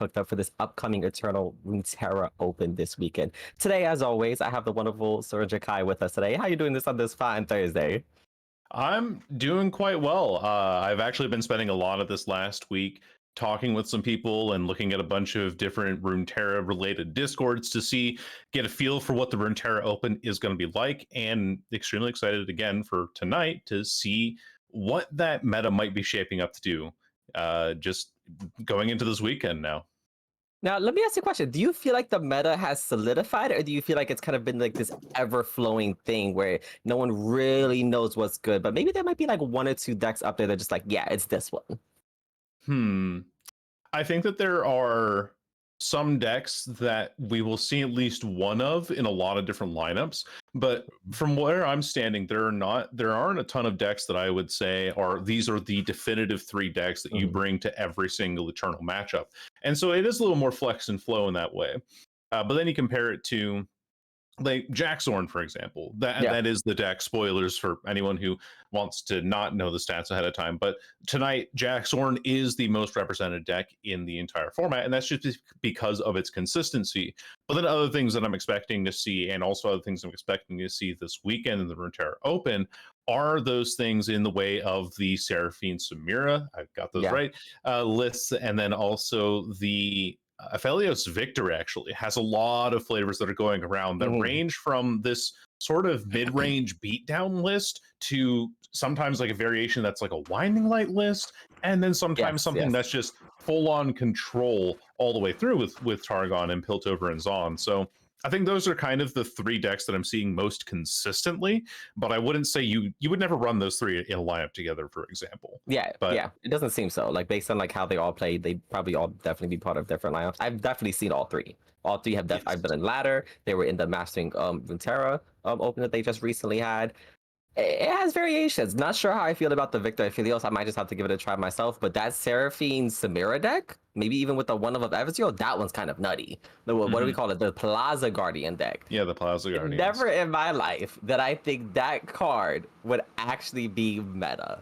hooked up for this upcoming Eternal Runeterra Open this weekend. Today, as always, I have the wonderful SojournerKai with us today. How you doing this on this fine Thursday? I'm doing quite well. I've actually been spending a lot of this last week talking with some people and looking at a bunch of different Runeterra related discords to get a feel for what the Runeterra Open is going to be like, and extremely excited again for tonight to see what that meta might be shaping up to do. Just going into this weekend now. Now, let me ask you a question. Do you feel like the meta has solidified, or do you feel like it's kind of been like this ever-flowing thing where no one really knows what's good, but maybe there might be like one or two decks up there that are just like, yeah, it's this one? I think that there are some decks that we will see at least one of in a lot of different lineups, but from where I'm standing, there aren't a ton of decks that I would say these are the definitive 3 decks that you bring to every single Eternal matchup. And so it is a little more flex and flow in that way. But then you compare it to like Jaxorn, for example. That is the deck. Spoilers for anyone who wants to not know the stats ahead of time. But tonight, Jaxorn is the most represented deck in the entire format, and that's just because of its consistency. But then other things that I'm expecting to see, and also other things I'm expecting to see this weekend in the Runeterra Open, are those things in the way of the Seraphine Samira, I've got those right, lists, and then also the Aphelios Victor actually has a lot of flavors that are going around that range from this sort of mid-range beatdown list to sometimes like a variation that's like a winding light list, and then sometimes something that's just full-on control all the way through with Targon and Piltover and Zon. So I think those are kind of the 3 decks that I'm seeing most consistently, but I wouldn't say you would never run those 3 in a lineup together, for example. It doesn't seem so. Like based on like how they all played, they probably all definitely be part of different lineups. I've definitely seen all 3. All 3 have I've been in ladder. They were in the Mastering Runeterra Open that they just recently had. It has variations. Not sure how I feel about the Victor Aphelios. I might just have to give it a try myself. But that Seraphine Samira deck, maybe even with the one of Evazio, that one's kind of nutty. What do we call it? The Plaza Guardian deck. Yeah, the Plaza Guardian. Never in my life that I think that card would actually be meta.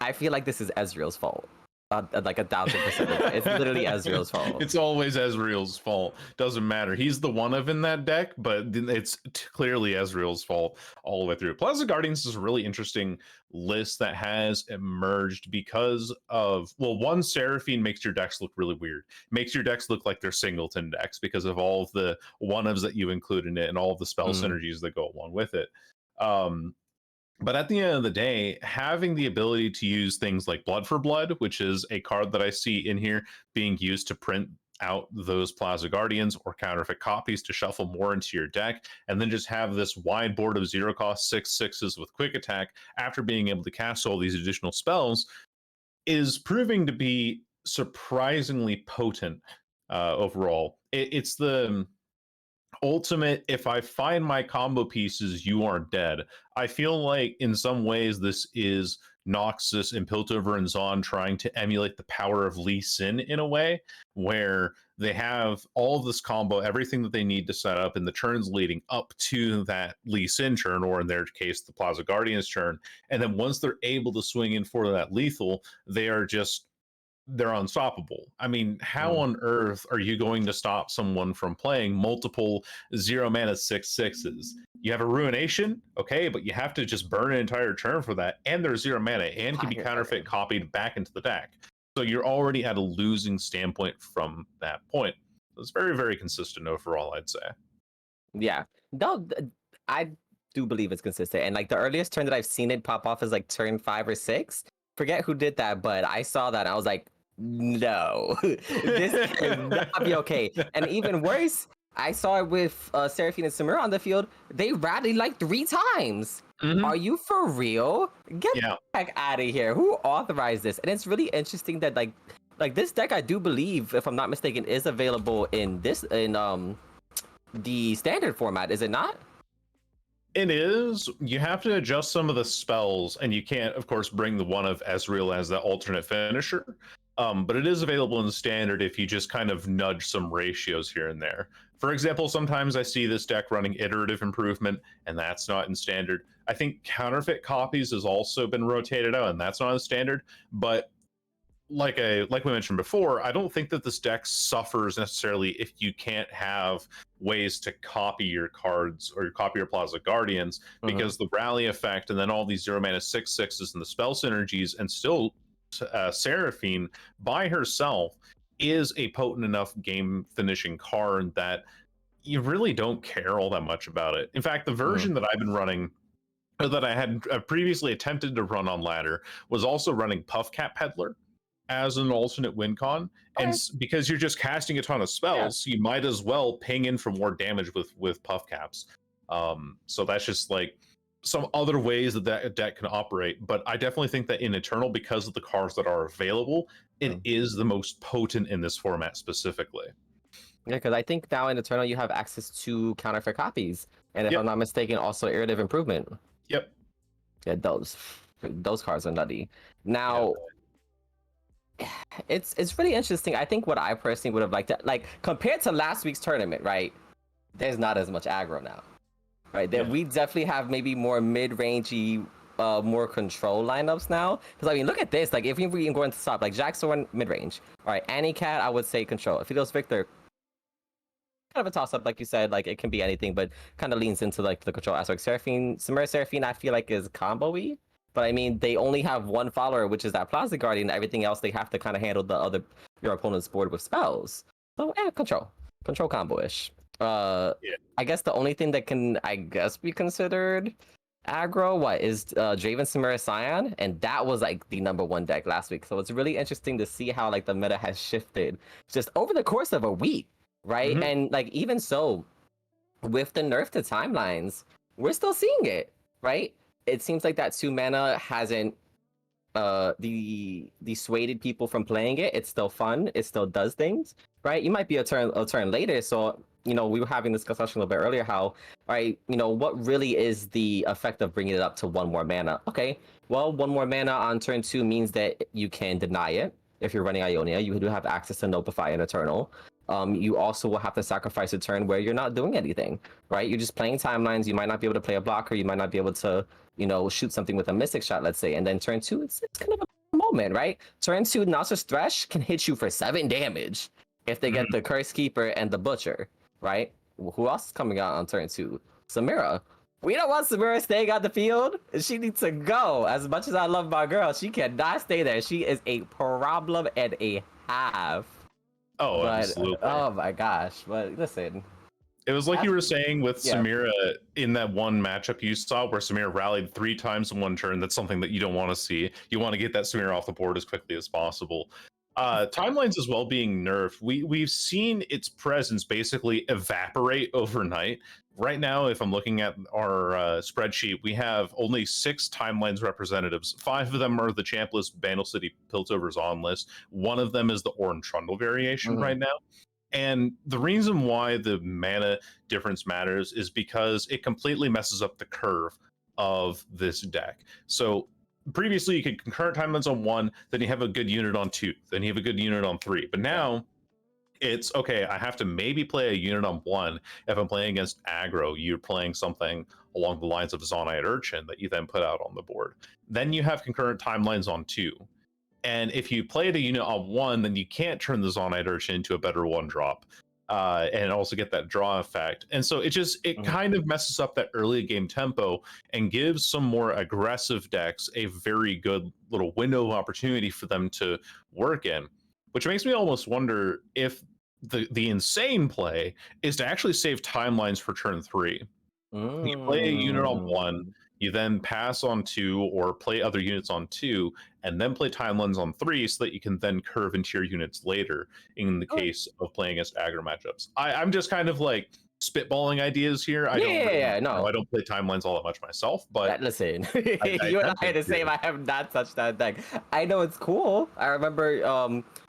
I feel like this is Ezreal's fault. Like 1000%. It's literally Ezreal's fault. It's always Ezreal's fault. Doesn't matter. He's the one of in that deck, but it's clearly Ezreal's fault all the way through. Plaza Guardians is a really interesting list that has emerged because of, well, one, Seraphine makes your decks look really weird. Makes your decks look like they're singleton decks because of all of the one-ofs that you include in it and all of the spell synergies that go along with it. But at the end of the day, having the ability to use things like Blood for Blood, which is a card that I see in here being used to print out those Plaza Guardians or counterfeit copies to shuffle more into your deck, and then just have this wide board of 0 cost 6/6s with quick attack after being able to cast all these additional spells, is proving to be surprisingly potent overall. It's the ultimate, if I find my combo pieces, you are dead. I feel like in some ways this is Noxus and Piltover and Zon trying to emulate the power of Lee Sin in a way where they have all of this combo, everything that they need to set up in the turns leading up to that Lee Sin turn, or in their case, the Plaza Guardians turn. And then once they're able to swing in for that lethal, they're unstoppable. I mean, how on earth are you going to stop someone from playing multiple 0 mana 6/6s? You have a Ruination, okay, but you have to just burn an entire turn for that, and they're 0 mana and can be counterfeit copied back into the deck. So you're already at a losing standpoint from that point. It's very, very consistent overall, I'd say. Yeah. No, I do believe it's consistent. And like the earliest turn that I've seen it pop off is like turn 5 or 6. Forget who did that, but I saw that and I was like, no, this cannot be okay. And even worse, I saw it with Seraphine and Samira on the field. They rallied like 3 times. Are you for real? Get the heck out of here. Who authorized this? And it's really interesting that like this deck, I do believe, if I'm not mistaken, is available in the standard format, is it not? It is. You have to adjust some of the spells, and you can't, of course, bring the one of Ezreal as the alternate finisher. But it is available in the standard if you just kind of nudge some ratios here and there. For example, sometimes I see this deck running iterative improvement, and that's not in standard. I think counterfeit copies has also been rotated out, and that's not in standard. But like we mentioned before, I don't think that this deck suffers necessarily if you can't have ways to copy your cards or copy your Plaza Guardians, because the rally effect and then all these 0 mana 6/6s and the spell synergies, and still Seraphine by herself is a potent enough game finishing card that you really don't care all that much about it. In fact, the version that I've been running, or that I had previously attempted to run on ladder, was also running Puffcat Peddler as an alternate win con. And because you're just casting a ton of spells, you might as well ping in for more damage with puff caps. So that's just like some other ways that deck can operate. But I definitely think that in Eternal, because of the cards that are available, it is the most potent in this format specifically. Yeah, because I think now in Eternal you have access to counterfeit copies, and if I'm not mistaken, also iterative improvement. Yep. Yeah, those cards are nutty. Now, it's really interesting. I think what I personally would have liked to, like, compared to last week's tournament, right? There's not as much aggro now, right? We definitely have maybe more mid-rangey, more control lineups now. Because I mean, look at this. Like, if we even go into top, like Jack Soren mid-range, all right, Annie Cat, I would say control. If he goes Victor, kind of a toss-up, like you said. Like, it can be anything, but kind of leans into like the control aspect. Seraphine, I feel like is combo-y. But I mean, they only have one follower, which is that Plaza Guardian. Everything else, they have to kind of handle your opponent's board with spells. So yeah, control combo-ish. I guess the only thing that can, I guess, be considered aggro, is Draven Samira Scion, and that was like the #1 deck last week. So it's really interesting to see how like the meta has shifted just over the course of a week, right? And like even so, with the nerf to timelines, we're still seeing it, right? It seems like that 2 mana hasn't dissuaded people from playing it. It's still fun. It still does things, right? You might be a turn later. So, you know, we were having this discussion a little bit earlier how, right, you know, what really is the effect of bringing it up to 1 more mana? Okay, well, 1 more mana on turn 2 means that you can deny it. If you're running Ionia, you do have access to Notify and Eternal. You also will have to sacrifice a turn where you're not doing anything, right? You're just playing timelines. You might not be able to play a blocker. You might not be able to, you know, shoot something with a Mystic Shot, let's say. And then turn 2, it's kind of a moment, right? Turn 2, Nasus Thresh can hit you for 7 damage if they get the Curse Keeper and the Butcher, right? Who else is coming out on turn 2? Samira. We don't want Samira staying on the field. She needs to go. As much as I love my girl, she cannot stay there. She is a problem and a half. Oh, but, absolutely. Oh my gosh. But listen. It was like you were saying with Samira in that one matchup you saw where Samira rallied 3 times in 1 turn. That's something that you don't want to see. You want to get that Samira off the board as quickly as possible. Timelines as well being nerfed. We've seen its presence basically evaporate overnight. Right now, if I'm looking at our spreadsheet, we have only 6 timelines representatives. 5 of them are the champ list, Vandal City, Piltover's on list. 1 of them is the Orin Trundle variation right now. And the reason why the mana difference matters is because it completely messes up the curve of this deck. So previously you could concurrent timelines on 1, then you have a good unit on 2, then you have a good unit on 3. But now it's okay, I have to maybe play a unit on 1 if I'm playing against aggro. You're playing something along the lines of Zonite Urchin that you then put out on the board. Then you have concurrent timelines on 2. And if you played a unit on 1, then you can't turn the Zonite Urchin into a better 1-drop. And also get that draw effect. And so it kind of messes up that early game tempo and gives some more aggressive decks a very good little window of opportunity for them to work in, which makes me almost wonder if the insane play is to actually save timelines for turn 3. You play a unit on 1, you then pass on 2 or play other units on 2, and then play timelines on 3 so that you can then curve into your units later in the case of playing against aggro matchups. I'm just kind of like spitballing ideas here. I don't play timelines all that much myself, but listen, you and I are the same. I have not touched that deck. I know it's cool. I remember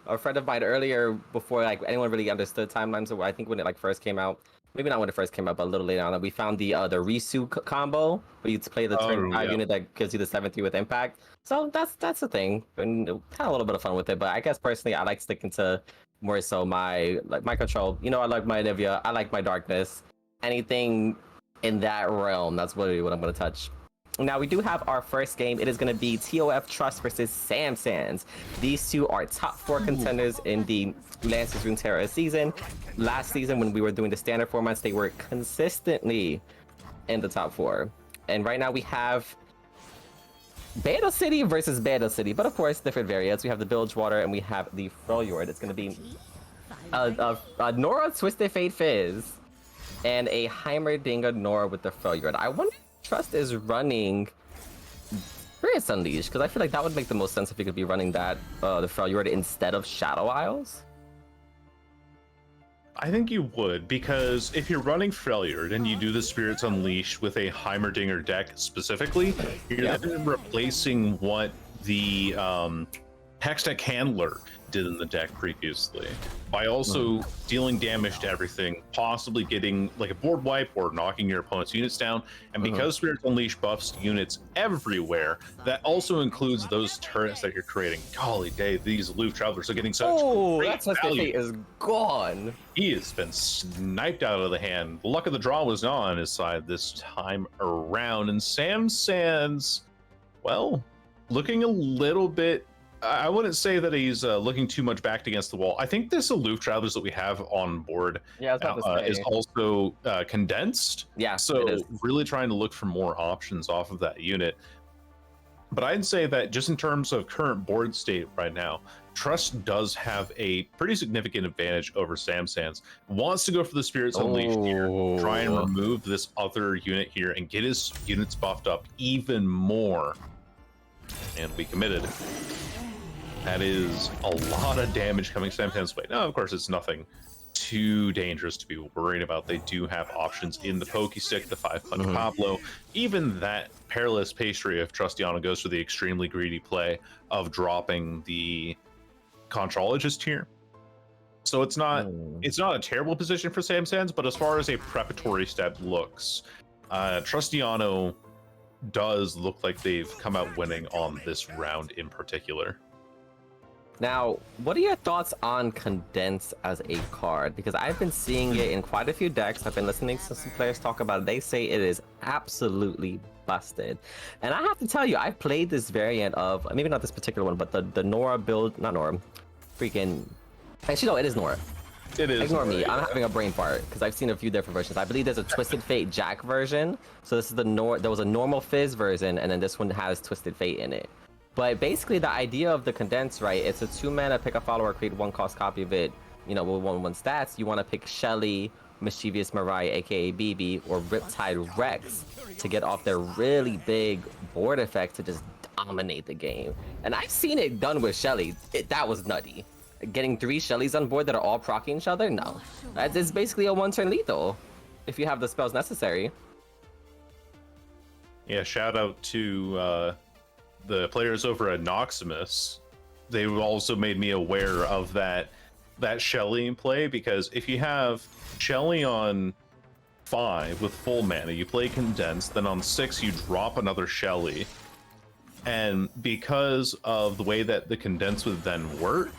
a friend of mine earlier, before like anyone really understood timelines, or I think when it like first came out. Maybe not when it first came out, but a little later on, we found the Risu combo where you play the turn 5 unit that gives you the 7/3 with impact. So that's the thing, and had a little bit of fun with it. But I guess personally, I like sticking to more so my control. You know, I like my Anivia, I like my darkness. Anything in that realm, that's really what I'm gonna touch. Now, we do have our first game. It is going to be ToF Trust versus samsans. These two are top 4 contenders in the Lancers Runeterra season. Last season, when we were doing the standard formats, they were consistently in the top 4. And right now we have Battle City versus Battle City, but of course, different variants. We have the Bilgewater and we have the Freljord. It's going to be a Nora Twisted Fate Fizz and a Heimerdinger Nora with the Freljord. I wonder if Trust is running Spirits Unleashed, because I feel like that would make the most sense if you could be running that the Freljord instead of Shadow Isles. I think you would, because if you're running Freljord and you do the Spirits Unleashed with a Heimerdinger deck specifically, you're then replacing what the Hextech Handler did in the deck previously by also dealing damage to everything, possibly getting like a board wipe or knocking your opponent's units down. And because Spirits Unleashed buffs units everywhere, that also includes those turrets that you're creating. Golly day, these aloof travelers are getting such great that value. Fate is gone. He has been sniped out of the hand. The luck of the draw was not on his side this time around. And samsans, well, looking a little bit, I wouldn't say that he's looking too much backed against the wall. I think this aloof travelers that we have on board is also condensed. Yeah, so really trying to look for more options off of that unit. But I'd say that just in terms of current board state right now, Trust does have a pretty significant advantage over samsans. Wants to go for the Spirits Unleashed here, try and remove this other unit here and get his units buffed up even more. And we committed. That is a lot of damage coming samsans' way. Now, of course, it's nothing too dangerous to be worried about. They do have options in the Pokestick, the 5-punch Pablo. Even that perilous pastry if Trustiano goes for the extremely greedy play of dropping the Contrologist here. So it's not a terrible position for samsans, but as far as a preparatory step looks, Trustiano does look like they've come out winning on this round in particular. Now, what are your thoughts on Condense as a card? Because I've been seeing it in quite a few decks. I've been listening to some players talk about it. They say it is absolutely busted. And I have to tell you, I've played this variant of, maybe not this particular one, but the Nora build, not Nora, freaking, actually no, it is Nora. It is. Ignore me, I'm having a brain fart because I've seen a few different versions. I believe there's a Twisted Fate Jack version. So this is there was a normal Fizz version, and then this one has Twisted Fate in it. But basically, the idea of the Condense, right? It's a 2-mana pick a follower, create 1-cost copy of it, you know, with 1/1 stats. You want to pick Shelly, Mischievous Mariah, aka BB, or Riptide Rex to get off their really big board effect to just dominate the game. And I've seen it done with Shelly. That was nutty. Getting 3 Shellys on board that are all proccing each other? No. It's basically a 1-turn lethal if you have the spells necessary. Yeah, shout out to the players over at Noximus. They also made me aware of that Shelly play, because if you have Shelly on 5 with full mana, you play Condensed, then on 6 you drop another Shelly, and because of the way that the Condensed would then work,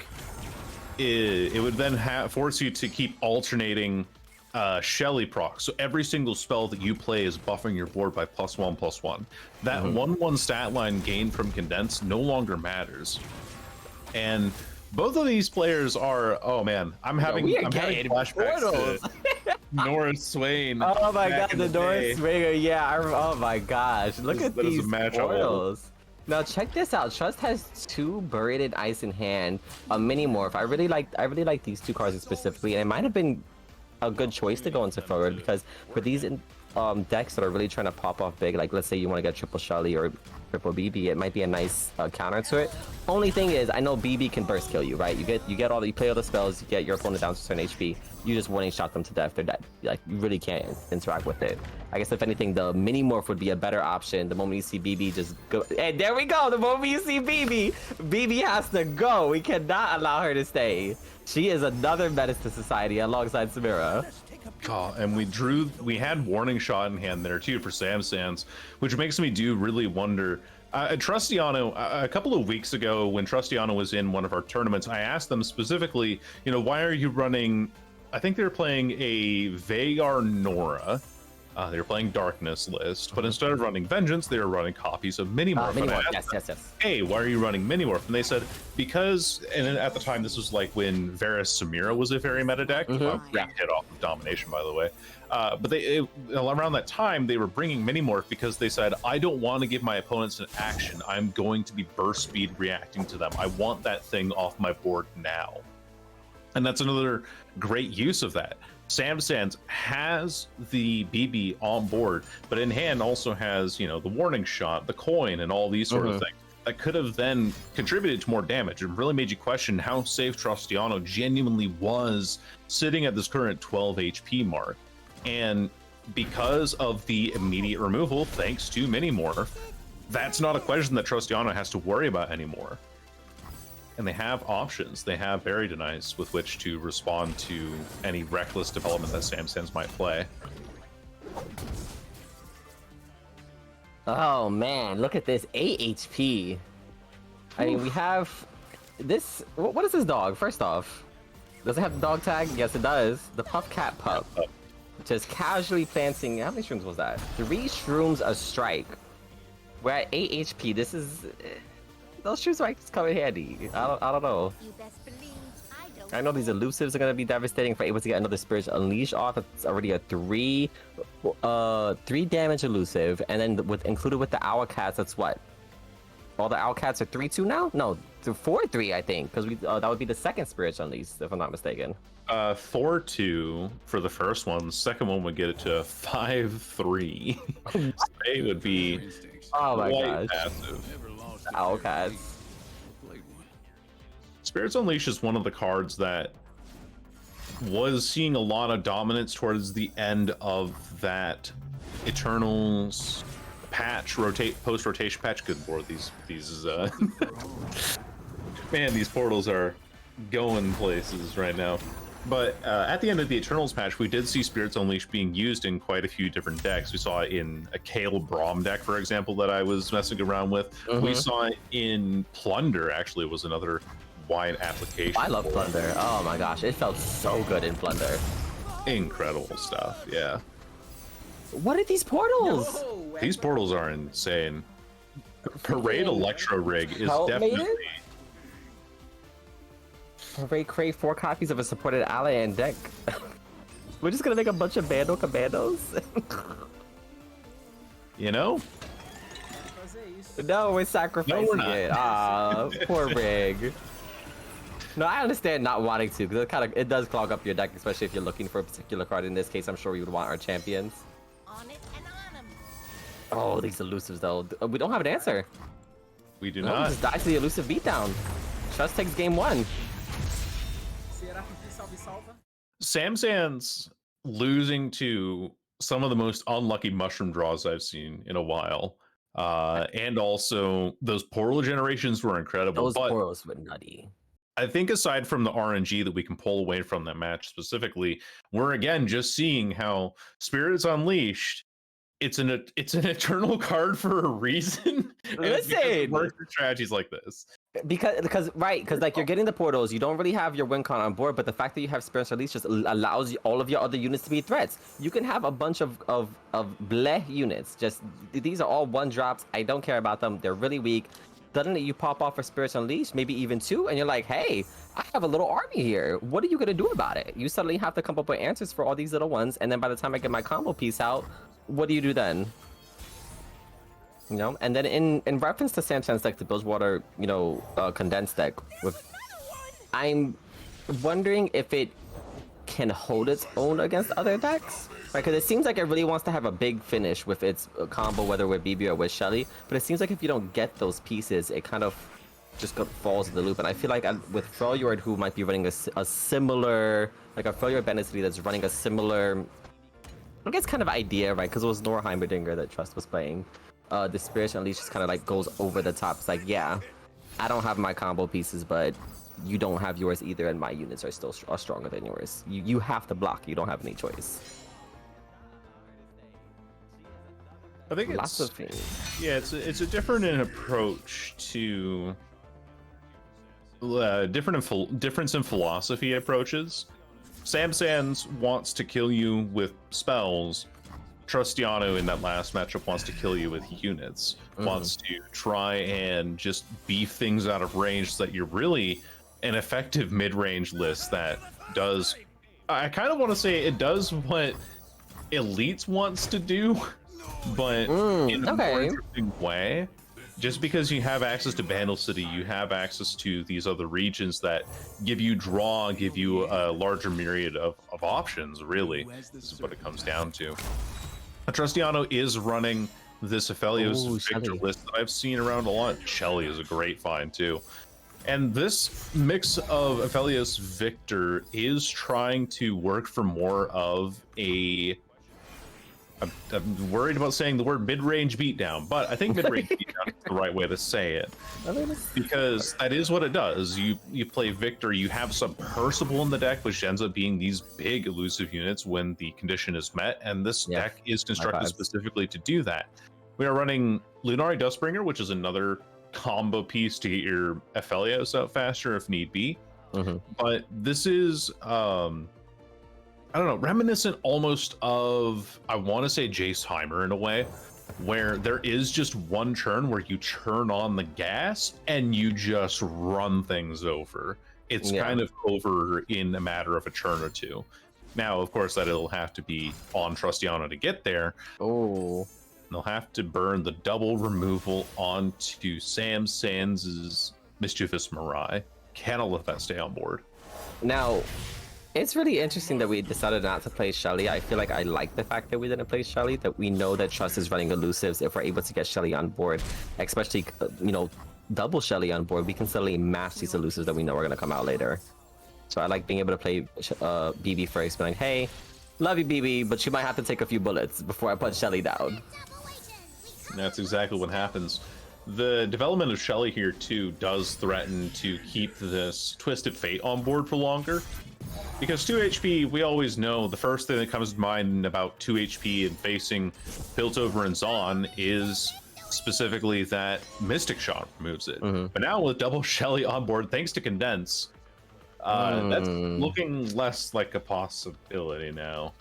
it would then force you to keep alternating Shelly proc. So every single spell that you play is buffing your board by +1/+1. That 1/1 stat line gained from Condensed no longer matters. And both of these players are, oh man, I'm having flashbacks to Norris Swain. Oh my god, the Norris Swinger, yeah. Oh my gosh, look at these foils. Now check this out. Trust has 2 Buried Ice in hand, a mini morph. I really like these 2 cards specifically, and it might have been a good choice to go into forward, because for these decks that are really trying to pop off big, like let's say you want to get triple Shelly or triple BB, it might be a nice counter to it. Only thing is, I know BB can burst kill you, right? You play all the spells, you get your opponent down to certain HP, you just 1-shot them to death, they're dead. Like, you really can't interact with it. I guess if anything, the mini morph would be a better option. The moment you see BB, just go. And there we go. The moment you see BB, BB has to go. We cannot allow her to stay. She is another menace to society alongside Samira. Oh, and we had Warning Shot in hand there too for samsans, which makes me really wonder. Trustiano, a couple of weeks ago when Trustiano was in one of our tournaments, I asked them specifically, you know, why are you running, I think they were playing a Vagar Nora They were playing Darkness list, but instead of running Vengeance, they were running copies of Minimorph. Minimorph, yes. Hey, why are you running Minimorph? And they said, because, and at the time, this was like when Varus Samira was a very meta deck. Hit off of Domination, by the way. But around that time, they were bringing Minimorph because they said, I don't want to give my opponents an action. I'm going to be burst speed reacting to them. I want that thing off my board now. And that's another great use of that. Samsans has the BB on board, but in hand also has, you know, the warning shot, the coin, and all these sort of things that could have then contributed to more damage and really made you question how safe Trustiano genuinely was sitting at this current 12 HP mark. And because of the immediate removal, thanks to Minimorph, that's not a question that Trustiano has to worry about anymore. And they have options. They have Buried in Ice with which to respond to any reckless development that Samsans might play. Oh man, look at this 8 HP. I mean, we have this. What is this dog? First off, does it have the dog tag? Yes, it does. The Puff Cat Pup. Just casually planting. How many shrooms was that? 3 shrooms a strike. We're at 8 HP. This is. Those shoes might come in handy. I don't know. I know these elusives are gonna be devastating if we're able to get another Spiritual Unleash off. It's already a 3 damage elusive, and then included with the Owl Cats, that's what? All the Owl Cats are 3-2 now? No, 4-3 I think, because that would be the second Spiritual Unleash if I'm not mistaken. 4-2 for the first one. The second one would get it to 5-3. They would be quite passive. Owl Cats. Spirits Unleashed is one of the cards that was seeing a lot of dominance towards the end of that Eternals patch, post-rotation patch. Good lord, these man, these portals are going places right now. But at the end of the Eternals patch, we did see Spirits Unleashed being used in quite a few different decks. We saw it in a Kale Braum deck, for example, that I was messing around with. We saw it in Plunder, actually, was another wide application. I love Plunder. Oh my gosh, it felt so good in Plunder. Incredible stuff, yeah. What are these portals? No, These portals are insane. Parade Electro Rig is definitely... Parade crave 4 copies of a supported ally and deck. We're just gonna make a bunch of Bando Commandos? You know? No, we're sacrificing No, we're not. it. Ah, poor Rig. No, I understand not wanting to, because it does clog up your deck, especially if you're looking for a particular card. In this case, I'm sure you would want our champions. On it and on 'em. Oh, these elusives though. We don't have an answer. We do No, not. just die to the elusive beatdown. Trust takes game 1. Será que salve salva? Samsans losing to some of the most unlucky mushroom draws I've seen in a while. And also those portal generations were incredible. Those portals were nutty. I think aside from the RNG that we can pull away from that match specifically, we're again just seeing how Spirits Unleashed, it's an eternal card for a reason. Listen, work for strategies like this. Because like you're getting the portals, you don't really have your win con on board, but the fact that you have Spirits Unleashed just allows all of your other units to be threats. You can have a bunch of bleh units. Just these are all 1-drops. I don't care about them. They're really weak. Suddenly you pop off for Spirits Unleashed, maybe even 2, and you're like, hey, I have a little army here. What are you gonna do about it? You suddenly have to come up with answers for all these little ones, and then by the time I get my combo piece out, what do you do then? You know, and then in reference to Samson's deck, the Bilgewater, condensed deck, I'm wondering if it can hold its own against other decks, right? Because it seems like it really wants to have a big finish with its combo, whether with BB or with Shelly. But it seems like if you don't get those pieces, it kind of just falls in the loop. And I feel like with Freljord, who might be running a similar, like a Freljord Benedicity that's running a similar, I guess, kind of idea, right? Because it was Nor Heimerdinger that Trust was playing. The Spirit Unleashed just kind of like goes over the top. It's like, yeah, I don't have my combo pieces, but you don't have yours either, and my units are still stronger than yours. You have to block. You don't have any choice. I think Lots of things. Yeah, it's a different approach to difference in philosophy approaches. Samsans wants to kill you with spells, Trustiano in that last matchup wants to kill you with units, wants to try and just beef things out of range so that you're really an effective mid-range list that does, I kind of want to say it does what Elites wants to do, but in a more interesting way. Just because you have access to Vandal City, you have access to these other regions that give you draw, give you a larger myriad of options, really. This is what it comes down to. Trustiano is running this Aphelios Victor list that I've seen around a lot. Shelly is a great find, too. And this mix of Aphelios Victor is trying to work for more of a... I'm worried about saying the word mid-range beatdown, but I think mid-range beatdown is the right way to say it, because that is what it does. You play Victor, you have Submersible in the deck, which ends up being these big elusive units when the condition is met, and this deck is constructed specifically to do that. We are running Lunari Dustbringer, which is another combo piece to get your Aphelios out faster if need be, but this is... I don't know, reminiscent almost of, I want to say Jaceheimer in a way, where there is just one turn where you turn on the gas and you just run things over. It's kind of over in a matter of a turn or two. Now, of course, that it'll have to be on Trustiano to get there. Oh. They'll have to burn the double removal onto samsans' Mischievous Mirai. Cannot let that stay on board. Now, it's really interesting that we decided not to play Shelly. I feel like I like the fact that we didn't play Shelly, that we know that Trust is running elusives. If we're able to get Shelly on board, especially, you know, double Shelly on board, we can suddenly mash these elusives that we know are going to come out later. So I like being able to play BB first, being like, hey, love you, BB, but you might have to take a few bullets before I put Shelly down. And that's exactly what happens. The development of Shelly here, too, does threaten to keep this Twisted Fate on board for longer. Because 2 HP, we always know the first thing that comes to mind about 2 HP and facing Piltover and Zon is specifically that Mystic Shot removes it. But now with double Shelly on board, thanks to Condense, that's looking less like a possibility now.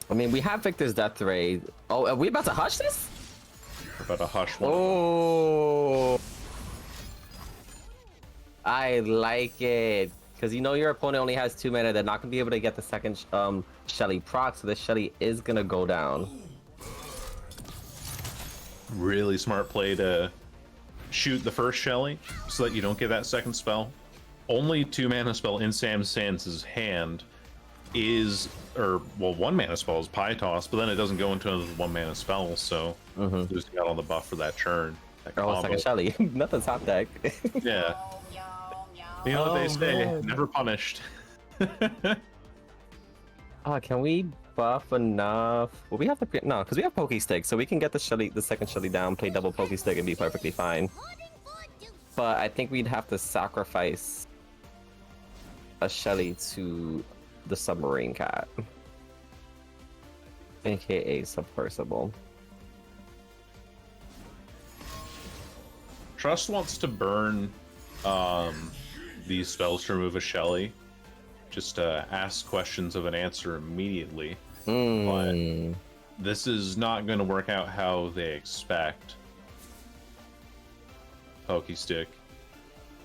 I mean, we have Victor's Death Ray. Oh, are we about to hush this? We're about to hush one. Oh, I like it. Because you know your opponent only has 2 mana, they're not going to be able to get the second Shelly proc, so this Shelly is going to go down. Really smart play to shoot the first Shelly so that you don't get that second spell. Only 2 mana spell in samsans' hand is, or well, 1 mana spell is Pie Toss, but then it doesn't go into another 1 mana spell, so losing out on the buff for that turn. Oh, second Shelly. Nothing's hot deck. Yeah. You know what they say, never punished. Can we buff enough? Well, we have to, no, because we have Poke Stick, so we can get the Shelly, the second Shelly down, play double Poke Stick, and be perfectly fine. But I think we'd have to sacrifice a Shelly to the Submarine Cat, aka Submersible. Trust wants to burn these spells to remove a Shelly, just to ask questions of an answer immediately. But this is not going to work out how they expect. Poke Stick,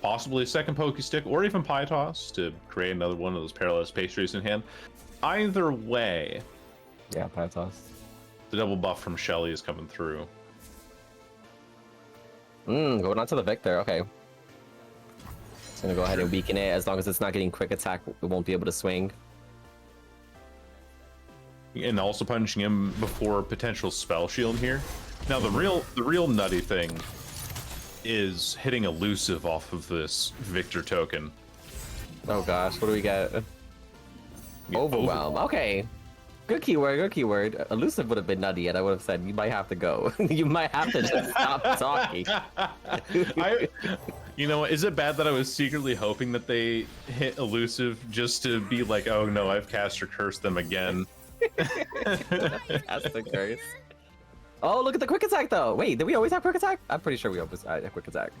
possibly a second Poke Stick, or even Pie Toss to create another one of those Perilous Pastries in hand. Either way, yeah, Pie Toss. The double buff from Shelly is coming through. Going on to the Victor, okay. Gonna go ahead and weaken it. As long as it's not getting quick attack, it won't be able to swing. And also punishing him before potential spell shield here. Now the real nutty thing is hitting elusive off of this Victor token. Oh gosh, what do we get? Overwhelm. Okay. Good keyword, good keyword. Elusive would have been nutty, and I would have said, you might have to go. You might have to just stop talking. You know, is it bad that I was secretly hoping that they hit elusive just to be like, oh no, I've cast or cursed them again? That's the curse. Oh, look at the quick attack though. Wait, did we always have quick attack? I'm pretty sure we always had quick attack.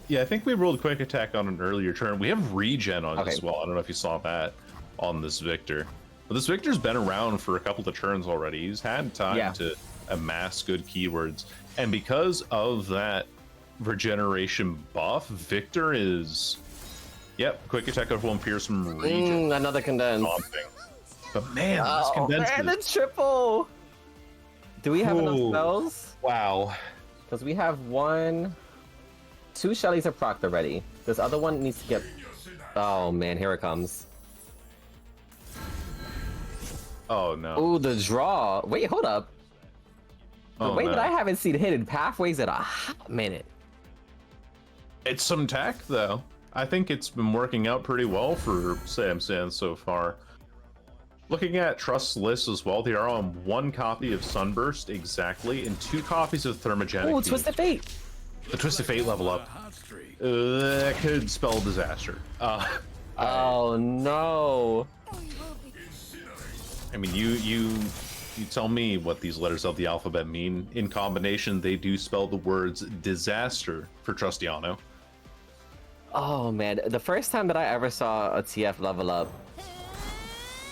Yeah, I think we rolled quick attack on an earlier turn. We have regen on it as well. I don't know if you saw that on this Victor. But this Victor's been around for a couple of turns already. He's had time Yeah. to amass good keywords. And because of that regeneration buff, Victor is... Yep, quick attack of one pierce from region. Another condense. Stomping. But man, this Oh, condense and is... the triple. Do we have enough Ooh. spells? Wow. Because we have two Shellys are procced already. This other one needs to get... Oh man, here it comes. Oh no. Ooh, the draw. Wait, hold up. The way that I haven't seen hidden pathways in a hot minute. It's some tech, though. I think it's been working out pretty well for samsans so far. Looking at Trust's list as well, they are on 1 copy of Sunburst exactly, and 2 copies of Thermogenic. Ooh, Twisted Fate. The Twisted Fate level up. That could spell disaster. Oh no. I mean, you tell me what these letters of the alphabet mean. In combination, they do spell the words disaster for Trustiano. Oh man, the first time that I ever saw a TF level up,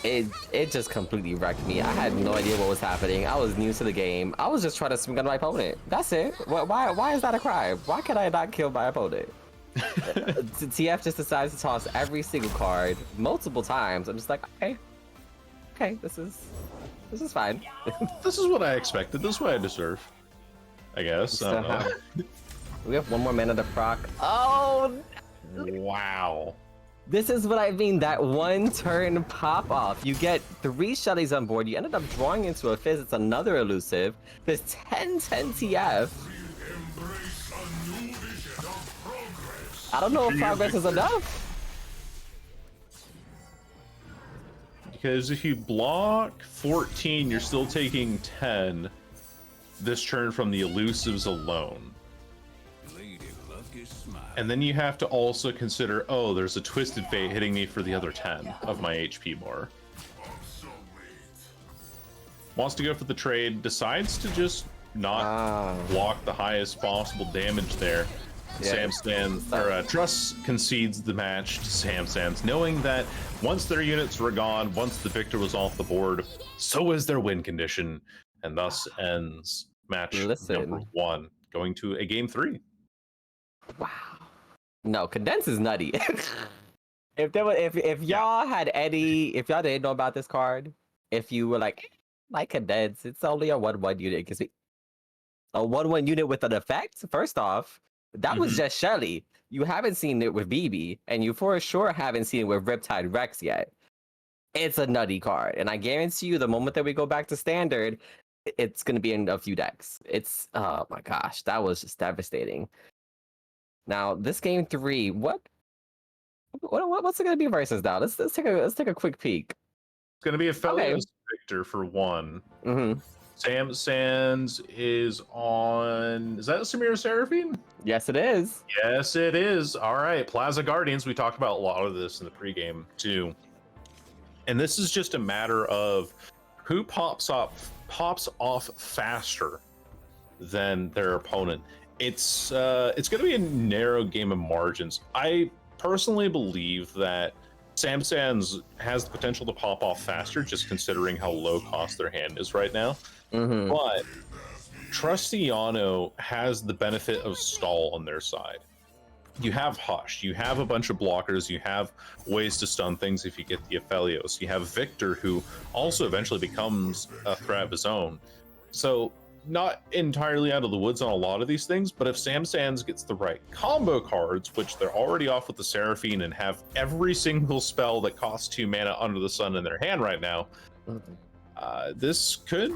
it just completely wrecked me. I had no idea what was happening. I was new to the game. I was just trying to swing on my opponent. That's it. Why is that a crime? Why can I not kill my opponent? TF just decides to toss every single card multiple times. I'm just like, okay, this is fine. This is what I expected. This is what I deserve. I guess. I don't know. We have one more mana to proc. Oh, Wow. this is what I mean. That one turn pop off. You get 3 Shellys on board. You ended up drawing into a Fizz. It's another elusive. There's 10/10 TF. I don't know if progress is enough. Because if you block 14, you're still taking 10 this turn from the elusives alone. And then you have to also consider, oh, there's a Twisted Fate hitting me for the other 10 of my HP bar. Wants to go for the trade, decides to just not block the highest possible damage there. Yeah. Trust concedes the match to samsans, knowing that once their units were gone, once the victor was off the board, so is their win condition, and thus ends match number 1, going to a game 3. Wow. No, condense is nutty. if y'all had if y'all didn't know about this card, if you were like condense, it's only a 1/1 unit. It gives me a 1/1 unit with an effect. First off, that was just Shelly. You haven't seen it with BB, and you for sure haven't seen it with Riptide Rex yet. It's a nutty card, and I guarantee you, the moment that we go back to standard, it's gonna be in a few decks. It's oh my gosh, that was just devastating. Now this game 3, what's it gonna be versus now? Let's take a quick peek. It's gonna be a Felios Victor for 1. samsans is on. Is that Samira Seraphine? Yes, it is. Yes, it is. All right, Plaza Guardians. We talked about a lot of this in the pregame too, and this is just a matter of who pops off faster than their opponent. It's going to be a narrow game of margins. I personally believe that samsans has the potential to pop off faster, just considering how low cost their hand is right now. But Trustiano has the benefit of stall on their side. You have Hush, you have a bunch of blockers, you have ways to stun things if you get the Aphelios. You have Victor, who also eventually becomes a threat of his own. So not entirely out of the woods on a lot of these things, but if samsans gets the right combo cards, which they're already off with the Seraphine and have every single spell that costs 2 mana under the sun in their hand right now, this could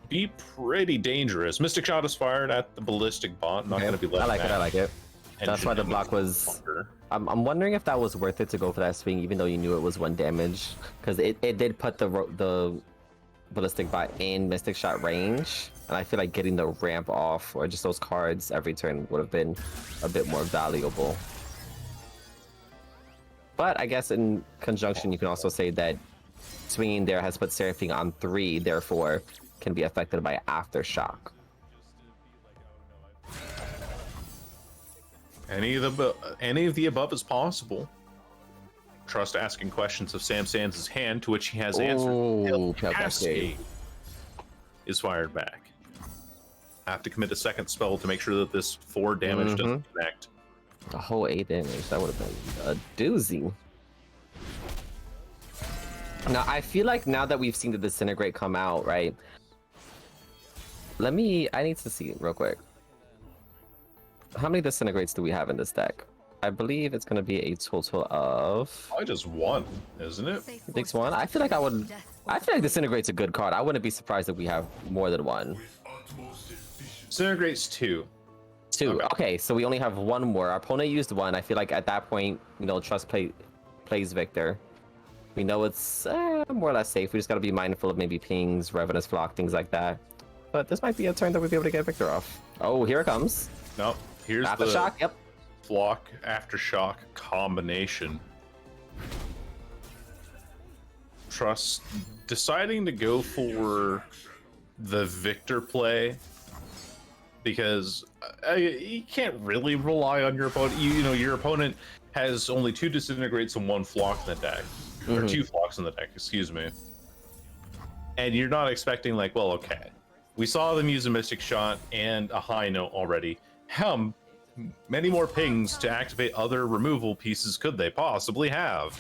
be pretty dangerous. Mystic Shot is fired at the Ballistic Bot. Not going to be left. I like it. That's why the block was... I'm wondering if that was worth it to go for that swing, even though you knew it was 1 damage, because it did put the Ballistic Bot in Mystic Shot range, and I feel like getting the ramp off or just those cards every turn would have been a bit more valuable. But I guess in conjunction, you can also say that swinging there has put Seraphine on 3, therefore can be affected by Aftershock. Any of the above is possible. Trust asking questions of samsans' hand, to which he has answered. Oh, Cascade is fired back. I have to commit a second spell to make sure that this 4 damage doesn't connect. A whole 8 damage. That would have been a doozy. Now, I feel like now that we've seen the Disintegrate come out, right? I need to see real quick. How many Disintegrates do we have in this deck? I believe it's going to be a total of... Probably just 1, isn't it? I think it's 1. I feel like Disintegrate's a good card. I wouldn't be surprised if we have more than 1. Disintegrate's 2. 2. Okay, so we only have 1 more. Our opponent used 1. I feel like at that point, you know, Trust plays Victor. We know it's more or less safe. We just got to be mindful of maybe pings, Revenant's Flock, things like that. But this might be a turn that we'll be able to get Victor off. Oh, here it comes. Nope. Here's Aftershock. Yep. Flock Aftershock combination. Trust deciding to go for the Victor play because you can't really rely on your opponent. You know, your opponent has only 2 Disintegrates and 1 Flock in the deck. Or 2 Flocks in the deck, excuse me. And you're not expecting, like, well, okay. We saw them use a Mystic Shot and a High Note already. How many more pings to activate other removal pieces could they possibly have?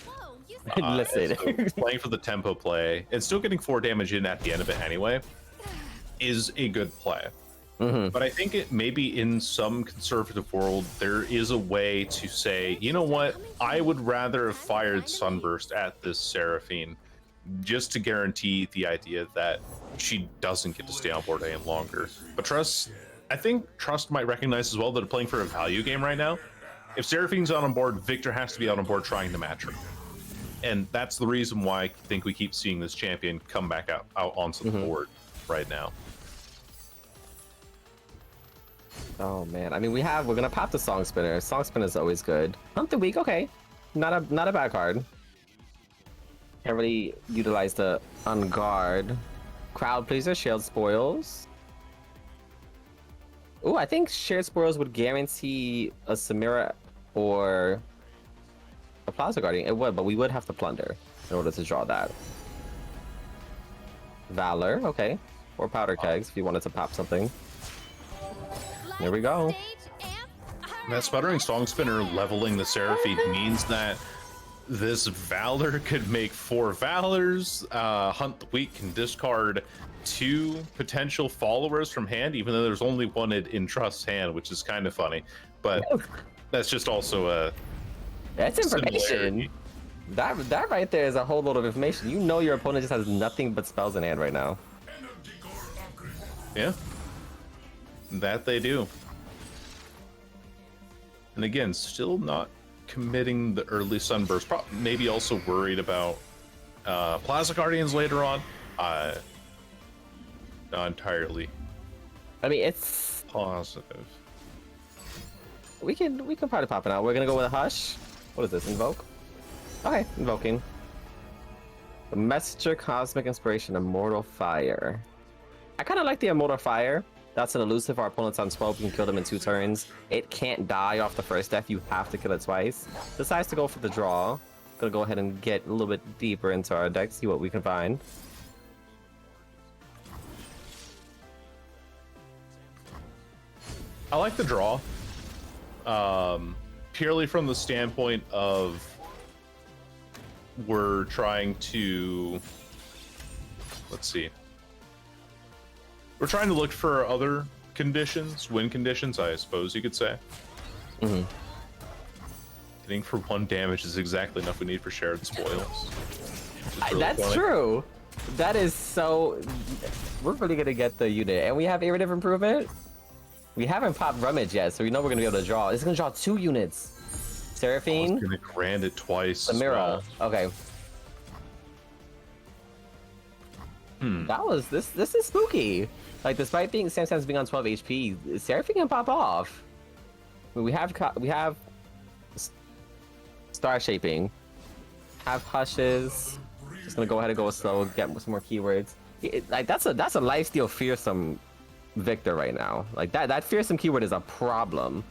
Listen. So playing for the tempo play and still getting 4 damage in at the end of it anyway is a good play. But I think it maybe in some conservative world, there is a way to say, you know what, I would rather have fired Sunburst at this Seraphine just to guarantee the idea that she doesn't get to stay on board any longer. But I think Trust might recognize as well that they're playing for a value game right now. If Seraphine's out on board, Victor has to be out on board trying to match her. And that's the reason why I think we keep seeing this champion come back out onto the board right now. Oh man, I mean we're gonna pop the Song Spinner. Song Spinner is always good. Hunt the Weak, okay. Not a bad card. Can't really utilize the On Guard. Crowd Pleaser, Shared Spoils. Ooh, I think Shared Spoils would guarantee a Samira or a Plaza Guardian. It would, but we would have to plunder in order to draw that. Valor, okay. Or Powder Kegs if you wanted to pop something. There we go. That Sputtering Song Spinner leveling the Seraphine means that this Valor could make 4 Valors. Hunt the Weak can discard 2 potential followers from hand, even though there's only 1 in Trust's hand, which is kind of funny. But that's just also a... That's information. That right there is a whole load of information. You know your opponent just has nothing but spells in hand right now. Yeah. That they do. And again, still not committing the early Sunburst. Maybe also worried about Plaza Guardians later on. Not entirely. I mean, it's positive. We can probably pop it out. We're gonna go with a Hush. What is this? Invoke? Okay, invoking. The Messenger, Cosmic Inspiration, Immortal Fire. I kind of like the Immortal Fire. That's an elusive. Our opponent's on 12. We can kill them in 2 turns. It can't die off the first death. You have to kill it twice. Decides to go for the draw. Gonna go ahead and get a little bit deeper into our deck, see what we can find. I like the draw. Purely from the standpoint of we're trying to... Let's see. We're trying to look for other conditions, win conditions, I suppose you could say. Hitting for 1 damage is exactly enough we need for Shared Spoils. Really That's funny. true. That is so... We're really gonna get the unit. And we have Irritative Improvement. We haven't popped Rummage yet, so we know we're gonna be able to draw. It's gonna draw 2 units. Seraphine. It's gonna grant it twice. Samira. Well. Okay. That was this is spooky. Like, despite being samsans being on 12 HP, Seraphine can pop off. I mean, we have Star Shaping, have Hushes. Just gonna go ahead and go slow, get some more keywords. Like that's a lifesteal fearsome Victor right now. Like that fearsome keyword is a problem.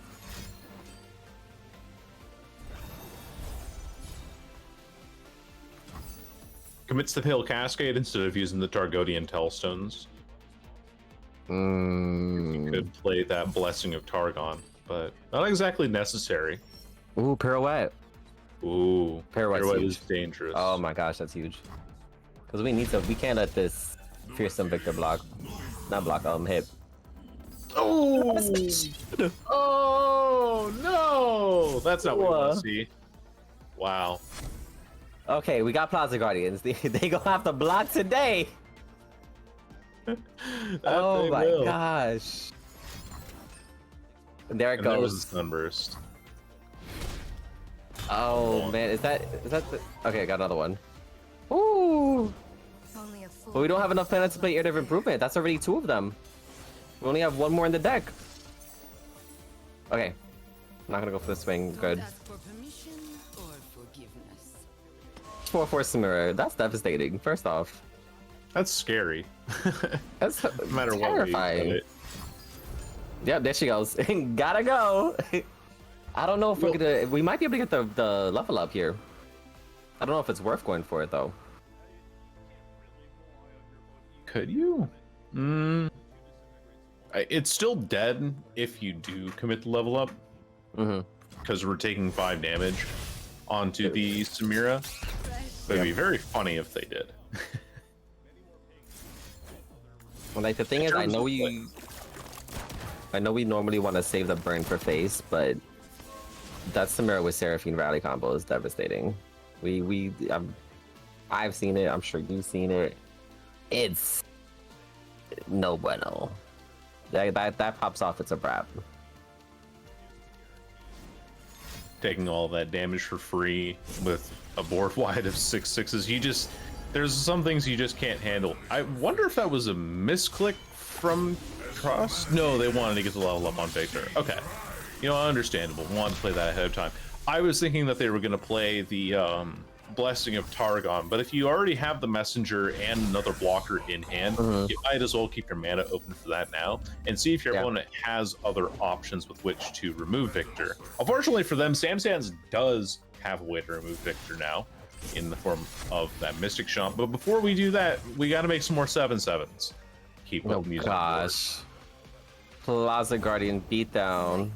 Commits the Pale Cascade instead of using the Targodian Telstones. You could play that Blessing of Targon, but not exactly necessary. Ooh, pirouette. Ooh, Pirouette is dangerous. Oh my gosh, that's huge. Because we can't let this fearsome Victor block. Not block, hit. Oh! Oh no! That's not what we want to see. Wow. Okay, we got Plaza Guardians. They gonna have to block today. Oh my gosh. There it and goes. There was the sunburst. Oh man, is that the... Okay, I got another one. Ooh. But we don't have enough planets to play Area of Improvement. That's already 2 of them. We only have 1 more in the deck. Okay. I'm not gonna go for the swing. Good. 4/4 Samira. That's devastating. First off. That's scary. That's no matter terrifying. what. Yep, there she goes. Gotta go. I don't know if we're gonna... We might be able to get the level up here. I don't know if it's worth going for it though. Could you? It's still dead if you do commit the level up. Because we're taking 5 damage onto the Samira. But it'd be very funny if they did. Well, like the thing is, I know we normally want to save the burn for face, but that Samira with Seraphine rally combo is devastating. I've seen it. I'm sure you've seen it. It's no bueno. That pops off. It's a wrap. Taking all that damage for free with a board wide of 6/6s. There's some things you just can't handle. I wonder if that was a misclick from Trust? No, they wanted to get the level up on Victor. Okay. You know, understandable. Wanted to play that ahead of time. I was thinking that they were going to play the Blessing of Targon, but if you already have the Messenger and another blocker in hand, you might as well keep your mana open for that now and see if your opponent has other options with which to remove Victor. Unfortunately for them, samsans does have a way to remove Victor now in the form of that Mystic Shot, but before we do that, we got to make some more 7/7s. Keep up music. Gosh. Plaza Guardian beatdown.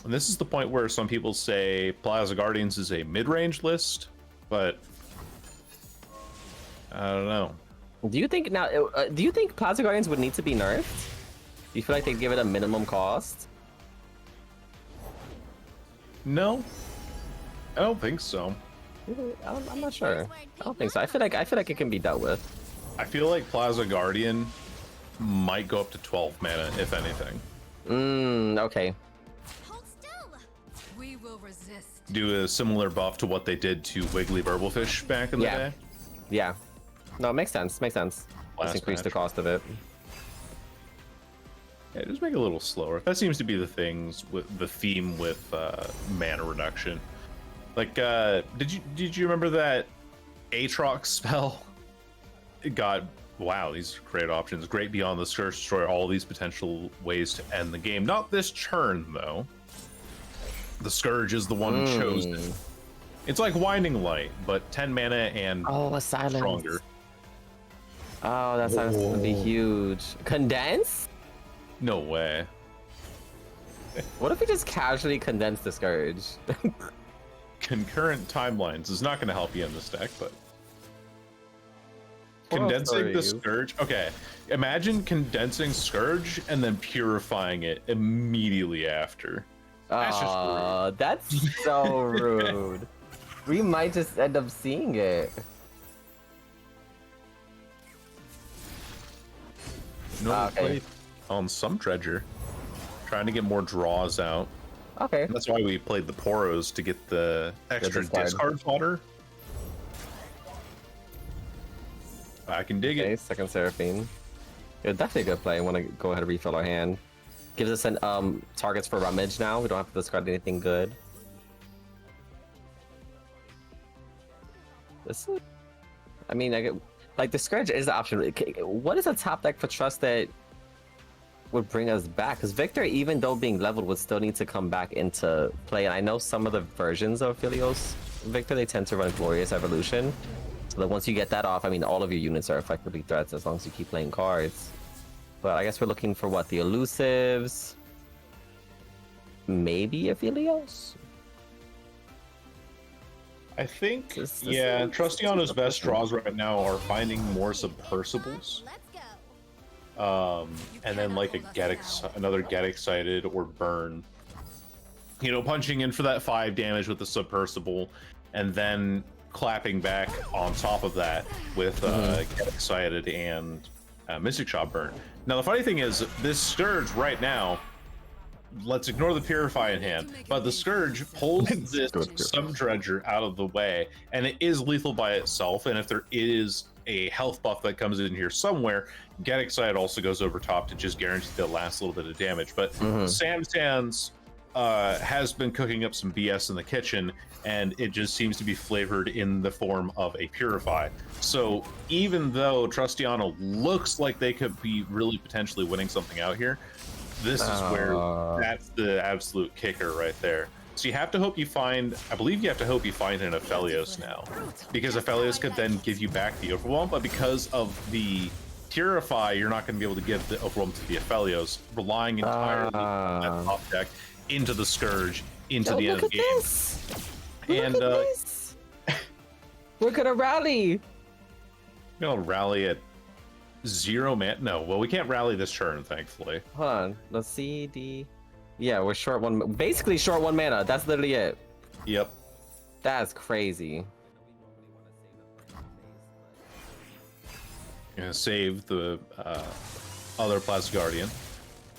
And this is the point where some people say Plaza Guardians is a mid-range list, but I don't know. Do you think Plaza Guardians would need to be nerfed? Do you feel like they'd give it a minimum cost? No, I don't think so. I'm not sure. I don't think so. I feel like it can be dealt with. I feel like Plaza Guardian might go up to 12 mana, if anything. Okay. We will resist. Do a similar buff to what they did to Wiggly Burblefish back in the day. Yeah. No, it makes sense. Makes sense. Let's increase the cost of it. Yeah, just make it a little slower. That seems to be the theme with mana reduction. Like, did you remember that Aatrox spell? It got, wow, these are great options. Great beyond the Scourge Destroyer, all these potential ways to end the game. Not this turn, though. The Scourge is the one chosen. It's like Winding Light, but 10 mana and a silence. Stronger. Oh, that silence is gonna be huge. Condense? No way. What if we just casually condense the Scourge? Concurrent timelines is not going to help you in this deck, but condensing the Scourge. Okay, imagine condensing Scourge and then purifying it immediately after. That's just rude. That's so rude. We might just end up seeing it. No play on some Dredger, trying to get more draws out. Okay. And that's why we played the Poros to get the extra discard fodder. I can dig it. Second Seraphine. Yeah, definitely a good play. I want to go ahead and refill our hand. Gives us an targets for rummage now. We don't have to discard anything good. This is, I mean, like the Scourge is the option. What is a top deck for Trust that would bring us back? Because Victor, even though being leveled, would still need to come back into play. And I know some of the versions of Philios Victor, they tend to run Glorious Evolution. So that once you get that off, I mean, all of your units are effectively threats as long as you keep playing cards. But I guess we're looking for what? The elusives? Maybe Aphelios? I think, This yeah, is- Trustiano's best draws right now are finding more Submersibles. Let's go. And then like another Get Excited or Burn. You know, punching in for that 5 damage with the Submersible, and then clapping back on top of that with Get Excited and Mystic Shot Burn. Now the funny thing is, this Scourge right now, let's ignore the Purify in hand, but the Scourge pulls this Sub Dredger out of the way, and it is lethal by itself, and if there is a health buff that comes in here somewhere, Get Excited also goes over top to just guarantee the last little bit of damage. But Samsans has been cooking up some BS in the kitchen, and it just seems to be flavored in the form of a Purify. So even though Trustiano looks like they could be really potentially winning something out here, this is where that's the absolute kicker right there. So you have to hope you find, I believe you have to hope you find an Aphelios now, because Aphelios could then give you back the Overwhelm, but because of the Purify, you're not going to be able to give the Overwhelm to the Aphelios, relying entirely on that top deck into the Scourge, into the end of the game. And look at this. We're gonna rally. We're gonna rally at 0 mana. No, well, we can't rally this turn, thankfully. Hold on. Let's see the. Yeah, we're short one. Basically, short 1 mana. That's literally it. Yep. That's crazy. Gonna save the other Plastic Guardian.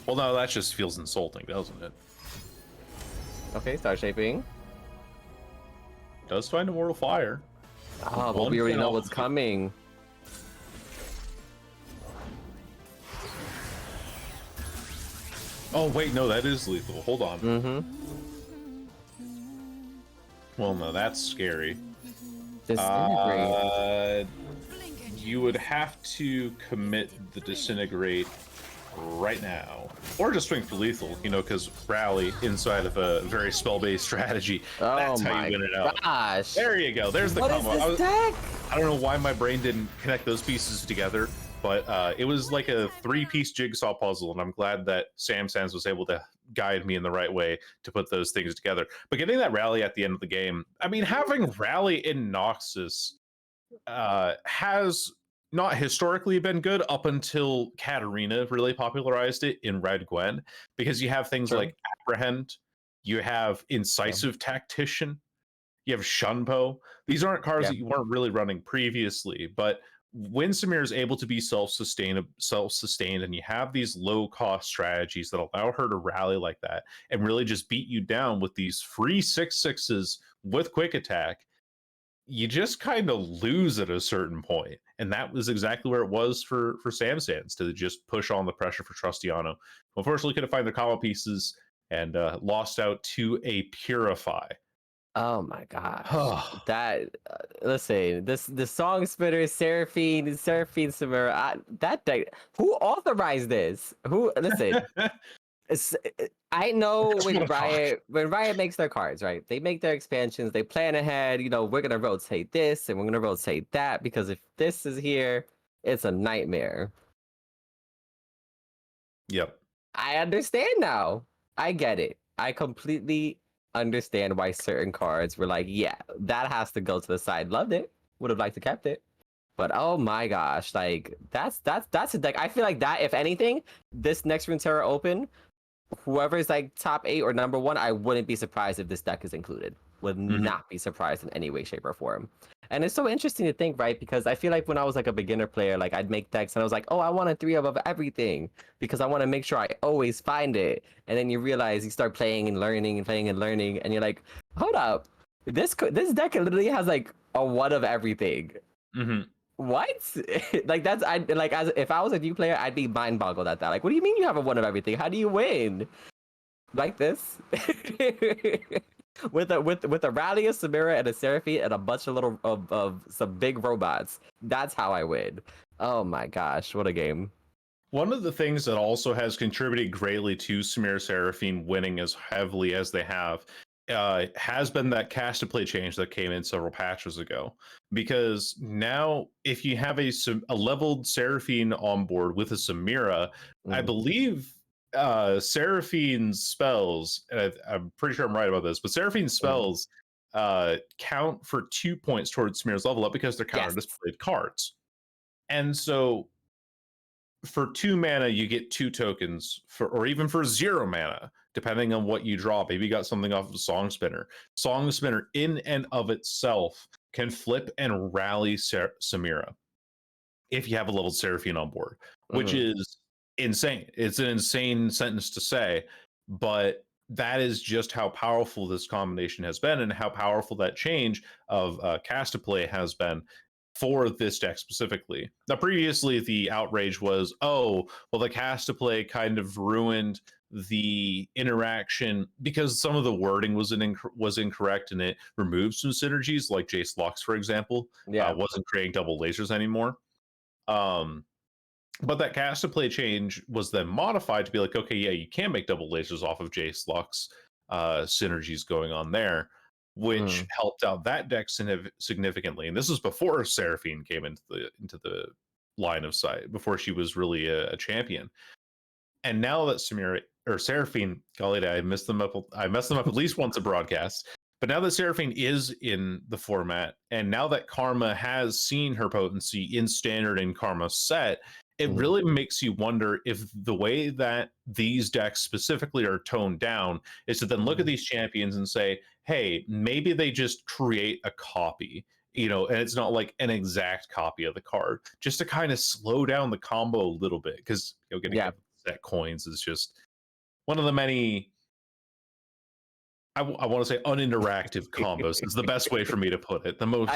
Well, no, that just feels insulting, doesn't it? Okay, start shaping. Does find Immortal Fire. Oh, but we already know what's coming. Oh, wait, no, that is lethal. Hold on. Well, no, that's scary. Disintegrate. You would have to commit the Disintegrate right now. Or just swing for lethal, you know, because rally inside of a very spell-based strategy. That's how you win it out. Gosh. There you go. There's the What combo. is this deck? I don't know why my brain didn't connect those pieces together, but it was like a 3-piece jigsaw puzzle, and I'm glad that Samsans was able to guide me in the right way to put those things together. But getting that rally at the end of the game, I mean, having rally in Noxus has not historically been good up until Katarina really popularized it in Red Gwen, because you have things like Apprehend, you have Incisive Tactician, you have Shunpo. These aren't cards that you weren't really running previously, but when Samir is able to be self-sustained, and you have these low-cost strategies that allow her to rally like that and really just beat you down with these free 6/6s with quick attack, you just kind of lose at a certain point. And that was exactly where it was for Samsans, to just push on the pressure for Trustiano. Unfortunately, couldn't find their combo pieces and lost out to a Purify. Oh my gosh. That listen, the song spitter, Seraphine Samira, that deck, who authorized this? Who listen? I know when Riot makes their cards, right? They make their expansions, they plan ahead, you know, we're gonna rotate this and we're gonna rotate that, because if this is here, it's a nightmare. Yep. I understand now. I get it. I completely understand why certain cards were like, yeah, that has to go to the side. Loved it. Would have liked to kept it. But oh my gosh, like that's a deck. I feel like that, if anything, this next Runeterra Open, whoever's like top 8 or number 1, I wouldn't be surprised if this deck is included. Would not be surprised in any way, shape, or form. And it's so interesting to think, right? Because I feel like when I was like a beginner player, like I'd make decks and I was like, oh, I want a 3 of everything because I want to make sure I always find it. And then you realize you start playing and learning and playing and learning, and you're like, hold up, this deck literally has like a 1 of everything. What? Like that's if I was a new player, I'd be mind boggled at that. Like, what do you mean you have a 1 of everything? How do you win? Like this? with a rally, of Samira, and a Seraphine, and a bunch of little of some big robots. That's how I win. Oh my gosh, what a game. One of the things that also has contributed greatly to Samir Seraphine winning as heavily as they have has been that cast to play change that came in several patches ago. Because now, if you have a leveled Seraphine on board with a Samira, I believe Seraphine's spells, and I'm pretty sure I'm right about this, but Seraphine's spells count for 2 points towards Samira's level up because they're counter displayed cards. And so for 2 mana, you get 2 tokens, or even for 0 mana, depending on what you draw. Maybe you got something off of Song Spinner. Song Spinner, in and of itself, can flip and rally Samira if you have a leveled Seraphine on board, which is insane. It's an insane sentence to say, but that is just how powerful this combination has been and how powerful that change of cast to play has been for this deck specifically. Now, previously, the outrage was, oh, well, the cast to play kind of ruined the interaction because some of the wording was incorrect and it removed some synergies, like Jace Lux, for example, wasn't creating double lasers anymore. But that cast to play change was then modified to be like, okay, yeah, you can make double lasers off of Jace Lux, synergies going on there, which helped out that deck significantly. And this is before Seraphine came into the line of sight, before she was really a champion. And now that Seraphine, golly, I messed them up at least once a broadcast. But now that Seraphine is in the format, and now that Karma has seen her potency in Standard and Karma set, it really makes you wonder if the way that these decks specifically are toned down is to then look at these champions and say, hey, maybe they just create a copy, and it's not like an exact copy of the card, just to kind of slow down the combo a little bit, because getting set coins is just one of the many, I want to say, uninteractive combos is the best way for me to put it. The most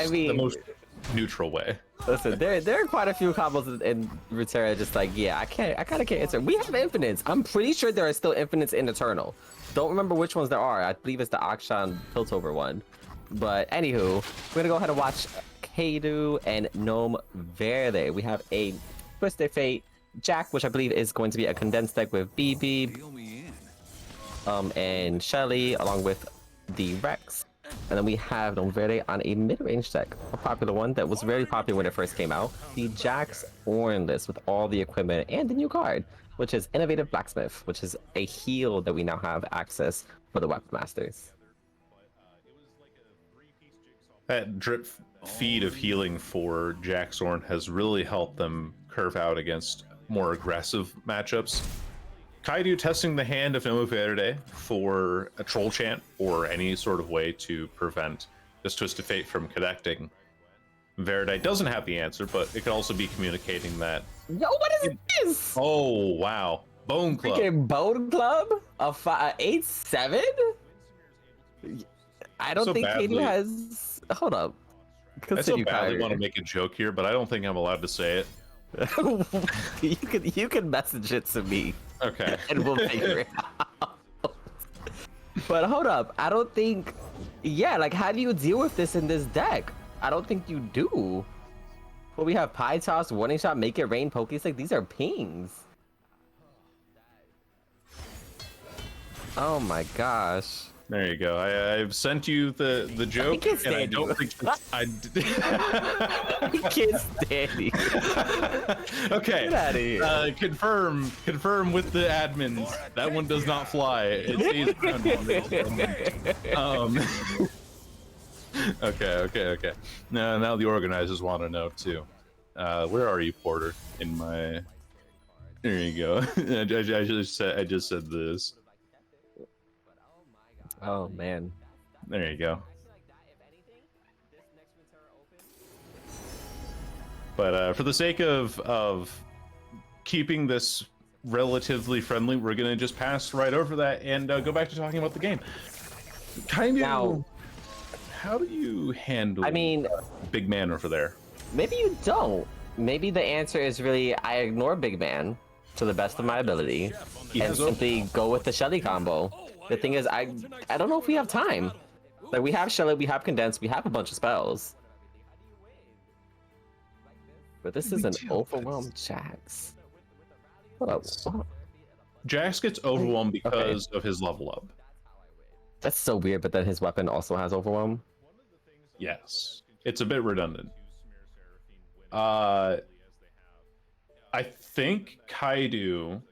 neutral way. Listen, there are quite a few combos in Runeterra just like, I kind of can't answer. We have infinites. I'm pretty sure there are still infinites in Eternal. Don't remember which ones there are. I believe it's the Akshan Piltover one. But anywho, we're gonna go ahead and watch Kaedoo and GnomuVerde. We have a Twisted Fate Jack, which I believe is going to be a condensed deck with BB, and Shelly, along with the Rex. And then we have GnomuVerde on a mid-range deck, a popular one that was very popular when it first came out, the Jack's Orin list, with all the equipment and the new card, which is Innovative Blacksmith, which is a heal that we now have access for the Weapon Masters. That drip feed of healing for Jack's Orin has really helped them curve out against more aggressive matchups. Kaedoo testing the hand of GnomuVerde for a troll chant or any sort of way to prevent this Twisted Fate from connecting. Verde doesn't have the answer, but it could also be communicating that. Yo, what is this? Oh, wow. Bone Club. Freaking Bone Club? A 8/7? I don't think Kaedoo has. Hold up. I so badly want to make a joke here, but I don't think I'm allowed to say it. you can message it to me. Okay. And we'll figure it out. But hold up, I don't think. Like, how do you deal with this in this deck? I don't think you do. Well, we have Pie Toss, Warning Shot, Make It Rain, Pokestick. These are pings. Oh my gosh. There you go. I've sent you the joke, and I don't think I can't stand you. Okay. Get out of here. Confirm with the admins. That one does not fly. It stays around. Okay. Now the organizers want to know too. Where are you, Porter? In my. There you go. I just said this. Oh man. There you go. But for the sake of keeping this relatively friendly, we're gonna just pass right over that and go back to talking about the game. How do you handle? Big man over there. Maybe you don't. Maybe the answer is really I ignore big man to the best of my ability and simply go with the Shelly combo. The thing is, I don't know if we have time. Like, we have Shelly, we have Condensed, we have a bunch of spells. But this is an overwhelmed Jax. Hold up. Jax gets overwhelmed because of his level up. That's so weird, but then his weapon also has overwhelm. Yes, it's a bit redundant. I think Kaedoo,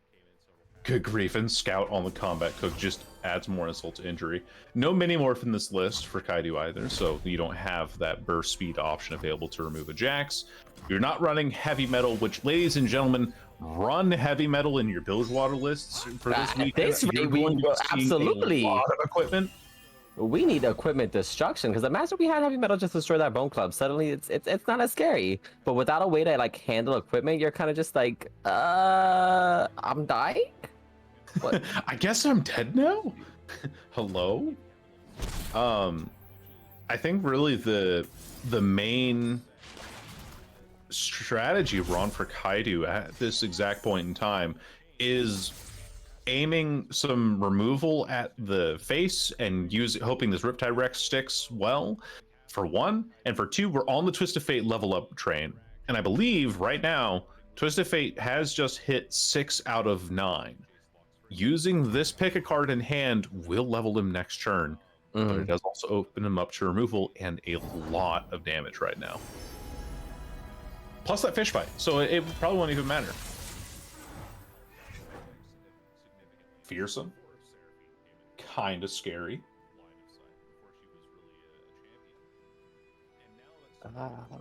good grief, and Scout on the combat cook just adds more insult to injury. No mini morph in this list for Kaedoo either, so you don't have that burst speed option available to remove a Jax. You're not running heavy metal, which, ladies and gentlemen, run heavy metal in your Bilgewater lists for this week. You're going to absolutely a lot of equipment. We need equipment destruction, because imagine we had heavy metal just destroy that bone club. Suddenly it's not as scary. But without a way to like handle equipment, you're kind of just like, I'm dying. What? I guess I'm dead now. Hello. I think really the main strategy Ron for Kaedoo at this exact point in time is aiming some removal at the face and hoping this Riptide Rex sticks well, for one, and for two, we're on the Twist of Fate level up train, and I believe right now Twist of Fate has just hit 6 out of 9. Using this pick a card in hand will level him next turn, but it does also open him up to removal and a lot of damage right now. Plus that fish fight, so it probably won't even matter. Fearsome, kind of scary.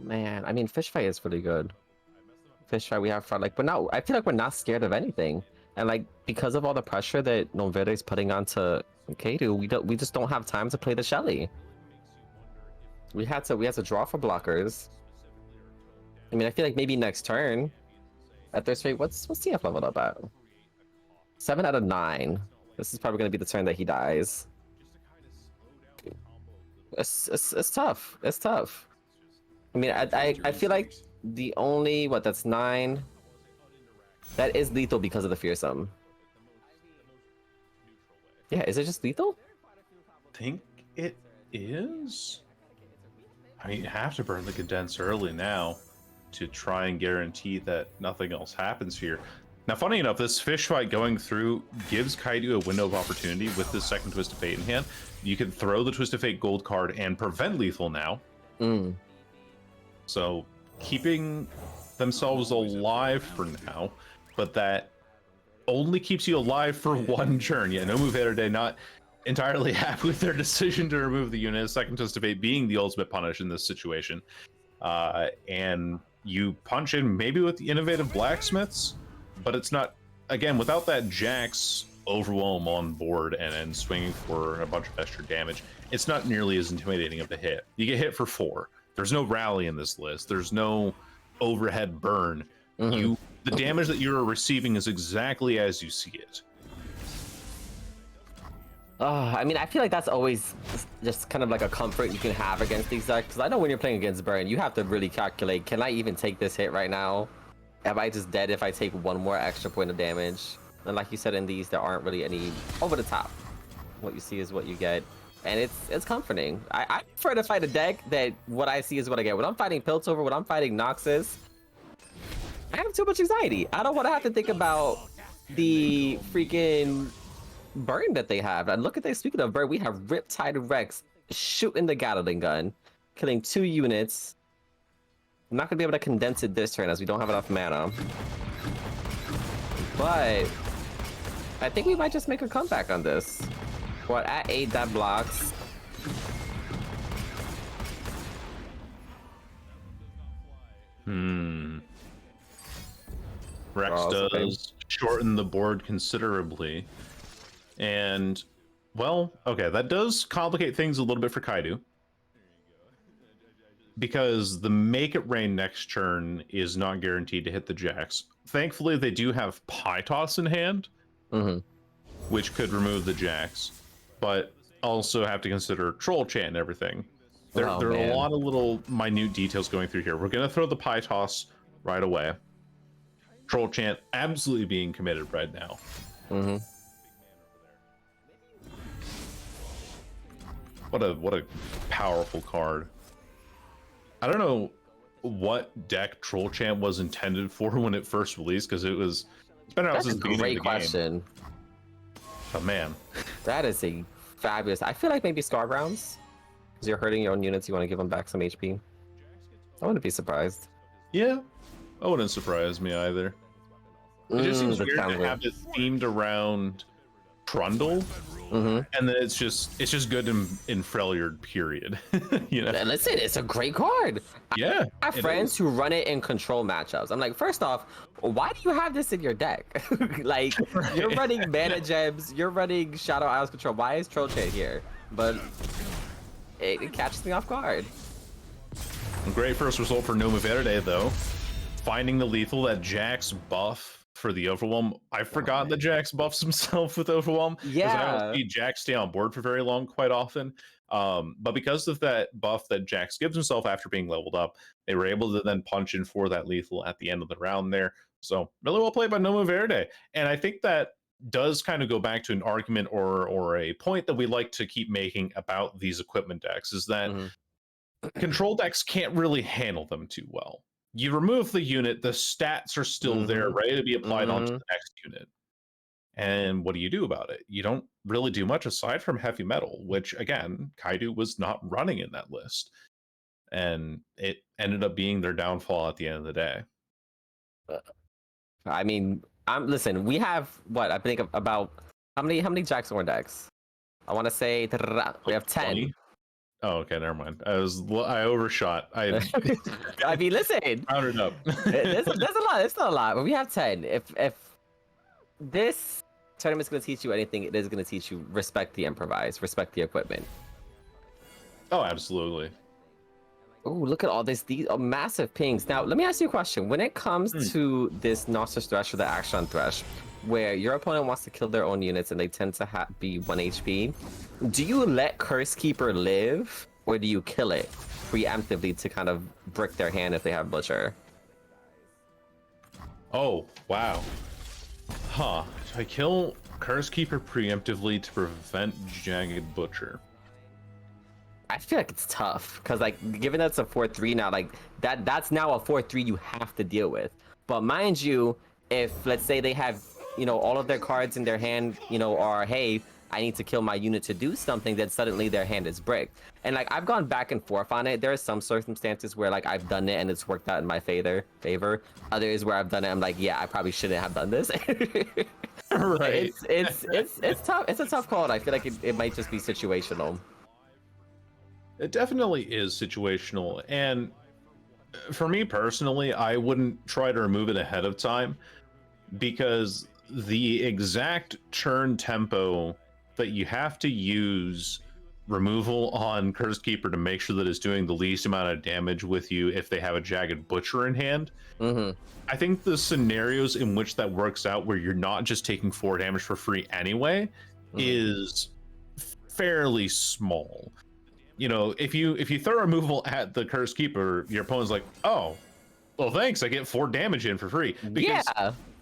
Man, I mean, fish fight is really good. Fish fight we have fun, like, but now I feel like we're not scared of anything, and like because of all the pressure that GnomuVerde is putting onto Kaedoo, we just don't have time to play the Shelly. We had to draw for blockers. I mean, I feel like maybe next turn at Thirst Fate, what's TF leveled up at? 7 out of 9. This is probably going to be the turn that he dies. It's tough. It's tough. I mean, I feel like the only that's 9. That is lethal because of the fearsome. Yeah, is it just lethal? I think it is. I mean, you have to burn the condense early now to try and guarantee that nothing else happens here. Now, funny enough, this fish fight going through gives Kaedoo a window of opportunity with this second Twist of Fate in hand. You can throw the Twist of Fate gold card and prevent lethal now. So, keeping themselves alive for now, but that only keeps you alive for one turn. Yeah, GnomuVerde not entirely happy with their decision to remove the unit. Second Twist of Fate being the ultimate punish in this situation. And you punch in maybe with the innovative blacksmiths, but it's not, again, without that Jax overwhelm on board and swinging for a bunch of extra damage, it's not nearly as intimidating of a hit. You get hit for 4. There's no rally in this list. There's no overhead burn. The damage that you're receiving is exactly as you see it. I mean, I feel like that's always just kind of like a comfort you can have against these decks. Because I know when you're playing against Burn, you have to really calculate, can I even take this hit right now? Am I just dead if I take one more extra point of damage? And like you said, in these, there aren't really any over the top. What you see is what you get. And it's comforting. I prefer to fight a deck that what I see is what I get. When I'm fighting Piltover, when I'm fighting Noxus, I have too much anxiety. I don't want to have to think about the freaking burn that they have. And look at this. Speaking of burn, we have Riptide Rex shooting the Gatling gun, killing 2 units. I'm not going to be able to condense it this turn as we don't have enough mana. But I think we might just make a comeback on this. What, at 8, that blocks. Rex does shorten the board considerably. And, well, okay, that does complicate things a little bit for Kaedoo. Because the Make It Rain next turn is not guaranteed to hit the Jax. Thankfully, they do have Pie Toss in hand, which could remove the Jax. But also have to consider Troll Chant and everything. There are a lot of little minute details going through here. We're going to throw the Pie Toss right away. Troll Chant absolutely being committed right now. What a powerful card. I don't know what deck Troll Chant was intended for when it first released, because it's been out since the beginning of the game. That's a great question. Oh man, that is a fabulous. I feel like maybe Scar Grounds, because you're hurting your own units. You want to give them back some HP. I wouldn't be surprised. Yeah, that wouldn't surprise me either. It just seems that weird sounds to have it themed around Trundle, and then it's just good in Freljord, period. You know? And listen, it's a great card. Yeah, I have friends who run it in control matchups. I'm like, first off, why do you have this in your deck? Like, you're running Mana Gems, you're running Shadow Isles control. Why is Troll Chain here? But it catches me off guard. Great first result for GnomuVerde though. Finding the lethal that Jax buff for the Overwhelm. I forgot that Jax buffs himself with Overwhelm. Yeah. I don't see Jax stay on board for very long quite often. But because of that buff that Jax gives himself after being leveled up, they were able to then punch in for that lethal at the end of the round there. So really well played by GnomuVerde. And I think that does kind of go back to an argument or a point that we like to keep making about these equipment decks, is that control decks can't really handle them too well. You remove the unit, the stats are still there, ready to be applied onto the next unit. And what do you do about it? You don't really do much aside from heavy metal, which again, Kaedoo was not running in that list. And it ended up being their downfall at the end of the day. I mean, listen, we have what I think about how many Jackson decks? I want to say we have 10. 20? Oh, okay, never mind. I overshot. I mean, listen, rounded up. there's a lot. It's not a lot, but we have 10. If this tournament's going to teach you anything, it is going to teach you respect the improvise, respect the equipment. Oh, absolutely. Oh, look at all these massive pings. Now, let me ask you a question. When it comes to this Gnosis Thresh or the Action Thresh, where your opponent wants to kill their own units and they tend to be 1 HP, do you let Curse Keeper live, or do you kill it preemptively to kind of brick their hand if they have Butcher? Oh, wow. Huh. So I kill Curse Keeper preemptively to prevent Jagged Butcher. I feel like it's tough, because like, given that's a 4-3 now, like that's now a 4-3 you have to deal with. But mind you, if let's say they have, you know, all of their cards in their hand, you know, are, hey, I need to kill my unit to do something, then suddenly their hand is bricked. And like, I've gone back and forth on it. There are some circumstances where like I've done it and it's worked out in my favor. Others where I've done it, I'm like, yeah, I probably shouldn't have done this. Right. It's tough. It's a tough call. And I feel like it might just be situational. It definitely is situational. And for me personally, I wouldn't try to remove it ahead of time, because the exact turn tempo that you have to use removal on Curse Keeper to make sure that it's doing the least amount of damage with you if they have a Jagged Butcher in hand. I think the scenarios in which that works out, where you're not just taking 4 damage for free anyway, is fairly small. You know, if you throw removal at the Curse Keeper, your opponent's like, oh, well, thanks, I get 4 damage in for free. Because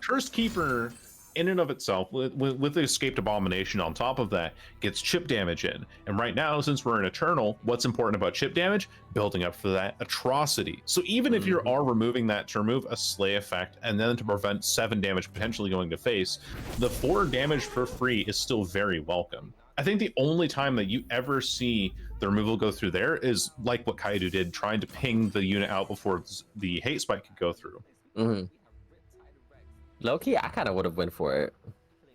Curse Keeper, in and of itself, with the Escaped Abomination on top of that, gets chip damage in. And right now, since we're in Eternal, what's important about chip damage? Building up for that atrocity. So even if you are removing that to remove a Slay effect, and then to prevent 7 damage potentially going to face, the 4 damage for free is still very welcome. I think the only time that you ever see the removal go through there is like what Kaedoo did, trying to ping the unit out before the hate spike could go through. Low-key, I kind of would have went for it.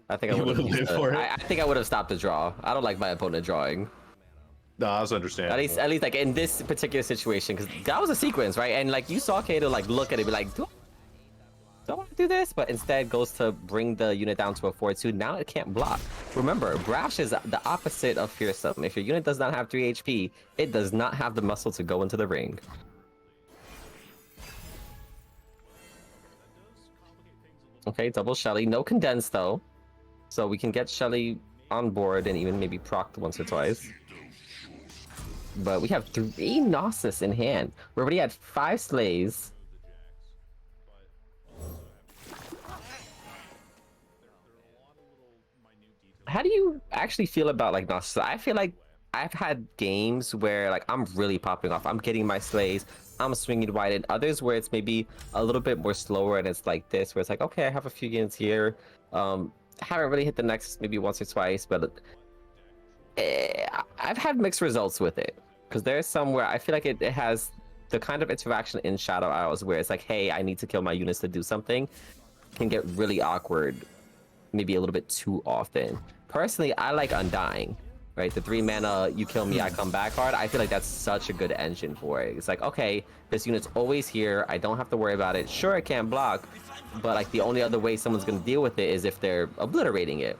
I think I would have lived for it. I think I would have stopped the draw. I don't like my opponent drawing. No, that's understandable. At least like in this particular situation, because that was a sequence, right? And like you saw Kaedoo like look at it, be like, do I want to do this? But instead goes to bring the unit down to a 4-2. Now it can't block. Remember, Brash is the opposite of Fearsome. If your unit does not have 3 HP, it does not have the muscle to go into the ring. Okay, double Shelly. No condense though. So we can get Shelly on board and even maybe proc once or twice. But we have 3 Gnosis in hand. We already had 5 Slays. How do you actually feel about like Gnosis? I feel like I've had games where like I'm really popping off. I'm getting my Slays. I'm swinging wide, and others where it's maybe a little bit more slower, and it's like this, where it's like, okay, I have a few units here. Haven't really hit the next maybe once or twice, but I've had mixed results with it because there's some where I feel like it has the kind of interaction in Shadow Isles where it's like, hey, I need to kill my units to do something, can get really awkward, maybe a little bit too often. Personally, I like Undying, right? The 3 mana, you kill me, I come back hard. I feel like that's such a good engine for it. It's like, okay, this unit's always here. I don't have to worry about it. Sure, it can't block, but like the only other way someone's gonna deal with it is if they're obliterating it.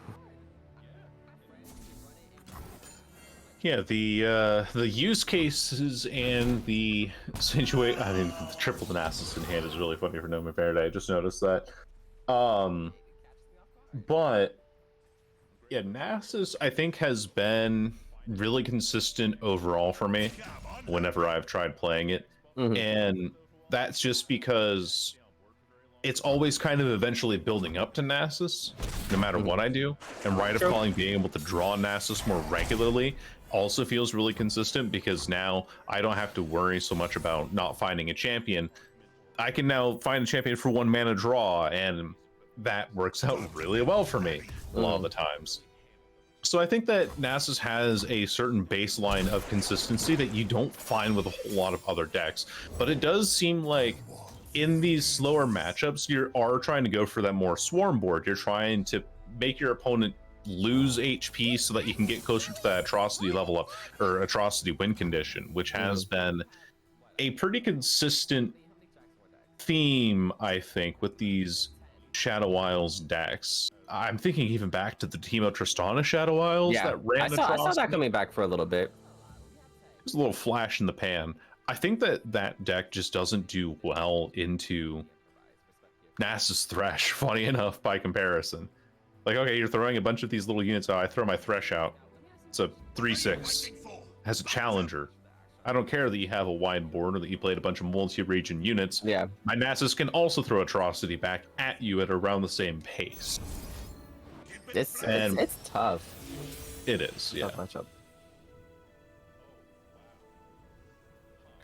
Yeah, the use cases and the situation. I mean, the triple Nasus in hand is really funny for GnomuVerde. I just noticed that. But yeah, Nasus I think has been really consistent overall for me whenever I've tried playing it, and that's just because it's always kind of eventually building up to Nasus, no matter what I do. And Rite of Calling being able to draw Nasus more regularly also feels really consistent because now I don't have to worry so much about not finding a champion. I can now find a champion for 1 mana draw, and that works out really well for me a lot of the times. So I think that Nasus has a certain baseline of consistency that you don't find with a whole lot of other decks, but it does seem like in these slower matchups, you are trying to go for that more swarm board. You're trying to make your opponent lose HP so that you can get closer to that atrocity level up or atrocity win condition, which has been a pretty consistent theme, I think, with these Shadow Isles decks. I'm thinking even back to the Teemo Tristana Shadow Isles that ran I saw that coming back for a little bit. It was a little flash in the pan. I think that that deck just doesn't do well into Nasus Thresh, funny enough, by comparison. Like, okay, you're throwing a bunch of these little units out. I throw my Thresh out. It's a 3/6. Has a challenger. I don't care that you have a wide board or that you played a bunch of multi-region units. Yeah. My Nasus can also throw Atrocity back at you at around the same pace. It's tough. It is, yeah. Tough matchup.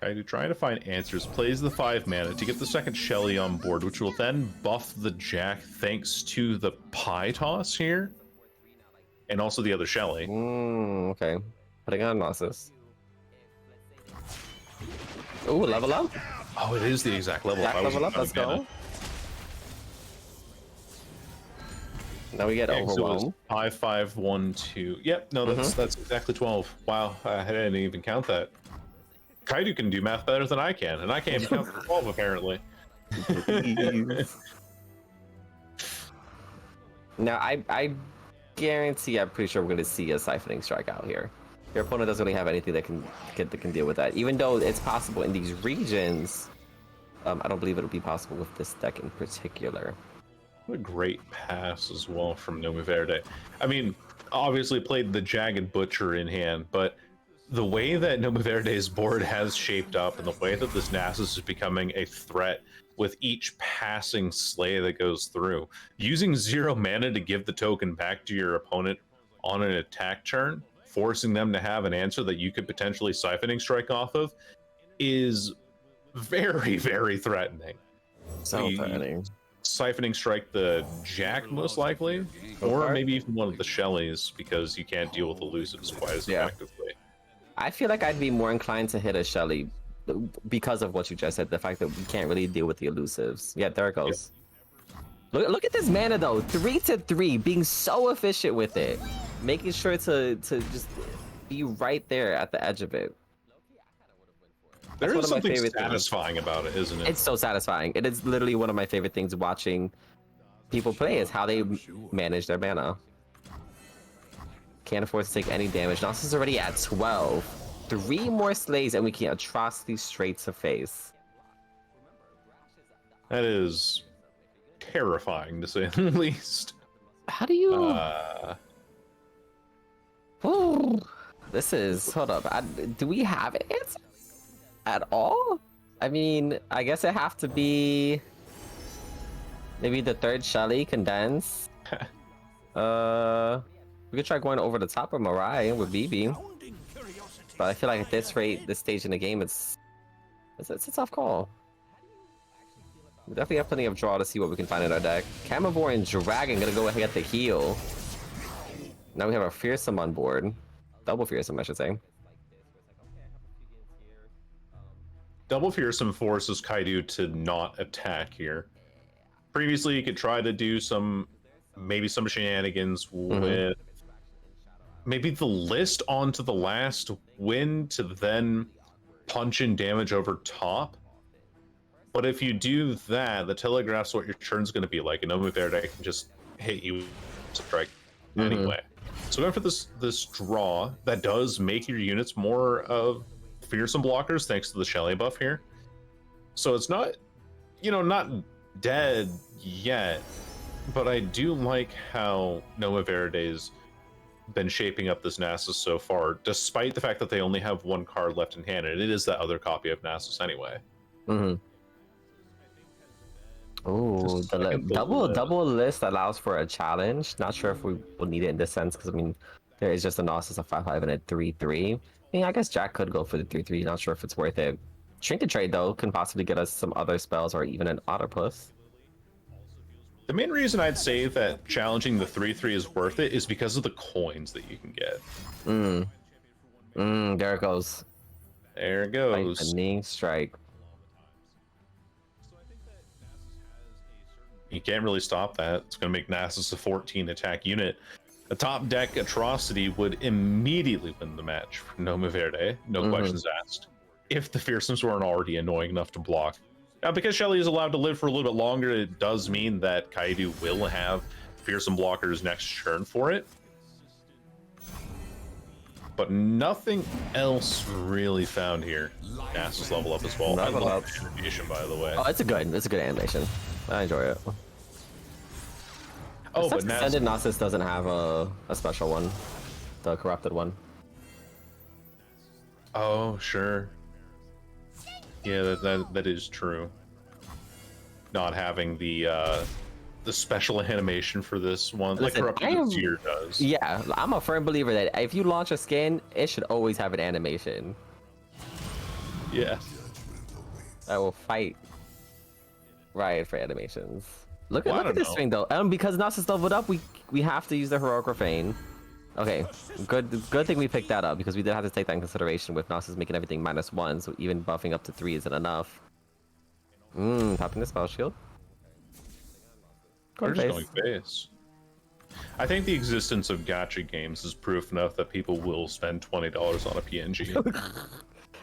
Kaedoo trying to find answers, plays the 5 mana to get the second Shelly on board, which will then buff the Jack thanks to the Pie Toss here. And also the other Shelly. Okay. Putting on Nasus. Ooh, level up? Oh, it is the exact level up. Level up, let's go. Now we get overwhelmed. 5, 5, 1, 2. Yep, no, that's exactly 12. Wow, I didn't even count that. Kaedoo can do math better than I can, and I can't even count to 12 apparently. Now, I guarantee, I'm pretty sure we're going to see a Siphoning Strike out here. Your opponent doesn't really have anything that can deal with that. Even though it's possible in these regions, I don't believe it'll be possible with this deck in particular. What a great pass as well from GnomuVerde. I mean, obviously played the Jagged Butcher in hand, but the way that GnomuVerde's board has shaped up and the way that this Nasus is becoming a threat with each passing Slay that goes through, using 0 mana to give the token back to your opponent on an attack turn, forcing them to have an answer that you could potentially Siphoning Strike off of, is very, very threatening. So threatening. Siphoning Strike the Jack most likely, or maybe even one of the Shellys because you can't deal with elusives quite as effectively. I feel like I'd be more inclined to hit a Shelly because of what you just said, the fact that we can't really deal with the elusives. Yeah, there it goes. Yep. Look at this mana though, 3/3, being so efficient with it, making sure to just be right there at the edge of it. There is something satisfying about it, isn't it? It's so satisfying. It is literally one of my favorite things watching people play, is how they manage their mana. Can't afford to take any damage. Nasus is already at 12. 3 more Slays and we can Atrocity straight to face. That is terrifying to say the least. How do you... Ooh, this is... Hold up. Do we have an answer at all? I mean, I guess it have to be... Maybe the 3rd Shelly Condense. We could try going over the top of Mirai with BB. But I feel like at this rate, this stage in the game, it's a tough call. We definitely have plenty of draw to see what we can find in our deck. Camivore and Dragon gonna go ahead and get the heal. Now we have our Fearsome on board. Double fearsome, I should say. Double fearsome forces Kaedoo to not attack here. Previously, you could try to do maybe some shenanigans with maybe the list onto the last win to then punch in damage over top. But if you do that, the telegraphs what your turn's going to be like, and GnomuVerde can just hit you with a strike anyway. So going for this draw that does make your units more of fearsome blockers thanks to the Shelly buff here. So it's not, not dead yet, but I do like how GnomuVerde's been shaping up this Nasus so far, despite the fact that they only have one card left in hand, and it is that other copy of Nasus anyway. Oh, the double list allows for a challenge. Not sure if we will need it in this sense, because I mean, there is just a Nasus, a 5/5, and a 3/3. I mean, I guess Jack could go for the 3/3. Not sure if it's worth it. Trinket Trade though can possibly get us some other spells or even an Autopus. The main reason I'd say that challenging the 3/3 is worth it is because of the coins that you can get. There it goes. There it goes. Lightning Strike. You can't really stop that. It's going to make Nasus a 14 attack unit. A top deck atrocity would immediately win the match for GnomuVerde, no questions asked, if the fearsomes weren't already annoying enough to block. Now, because Shelly is allowed to live for a little bit longer, it does mean that Kaedoo will have fearsome blockers next turn for it. But nothing else really found here. Nasus level up as well. I love the animation, by the way. Oh, it's a good animation. I enjoy it. Oh, but Ascended Nasus doesn't have a special one, the corrupted one. Oh, sure. Yeah, that is true. Not having the special animation for this one, Listen, like Corrupted Seer does. Yeah, I'm a firm believer that if you launch a skin, it should always have an animation. Yeah. I will fight Riot for animations. Look Well, at this thing though. Because Nasus leveled up, we have to use the Heroic Refrain. Okay, good thing we picked that up, because we did have to take that in consideration with Nasus making everything -1, so even buffing up to 3 isn't enough. Popping the spell shield. They're just going base. I think the existence of gacha games is proof enough that people will spend $20 on a PNG.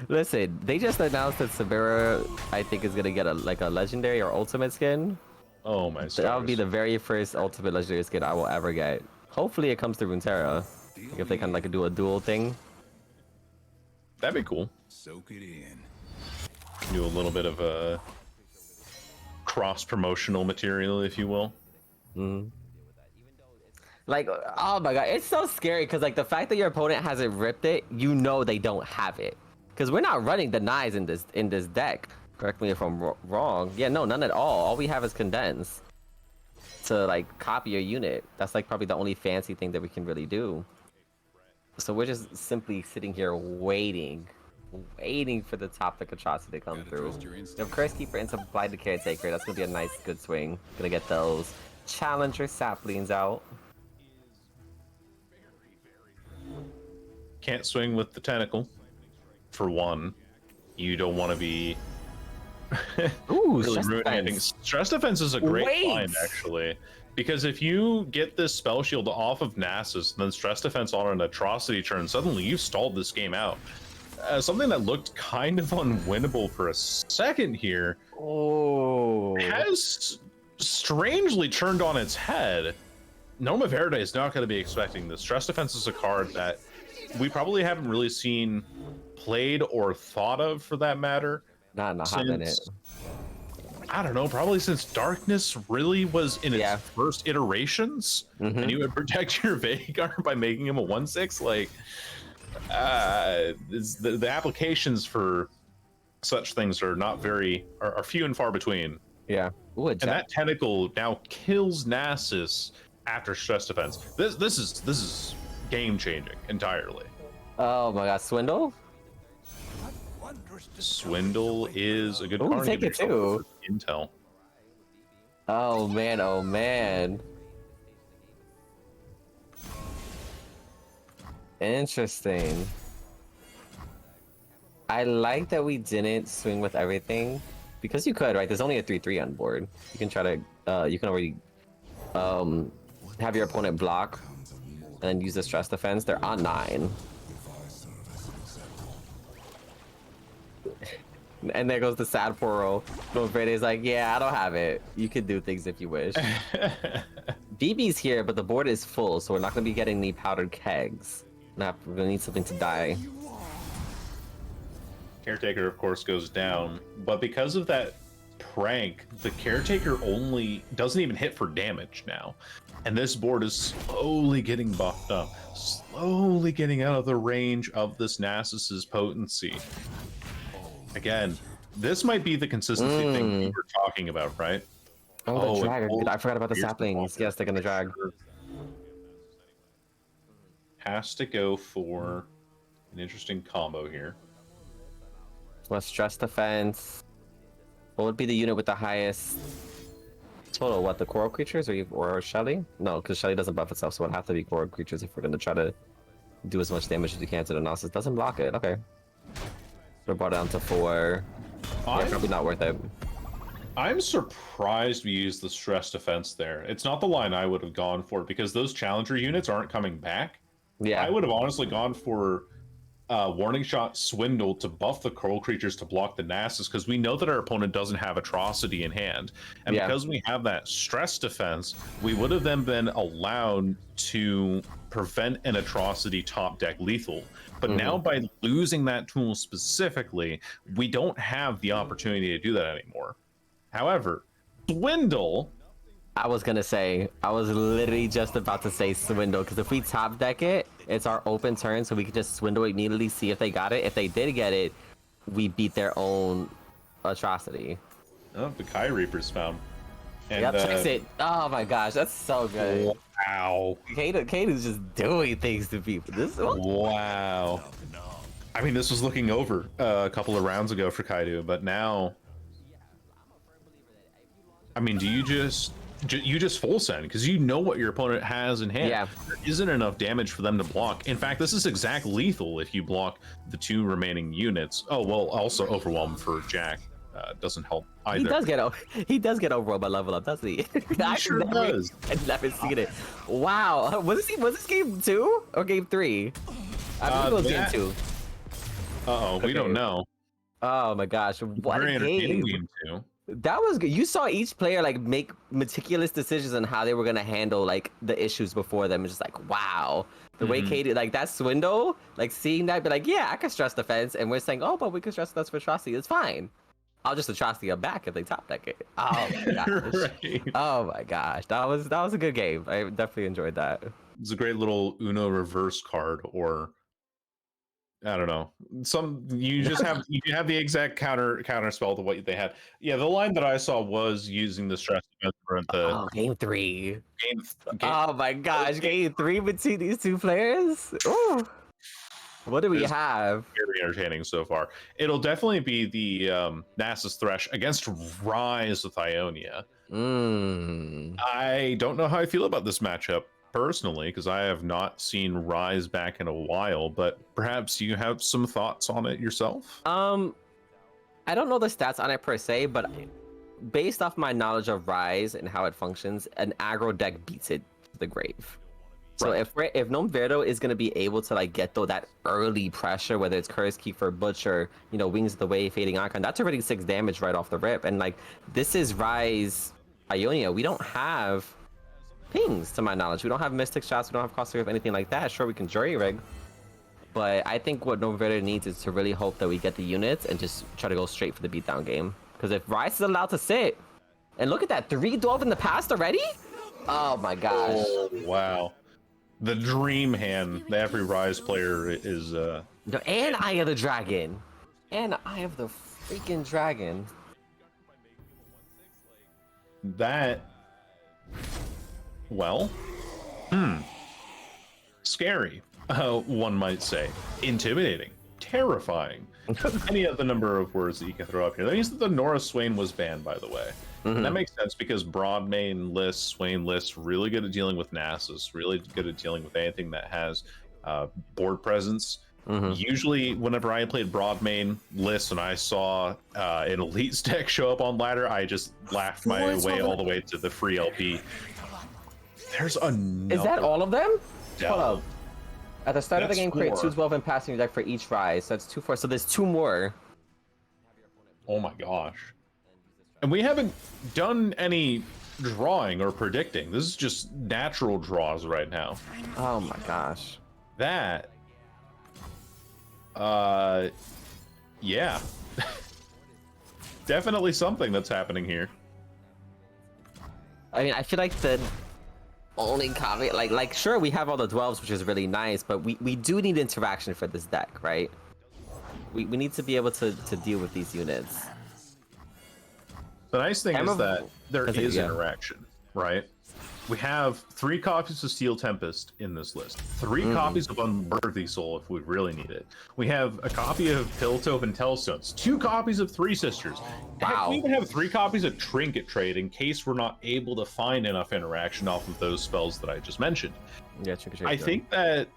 Listen, they just announced that Severa, I think, is gonna get a legendary or ultimate skin. Oh my stars. That would be the very first ultimate legendary skin I will ever get. Hopefully it comes to Runeterra. Like if they can do a dual thing. That'd be cool. Soak it in. Do a little bit of a cross-promotional material, if you will. Like, oh my god, it's so scary because the fact that your opponent hasn't ripped it, they don't have it. Because we're not running denies in this deck. Correct me if I'm wrong. Yeah, no, none at all. All we have is condense to copy your unit. That's probably the only fancy thing that we can really do. So we're just simply sitting here waiting for the top deck atrocity to come through. If Curse Keeper ends up Blind the Caretaker, that's gonna be a nice good swing. Gonna get those Challenger saplings out. Can't swing with the tentacle. For one, you don't want to be Ooh, really ruining. Stress defense is a great find, actually, because if you get this spell shield off of Nasus and then stress defense on an atrocity turn, suddenly you've stalled this game out. Something that looked kind of unwinnable for a second here has strangely turned on its head. GnomuVerde is not going to be expecting this. Stress defense is a card that we probably haven't really seen played or thought of, for that matter. Not in a hot minute. I don't know, probably since Darkness really was in its first iterations, and you would protect your Veigar by making him a 1/6. The applications for such things are not are few and far between. Yeah. Ooh, and that tentacle now kills Nasus after stress defense. This is game changing entirely. Oh my god, Swindle? Swindle is a good card. Ooh, take it too. Intel. Oh man, oh man. Interesting. I like that we didn't swing with everything because you could, right? There's only a 3/3 on board. You can try to, you can already have your opponent block and then use the stress defense. They're on 9. And there goes the sad Poro. GnomuVerde is like, yeah, I don't have it. You can do things if you wish. BB's here, but the board is full, so we're not going to be getting any powdered kegs. We're going to need something to die. Caretaker, of course, goes down, but because of that prank, the Caretaker only doesn't even hit for damage now. And this board is slowly getting buffed up, slowly getting out of the range of this Nasus's potency. Again, this might be the consistency thing we were talking about, right? Oh, the drag. I forgot about the saplings. Yes, they're gonna drag. Has to go for an interesting combo here. Let's stress defense. What would be the unit with the highest total? What, the coral creatures or Shelly? No, because Shelly doesn't buff itself, so it would have to be coral creatures if we're gonna try to do as much damage as we can to the Gnosis. Doesn't block it. Okay. We're brought down to 4. Yeah, probably not worth it. I'm surprised we used the stress defense there. It's not the line I would have gone for because those challenger units aren't coming back. Yeah. I would have honestly gone for warning shot swindle to buff the coral creatures to block the Nasus because we know that our opponent doesn't have atrocity in hand. And because we have that stress defense, we would have then been allowed to prevent an atrocity top deck lethal. But now by losing that tool specifically, we don't have the opportunity to do that anymore. However, swindle. I was literally just about to say swindle, because if we top deck it, it's our open turn, so we could just swindle immediately, see if they got it. If they did get it, we beat their own atrocity. Oh, the Kai Reaper's found. And, yep, checks it. Oh my gosh, that's so good. Wow. Kaedoo's just doing things to people. Wow. I mean, this was looking over a couple of rounds ago for Kaedoo, but now... I mean, do you just full send because you know what your opponent has in hand? Yeah. There isn't enough damage for them to block. In fact, this is exact lethal if you block the 2 remaining units. Oh, well, also overwhelm for Jack. Doesn't help either. He does get overwhelmed by level up, doesn't he? He sure does. I've never seen it. Wow. Was this game 2 or game 3? I think it was game 2. We don't know. Oh my gosh. What Very a entertaining game. game 2. That was good. You saw each player like make meticulous decisions on how they were gonna handle like the issues before them. It's just like, wow, the way Kaedoo, like that swindle, like seeing that, be like, yeah, I can stress defense, and we're saying, oh, but we can stress defense for atrocity. It's fine. I'll just atrocity them back if they top deck it. Oh my gosh. Right. Oh my gosh, that was a good game. I definitely enjoyed that. It's a great little Uno reverse card, or I don't know. You have the exact counter spell to what they had. Yeah, the line that I saw was using the stress defense for the game 3. Game, oh my gosh, game 3 between these 2 players. Ooh. What do we have? Very entertaining so far. It'll definitely be the Nasus Thresh against Rise with Ionia. I don't know how I feel about this matchup personally, because I have not seen Rise back in a while, but perhaps you have some thoughts on it yourself? I don't know the stats on it per se, but based off my knowledge of Rise and how it functions, an aggro deck beats it to the grave. So if GnomuVerde is going to be able to like get that early pressure, whether it's Curse Keep for Butcher, Wings of the Way, Fading Icon, that's already 6 damage right off the rip. And like, this is Rise Ionia. We don't have pings to my knowledge. We don't have Mystic Shots. We don't have Cross Surf, anything like that. Sure, we can Jury Rig. But I think what GnomuVerde needs is to really hope that we get the units and just try to go straight for the beatdown game. Because if Rise is allowed to sit, and look at that, 3 Dwarf in the past already? Oh my gosh. Oh, wow. The dream hand that every Rise player is... And Eye of the Dragon. And Eye of the freaking Dragon. That... Well... Scary, one might say. Intimidating. Terrifying. Any of the number of words that you can throw up here. That means that the Nora Swain was banned, by the way. And that makes sense because broad main lists, Swain lists, really good at dealing with Nasus, really good at dealing with anything that has board presence. Usually, whenever I played broad main lists and I saw an elite deck show up on ladder, I just laughed my way all the way to the free LP. There's another. Is that all of them? Yeah. Hold up. At the start of the That's game, create 2 4. 12 and passing your deck for each rise. So that's 2 4. So there's 2 more. Oh my gosh. And we haven't done any drawing or predicting. This is just natural draws right now. Oh my gosh. That yeah. Definitely something that's happening here. I mean, I feel like the only caveat, like sure, we have all the 12s, which is really nice, but we do need interaction for this deck, right? We need to be able to deal with these units. The nice thing is that there I think, is yeah. interaction, right? We have 3 copies of Steel Tempest in this list, 3 copies of Unworthy Soul if we really need it. We have a copy of Piltope and Telstones, 2 copies of Three Sisters. Heck, Wow. we even have 3 copies of Trinket Trade in case we're not able to find enough interaction off of those spells that I just mentioned. Yeah, I think that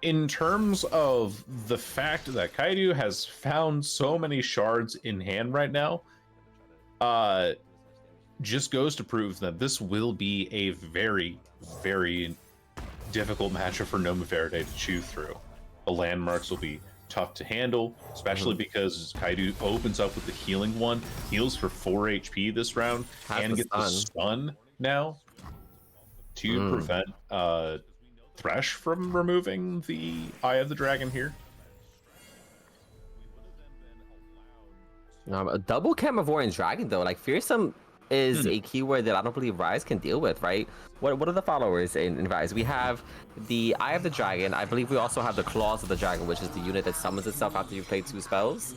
in terms of the fact that Kaedoo has found so many shards in hand right now, just goes to prove that this will be a very, very difficult matchup for GnomuVerde to chew through. The landmarks will be tough to handle, especially because Kaedoo opens up with the healing one, heals for 4 HP this round, and gets the stun now to prevent Thresh from removing the Eye of the Dragon here. A double Carnivore Dragon though, like fearsome is a keyword that I don't believe Rise can deal with, right? What are the followers in Rise? We have the Eye of the Dragon. I believe we also have the Claws of the Dragon, which is the unit that summons itself after you play 2 spells.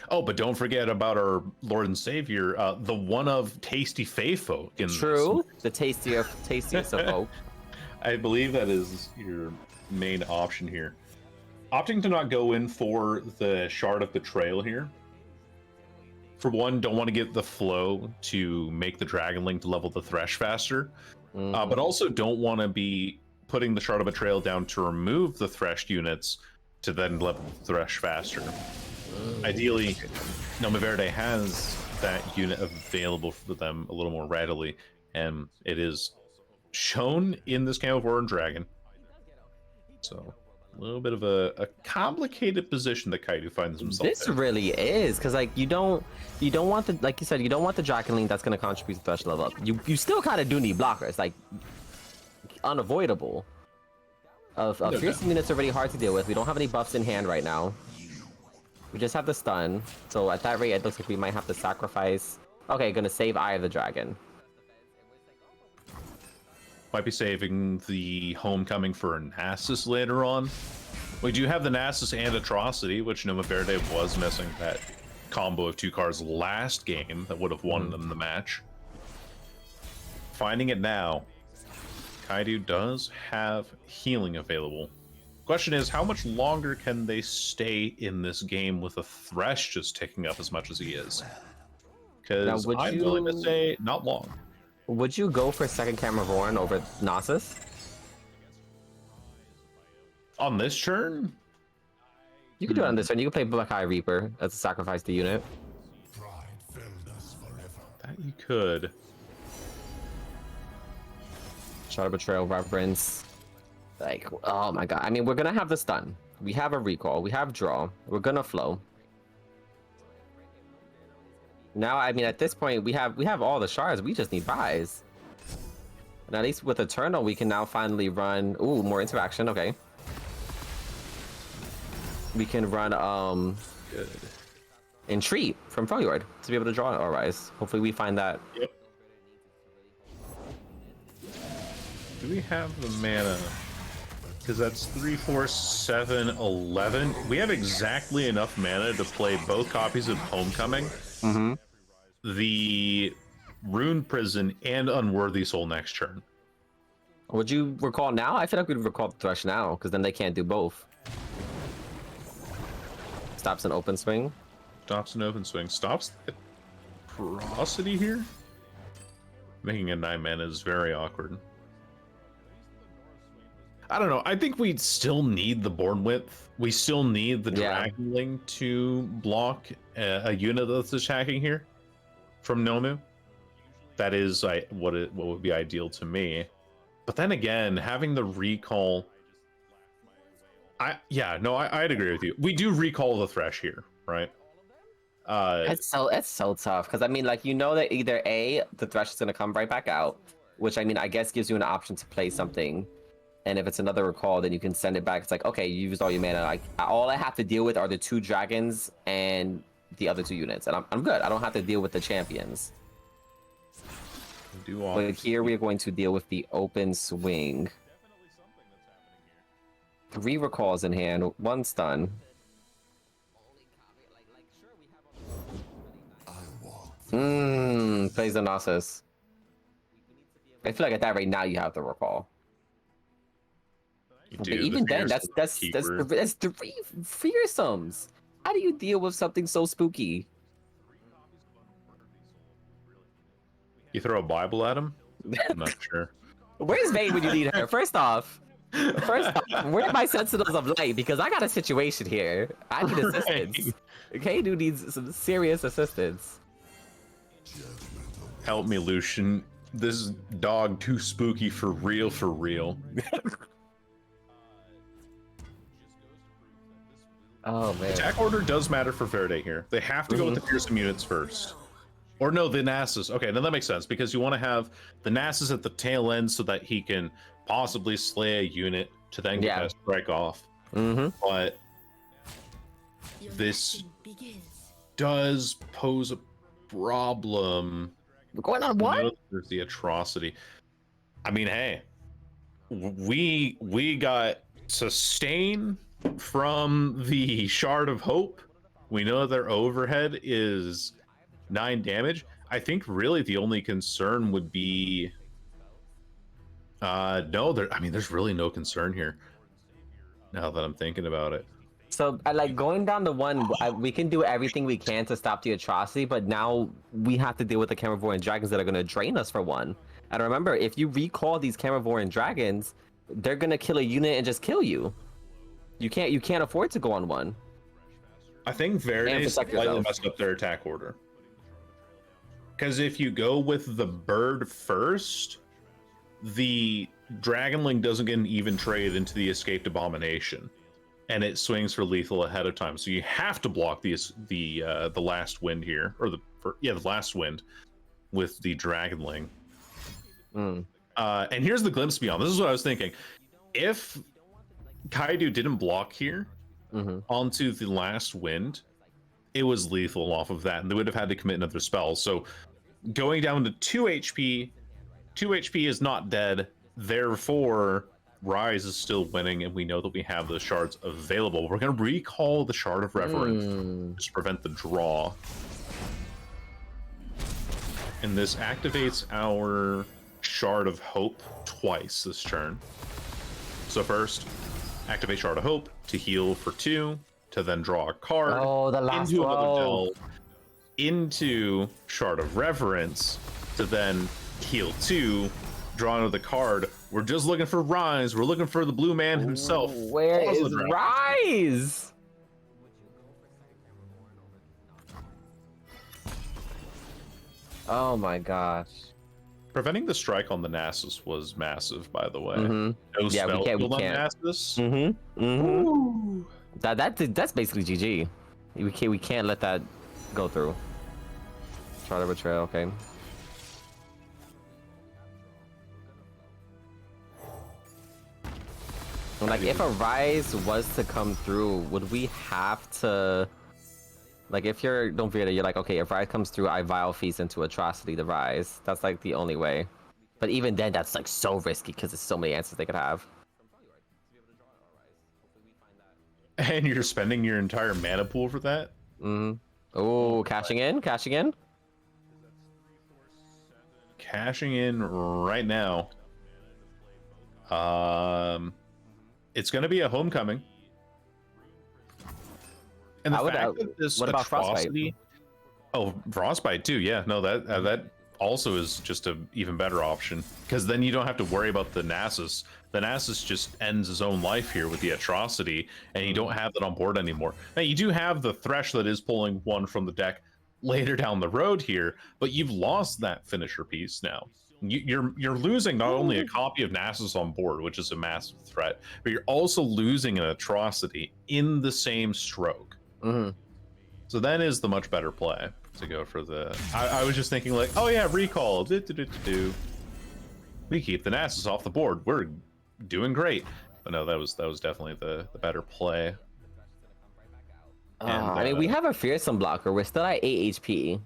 Oh, but don't forget about our Lord and Savior, the one of Tasty Fae Folk. True, the tastiest of folk. I believe that is your main option here. Opting to not go in for the Shard of Betrayal here. For one, don't want to get the flow to make the Dragon Link to level the Thresh faster, but also don't want to be putting the Shard of Betrayal down to remove the Thresh units to then level the Thresh faster. Ideally, GnomuVerde has that unit available for them a little more readily, and it is shown in this Carnivore and Dragon. So a little bit of a complicated position that Kaedoo finds himself This in. really is, because like you don't want the, like you said, you don't want the Dragon Link that's going to contribute to Thresh level up. You still kind of do need blockers, like unavoidable. Fearsome units are really hard to deal with. We don't have any buffs in hand right now. We just have the stun, so at that rate, it looks like we might have to sacrifice. Okay, gonna save Eye of the Dragon. Might be saving the Homecoming for Nasus later on. We do have the Nasus and Atrocity, which GnomuVerde was missing that combo of 2 cards last game that would have won them the match. Finding it now, Kaedoo does have healing available. Question is, how much longer can they stay in this game with a Thresh just ticking up as much as he is? Because I'm willing to say not long. Would you go for second Carnivore over Nasus? On this turn? You could do it on this turn. You could play Black Eye Reaper as a sacrifice to unit. That you could. Shard of Betrayal, Reverence. Like, oh my god. I mean, we're gonna have the stun. We have a recall. We have draw. We're gonna flow. Now, I mean, at this point, we have all the shards. We just need buys. And at least with Eternal, we can now finally run. Ooh, more interaction. Okay. We can run Good. Entreat from Freljord to be able to draw our Rise. Hopefully, we find that. Yep. Do we have the mana? Because that's 3, 4, 7, 11. We have exactly enough mana to play both copies of Homecoming, the Rune Prison, and Unworthy Soul next turn. Would you recall now? I feel like we'd recall the Thresh now, because then they can't do both. Stops an open swing. Stops an open swing. Stops the Ferocity here? Making a 9 mana is very awkward. I don't know. I think we still need the board width. We still need the Yeah. Dragonling to block a unit that's attacking here from Nomu. That is what would be ideal to me. But then again, having the recall, I'd agree with you. We do recall the Thresh here, right? It's so tough because I mean, like, you know that either A, the Thresh is gonna come right back out, which I mean, I guess gives you an option to play something, and if it's another recall, then you can send it back. It's like, okay, you used all your mana. Like, all I have to deal with are the 2 dragons and the other 2 units, and I'm good. I don't have to deal with the champions. But here we are going to deal with the open swing. 3 recalls in hand, 1 stun. Plays the Gnosis. I feel like at that right now you have the recall. But even then, that's 3 fearsomes. How do you deal with something so spooky? You throw a Bible at him? I'm not sure. Where's Vayne when you need her? First off, where are my Sentinels of Light? Because I got a situation here. I need assistance. Kaedoo needs some serious assistance. Help me, Lucian. This dog too spooky for real, for real. Oh man. Attack order does matter for Verde here. They have to go with the fearsome units first. Or no, the Nasus. Okay, now that makes sense because you want to have the Nasus at the tail end so that he can possibly slay a unit to then get that strike off. But this does pose a problem. We're going on what? There's the atrocity. I mean, hey, we got sustain from the Shard of Hope. We know their overhead is 9 damage. I think really the only concern would be there's really no concern here now that I'm thinking about it. So I like going down the 1. We can do everything we can to stop the atrocity, but now we have to deal with the Carnivoran dragons that are going to drain us for 1. And remember, if you recall these Carnivoran dragons, they're going to kill a unit and just kill you. You can't afford to go on 1. I think Verde slightly messed up their attack order. Because if you go with the bird first, the Dragonling doesn't get an even trade into the Escaped Abomination, and it swings for lethal ahead of time. So you have to block the last wind here, or the last wind with the Dragonling. And here's the glimpse beyond. This is what I was thinking. If Kaedoo didn't block here onto the last wind, it was lethal off of that, and they would have had to commit another spell. So going down to 2 HP, 2 HP is not dead. Therefore, Rise is still winning, and we know that we have those shards available. We're going to recall the Shard of Reverence to prevent the draw. And this activates our Shard of Hope twice this turn. So first, activate Shard of Hope to heal for 2, to then draw a card the last into another delve, into Shard of Reverence to then heal 2, draw another card. We're just looking for Rise. We're looking for the blue man himself. Where is Rise? Oh my gosh. Preventing the strike on the Nasus was massive, by the way. No spell on Nasus. That's basically GG. We can't let that go through. Try to betrayal, okay. Like, if a Rise was to come through, would we have to, like, if you're GnomuVerde, you're like, okay, if Rise comes through, I Vile Feast into Atrocity to Rise. That's like the only way. But even then, that's like so risky because there's so many answers they could have. And you're spending your entire mana pool for that? Oh, cashing in? Cashing in? Cashing in right now. It's going to be a homecoming. And the fact that this what about atrocity... Oh, Frostbite too. Yeah, no, that also is just a even better option, because then you don't have to worry about the Nasus. The Nasus just ends his own life here with the Atrocity, and you don't have that on board anymore. Now you do have the Thresh that is pulling one from the deck later down the road here, but you've lost that finisher piece now. You're losing not only a copy of Nasus on board, which is a massive threat, but you're also losing an Atrocity in the same stroke. So that is the much better play to go for the. I was just thinking like, oh yeah, recall. We keep the Nasus off the board. We're doing great. But no, that was definitely the better play. I mean, we have a fearsome blocker. We're still at 8 HP.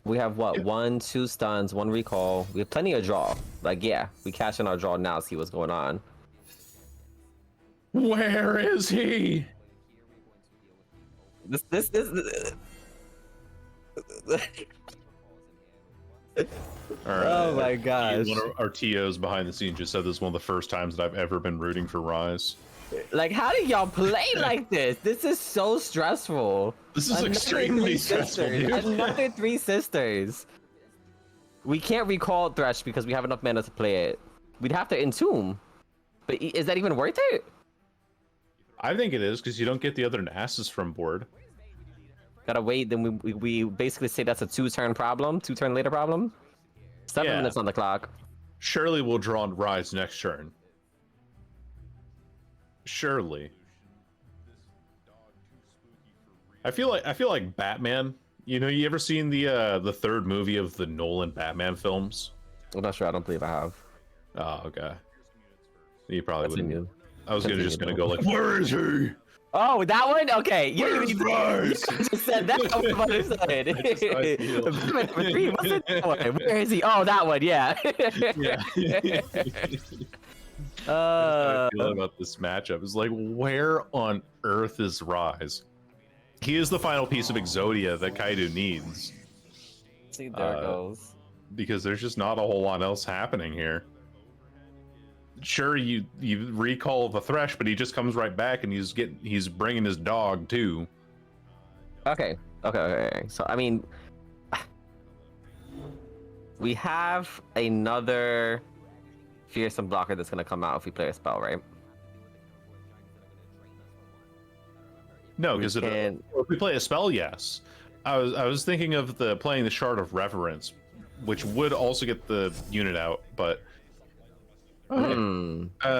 We have what? 1, 2 stuns, 1 recall. We have plenty of draw. Like, yeah, we cash in our draw now. See what's going on. Where is he? This. All right. Oh my gosh. One of our TOs behind the scenes just said this is one of the first times that I've ever been rooting for Rise. Like, how do y'all play like this? This is so stressful. This is extremely stressful, dude. Another 3 sisters. We can't recall Thresh because we have enough mana to play it. We'd have to entomb. But is that even worth it? I think it is, because you don't get the other Nasus from board. Gotta wait, then we basically say that's a 2-turn problem, 2-turn later problem. 7 minutes on the clock. Surely we'll draw on Rise next turn. Surely. I feel like Batman. You know, you ever seen the third movie of the Nolan Batman films? I'm not sure. I don't believe I have. Oh, okay. You probably Continue. wouldn't. I was just gonna go like, where is he? Oh, that one? Okay. Where's Rise? You just said that. I would have said. Number 3, what's it one? Where is he? Oh, that one. Yeah. Yeah. I feel about this matchup is like, where on earth is Rise? He is the final piece of Exodia that Kaedoo needs. See, there it goes. Because there's just not a whole lot else happening here. Sure, you recall the Thresh, but he just comes right back and he's bringing his dog too. Okay. So I mean, we have another fearsome blocker that's gonna come out if we play a spell, right? No, because if we play a spell, yes. I was thinking of playing the Shard of Reverence, which would also get the unit out, but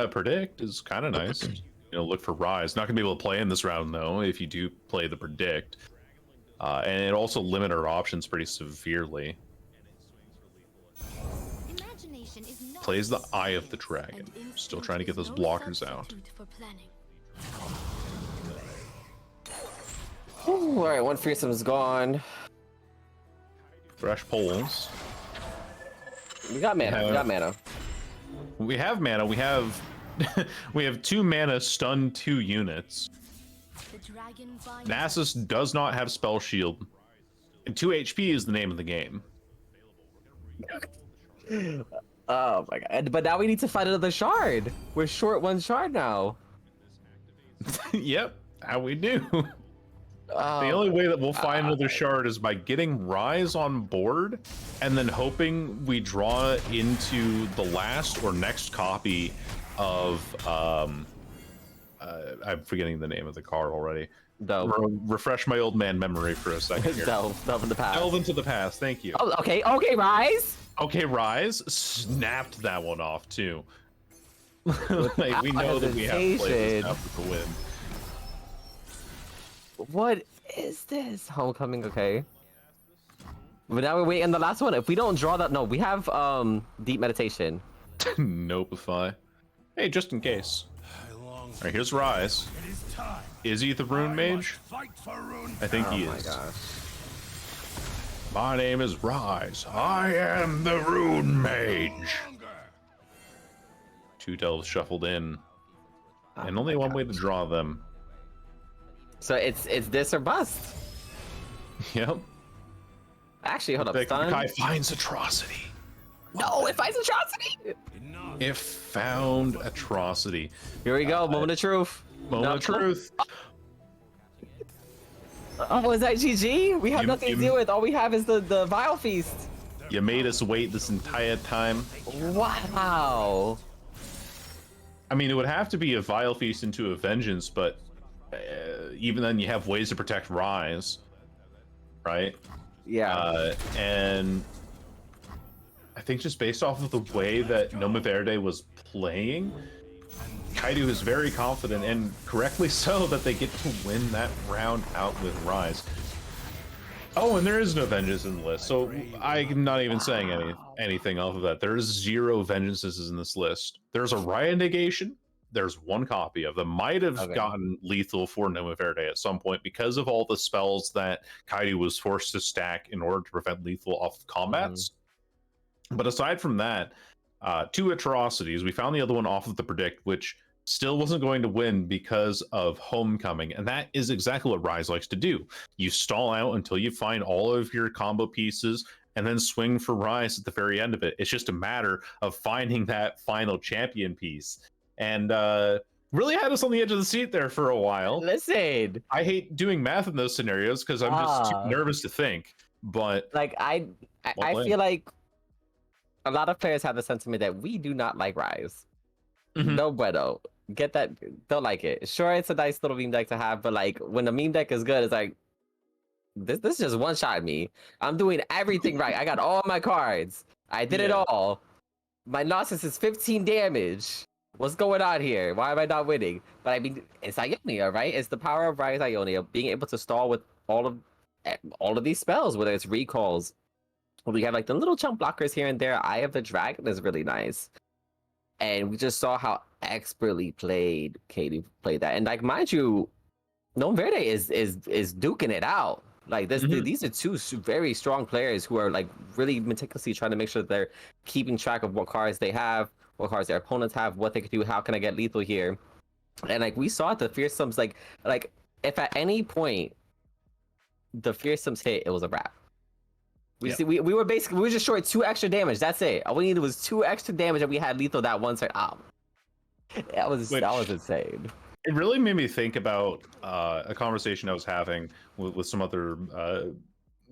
predict is kind of nice. You know, look for Rise. Not gonna be able to play in this round though if you do play the predict, and it also limit our options pretty severely. Plays the Eye of the Dragon. Still trying to get those blockers out. All right, one fearsome is gone. Fresh poles. We got mana. We have mana. We have we have 2 mana, stun 2 units. Nasus does not have spell shield, and 2 HP is the name of the game. Oh my god! But now we need to find another shard. We're short 1 shard now. Yep, how we do. Oh, the only way that we'll find another shard is by getting Rise on board, and then hoping we draw into the last or next copy of I'm forgetting the name of the card already. Refresh my old man memory for a second here. Delve in the past. Delve into the past. Thank you. Oh, okay, Rise. Okay, Rise snapped that one off too. Like, we know that we have to play this now for the win. What is this? Homecoming, okay. But now we're waiting the last one. If we don't draw that, no, we have deep meditation. Nopeify. Hey, just in case. Alright, here's Rise. Is he the Rune Mage? I think he is. Oh my gosh. My name is Rise. I am the Rune Mage. 2 delves shuffled in. And only one way to draw them. So it's this or bust. Yep. Actually, hold up. The guy finds Atrocity. No, it finds Atrocity. It found Atrocity. Here we go. Moment of truth. Moment of truth. Oh, is that GG? We have nothing to deal with. All we have is the Vile Feast. You made us wait this entire time. Wow. I mean, it would have to be a Vile Feast into a Vengeance, but even then you have ways to protect Rise, right? Yeah. And I think just based off of the way that GnomuVerde was playing, Kaedoo is very confident, and correctly so, that they get to win that round out with Rise. Oh, and there is no Vengeance in the list, so I'm not even saying anything off of that. There's 0 Vengeances in this list. There's a Riot Negation. There's 1 copy of them. Might have gotten lethal for GnomuVerde at some point because of all the spells that Kaedoo was forced to stack in order to prevent lethal off of combats. But aside from that, 2 Atrocities. We found the other one off of the Predict, which still wasn't going to win because of Homecoming, and that is exactly what Rise likes to do. You stall out until you find all of your combo pieces and then swing for Rise at the very end of it. It's just a matter of finding that final champion piece. And really had us on the edge of the seat there for a while. Listen, I hate doing math in those scenarios because I'm just too nervous to think. But like I feel like a lot of players have the sentiment that we do not like Rise. No bueno. Get that, don't like it. Sure, it's a nice little meme deck to have, but like when the meme deck is good, it's like this just one shot me. I'm doing everything right. I got all my cards. I did it all. My Gnosis is 15 damage. What's going on here? Why am I not winning? But I mean, it's Ionia, right? It's the power of Rise Ionia, being able to stall with all of these spells, whether it's recalls. We have like the little chunk blockers here and there. Eye of the Dragon is really nice. And we just saw how expertly Kaedoo played that. And like, mind you, GnomuVerde is duking it out. Like this, these are 2 very strong players who are like really meticulously trying to make sure that they're keeping track of what cards they have, what cards their opponents have, what they could do, how can I get lethal here. And like we saw the fearsomes, like if at any point the fearsomes hit, it was a wrap. We were just short 2 extra damage. That's it. All we needed was 2 extra damage, and we had lethal that one turn. That was insane. It really made me think about a conversation I was having with some other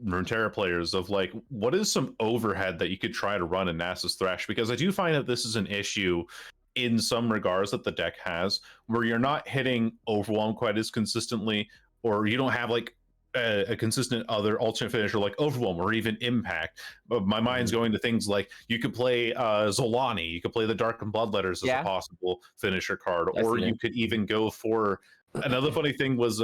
Runeterra players of like, what is some overhead that you could try to run in Nasus Thresh? Because I do find that this is an issue in some regards that the deck has, where you're not hitting Overwhelm quite as consistently, or you don't have like a consistent other alternate finisher like Overwhelm or even Impact. But my mind's going to things like you could play Zolani, you could play the Darkened Bloodletters as a possible finisher card, or you could even go for another funny thing was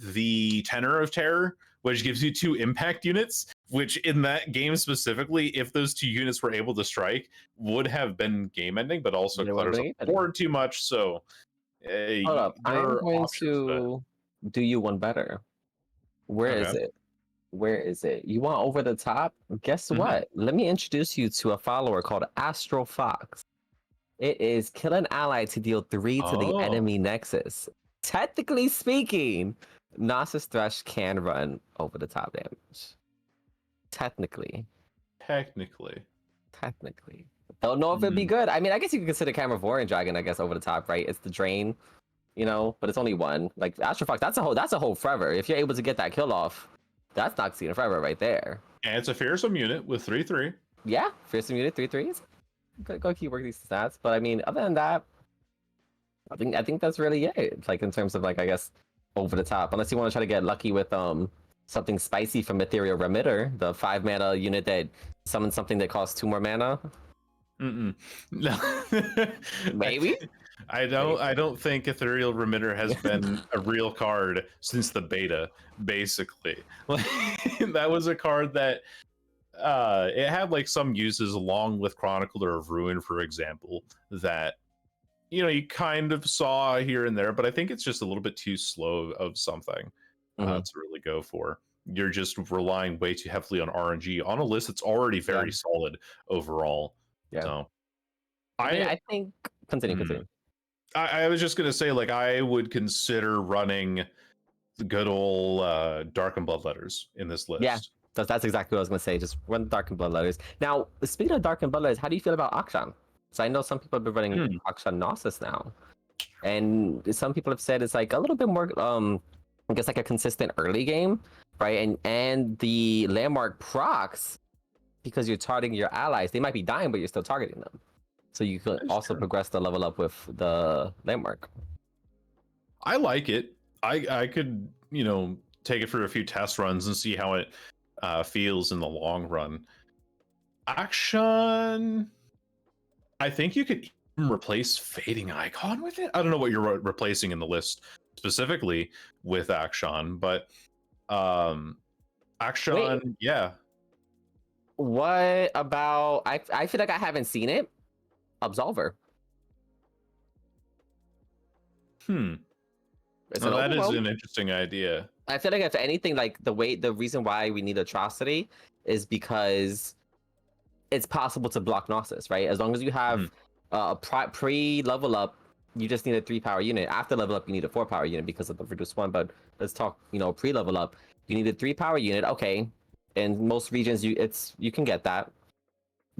the Tenor of Terror, which gives you 2 impact units, which in that game specifically, if those 2 units were able to strike, would have been game ending, but also clutters up board too much. So hold up, I'm going to do you one better. Where is it? Where is it? You want over the top? Guess what? Let me introduce you to a follower called Astro Fox. It is kill an ally to deal 3 to the enemy nexus. Technically speaking, Nasus Thresh can run over the top damage. Technically. Don't know if it'd be good. I mean, I guess you could consider Carnivore Dragon, I guess, over the top, right? It's the drain. But it's only 1. Like Astro Fox, that's a whole forever. If you're able to get that kill off, that's Noxina forever right there. And it's a fearsome unit with 3/3. Yeah, fearsome unit 3/3s. Go keep working these stats. But I mean, other than that, I think that's really it. Like in terms of like, I guess, over the top. Unless you want to try to get lucky with something spicy from Ethereal Remitter, the 5 mana unit that summons something that costs 2 more mana. No. Maybe. I don't think Ethereal Remitter has been a real card since the beta, basically. That was a card that it had like some uses along with Chronicler of Ruin, for example, that you kind of saw here and there, but I think it's just a little bit too slow of something to really go for. You're just relying way too heavily on RNG on a list that's already very solid overall. Yeah. So I think continue. I was just gonna say, like, I would consider running the good old Darkened Bloodletters in this list. Yeah, that's exactly what I was gonna say. Just run Darkened Bloodletters. Now, speaking of Darkened Bloodletters, how do you feel about Akshan? So I know some people have been running Akshan Gnosis now, and some people have said it's like a little bit more gets like a consistent early game, right? And the landmark procs, because you're targeting your allies, they might be dying, but you're still targeting them. So you could also progress the level up with the landmark. I like it. I could, take it for a few test runs and see how it feels in the long run. Action. I think you could even replace Fading Icon with it. I don't know what you're replacing in the list specifically with Action, but Action, Wait. yeah. What about I feel like I haven't seen it. Absolver. So that is an interesting idea. I feel like if anything, like the reason why we need Atrocity is because it's possible to block Gnosis, right? As long as you have a pre-level up, you just need a 3-power unit. After level up, you need a 4-power unit because of the reduced one. But let's talk, pre-level up. You need a 3-power unit. Okay, in most regions, you can get that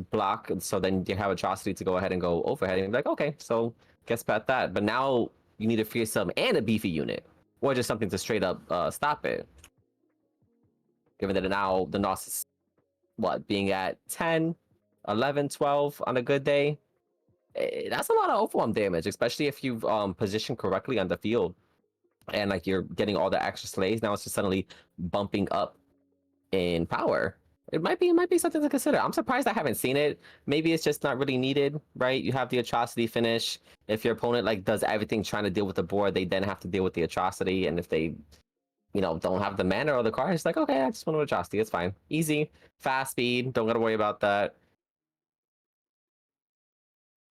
block. So then you have Atrocity to go ahead and go overhead and be like, okay, so guess about that. But now you need a fearsome and a beefy unit, or just something to straight up stop it. Given that now the Gnosis, being at 10, 11, 12 on a good day, that's a lot of overwhelm damage, especially if you've positioned correctly on the field and like you're getting all the extra slays. Now it's just suddenly bumping up in power. It might be something to consider. I'm surprised I haven't seen it. Maybe it's just not really needed, right? You have the Atrocity finish. If your opponent like does everything trying to deal with the board, they then have to deal with the Atrocity. And if they, don't have the mana or the card, it's like, okay, I just want to Atrocity. It's fine. Easy, fast speed. Don't gotta worry about that.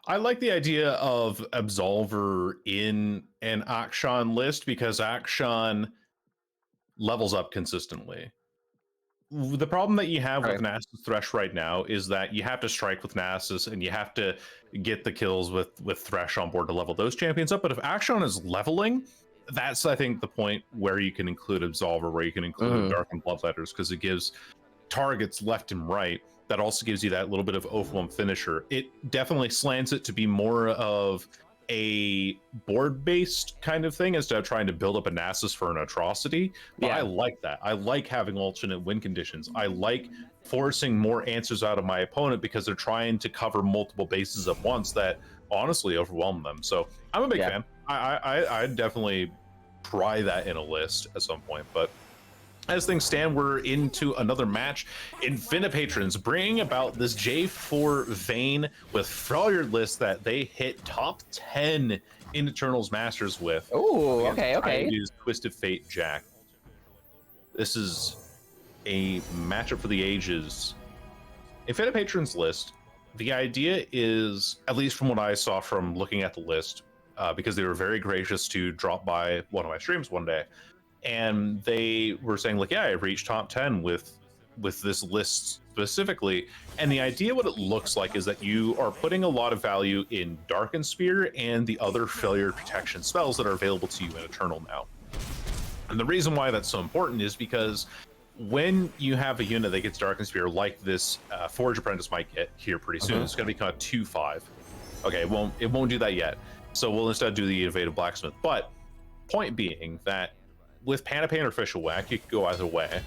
I like the idea of Absolver in an Akshan list because Akshan levels up consistently. The problem that you have with Nasus Thresh right now is that you have to strike with Nasus and you have to get the kills with Thresh on board to level those champions up. But if Akshan is leveling, that's, I think, the point where you can include Absolver, where you can include Dark and Bloodletters, because it gives targets left and right. That also gives you that little bit of overwhelm finisher. It definitely slants it to be more of a board-based kind of thing instead of trying to build up a Nasus for an Atrocity. But I like that. I like having alternate win conditions. I like forcing more answers out of my opponent because they're trying to cover multiple bases at once that honestly overwhelm them. So I'm a big fan. I definitely try that in a list at some point, but as things stand, we're into another match. Infinipatrons bringing about this J4 Vayne with Freljord list that they hit top 10 in Eternals Masters with. Oh, okay. Kaedoo's Twisted Fate Jack. This is a matchup for the ages. Infinipatrons list, the idea is, at least from what I saw from looking at the list, because they were very gracious to drop by one of my streams one day, and they were saying like, yeah, I reached top 10 with this list specifically. And the idea, what it looks like, is that you are putting a lot of value in Darken Spear and the other failure protection spells that are available to you in Eternal now. And the reason why that's so important is because when you have a unit that gets Darken Spear, like this Forge Apprentice might get here pretty soon, it's going to become a 2/5. Okay, it won't do that yet. So we'll instead do the Innovative Blacksmith. But point being that with Panapane or Official Whack, you could go either way.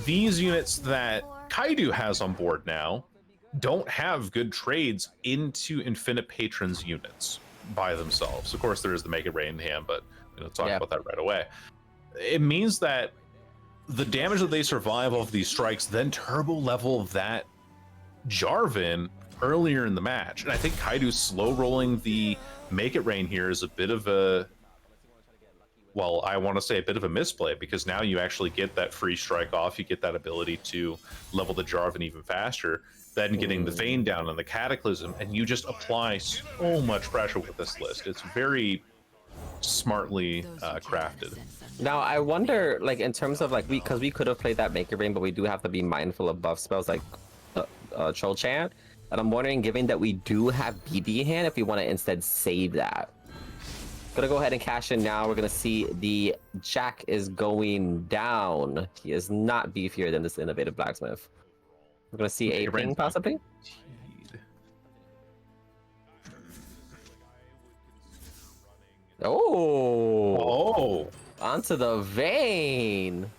These units that Kaedoo has on board now don't have good trades into Infinipatrons units by themselves. Of course, there is the Make It Rain hand, but we'll talk about that right away. It means that the damage that they survive off these strikes then turbo level that Jarvan earlier in the match. And I think Kaedoo slow rolling the Make It Rain here is a bit of a, well, I want to say a bit of a misplay, because now you actually get that free strike off. You get that ability to level the Jarvan even faster, then getting the Vayne down on the Cataclysm, and you just apply so much pressure with this list. It's very smartly crafted. Now, I wonder, like, in terms of, like, because we could have played that Make It Rain, but we do have to be mindful of buff spells like Troll Chant. And I'm wondering, given that we do have BB hand, if we want to instead save that. Gonna go ahead and cash in now. We're gonna see the Jack is going down. He is not beefier than this Innovative Blacksmith. We're gonna see a ping possibly. Oh, Onto the vein.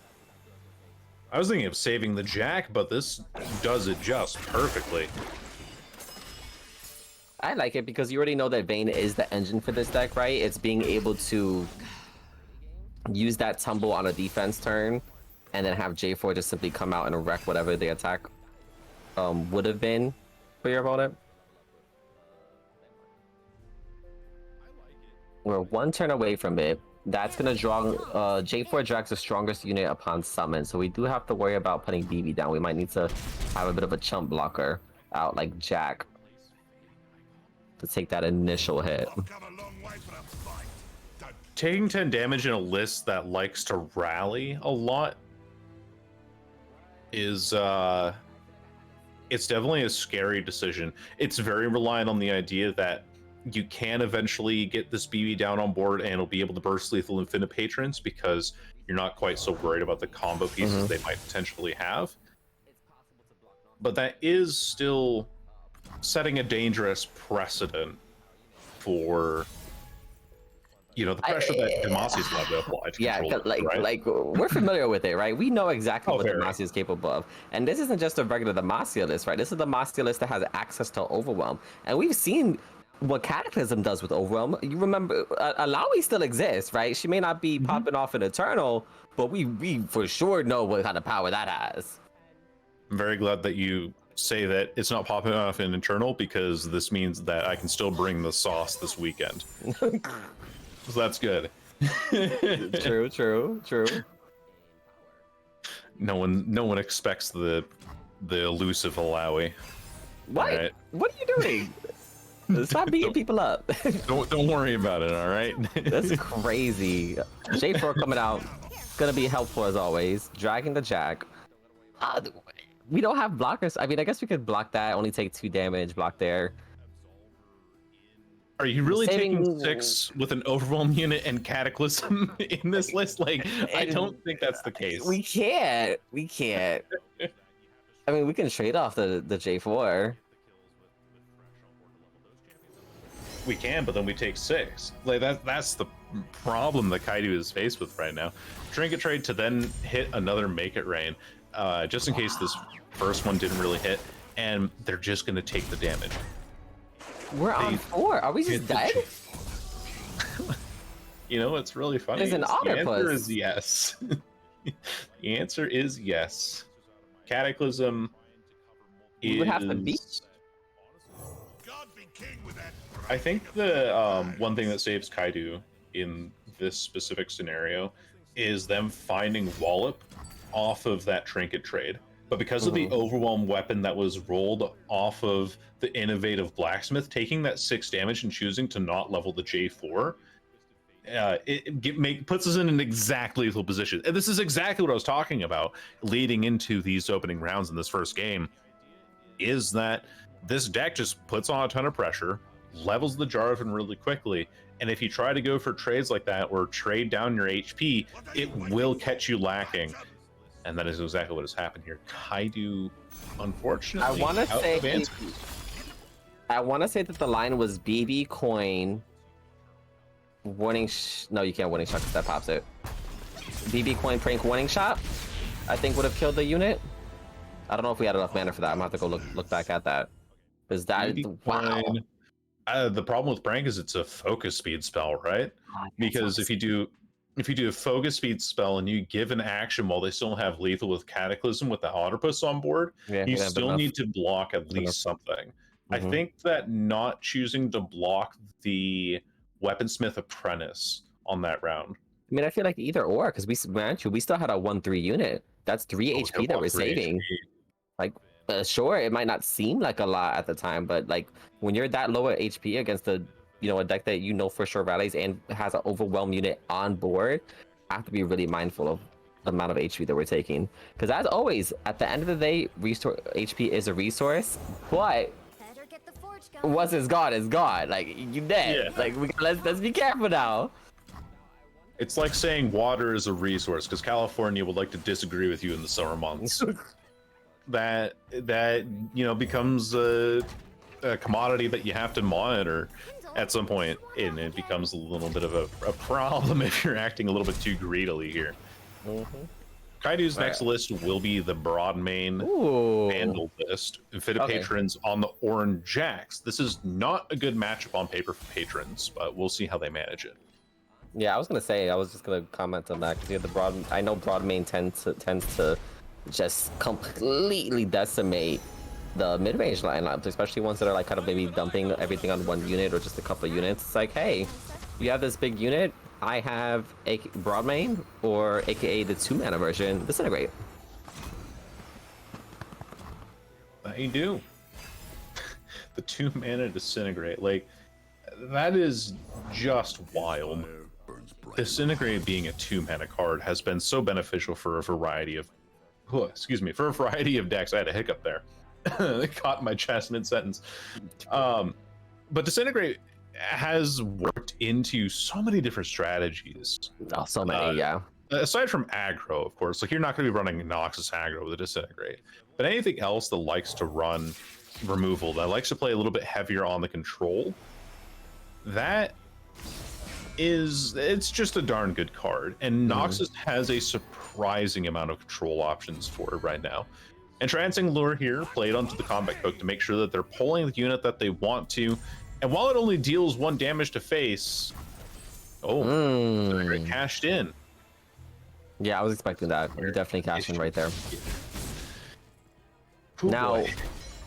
I was thinking of saving the Jack, but this does it just perfectly. I like it because you already know that Vayne is the engine for this deck, right? It's being able to use that tumble on a defense turn and then have J4 just simply come out and wreck whatever the attack would have been for your opponent. We're one turn away from it. That's gonna draw J4 drags the strongest unit upon summon, so we do have to worry about putting BB down. We might need to have a bit of a chump blocker out like Jack to take that initial hit. Taking 10 damage in a list that likes to rally a lot is it's definitely a scary decision. It's very reliant on the idea that you can eventually get this BB down on board and it'll be able to burst lethal infinipatrons because you're not quite so worried about the combo pieces they might potentially have. But that is still setting a dangerous precedent for, you know, the pressure that Demacia's allowed to apply to control it, right? like we're familiar with it, right? We know exactly what very. Demacia is capable of. And this isn't just a regular Demacia list, right? This is the Demacia list that has access to Overwhelm. And we've seen what Cataclysm does with Overwhelm. You remember, Alawi still exists, right? She may not be popping off in Eternal, but we for sure know what kind of power that has. I'm very glad that you say that it's not popping off in Eternal, because this means that I can still bring the sauce this weekend. So that's good. True. No one expects the elusive Alawi. What? Right. What are you doing? Stop beating people up. Don't worry about it, all right? That's crazy. J4 coming out. Gonna be helpful as always. Dragging the Jack. We don't have blockers. I mean, I guess we could block that. Only take 2 damage. Block there. Are you really taking 6 with an Overwhelm unit and Cataclysm in this list? Like, I don't think that's the case. We can't. I mean, we can trade off the J4. We can, but then we take 6. Like that's the problem that Kaedoo is faced with right now. Trinket trade to then hit another Make It Rain, just in case this first one didn't really hit, and they're just gonna take the damage. We're on 4. Are we just dead? You know, it's really funny. There's an The answer Otterpuss. is yes. The answer is yes. Cataclysm We would have to beat. I think the one thing that saves Kaedoo in this specific scenario is them finding Wallop off of that Trinket trade. But because of the Overwhelm weapon that was rolled off of the Innovative Blacksmith, taking that 6 damage and choosing to not level the J4, puts us in an exact lethal position. And this is exactly what I was talking about leading into these opening rounds in this first game, is that this deck just puts on a ton of pressure, levels the Jarvan really quickly, and if you try to go for trades like that or trade down your HP, it will catch you lacking. And that is exactly what has happened here. Kaedoo, unfortunately, I want to say that the line was BB coin warning. No, you can't warning shot because that pops it. BB coin prank warning shot, I think would have killed the unit. I don't know if we had enough mana for that. I'm gonna have to go look back at that. Is that wow? The problem with prank is it's a focus speed spell, right? Because if you do a focus speed spell and you give an action while they still have lethal with Cataclysm with the Otterpuss on board, you still need to block at least something. I think that not choosing to block the Weaponsmith Apprentice on that round. I mean, I feel like either or, because we still had a 1/3 unit. That's 3 HP that we're saving. Like, sure, it might not seem like a lot at the time, but like when you're that low at HP against a deck that for sure rallies and has an Overwhelm unit on board, I have to be really mindful of the amount of HP that we're taking. Because as always, at the end of the day, HP is a resource, but once it's gone, it's gone. Like, you dead. Yeah. Like, let's be careful now. It's like saying water is a resource, because California would like to disagree with you in the summer months. that becomes a commodity that you have to monitor. at some point, and it becomes a little bit of a problem if you're acting a little bit too greedily here. Kaedoo's next list will be the broad main Vandal list. Infinipatrons on the Orange Jacks. This is not a good matchup on paper for patrons, but we'll see how they manage it. Yeah, I was gonna say, I was just gonna comment on that because you have the broad. I know broad main tends to just completely decimate the mid-range lineups, especially ones that are like kind of maybe dumping everything on one unit or just a couple of units. It's like, hey, you have this big unit. I have a broad main, or AKA the 2-mana version, Disintegrate. They do. The 2-mana Disintegrate, like, that is just wild. Disintegrate being a 2-mana card has been so beneficial for a variety of, for a variety of decks. I had a hiccup there. It caught my chest mid-sentence. But Disintegrate has worked into so many different strategies. Oh, so many, yeah. Aside from aggro, of course, like you're not going to be running Noxus aggro with a Disintegrate, but anything else that likes to run removal, that likes to play a little bit heavier on the control, it's just a darn good card. And Noxus has a surprising amount of control options for it right now. Entrancing Lure here played onto the combat cook to make sure that they're pulling the unit that they want to. And while it only deals 1 damage to face, it cashed in. Yeah, I was expecting that. You definitely cashed in right there. Ooh, now, boy.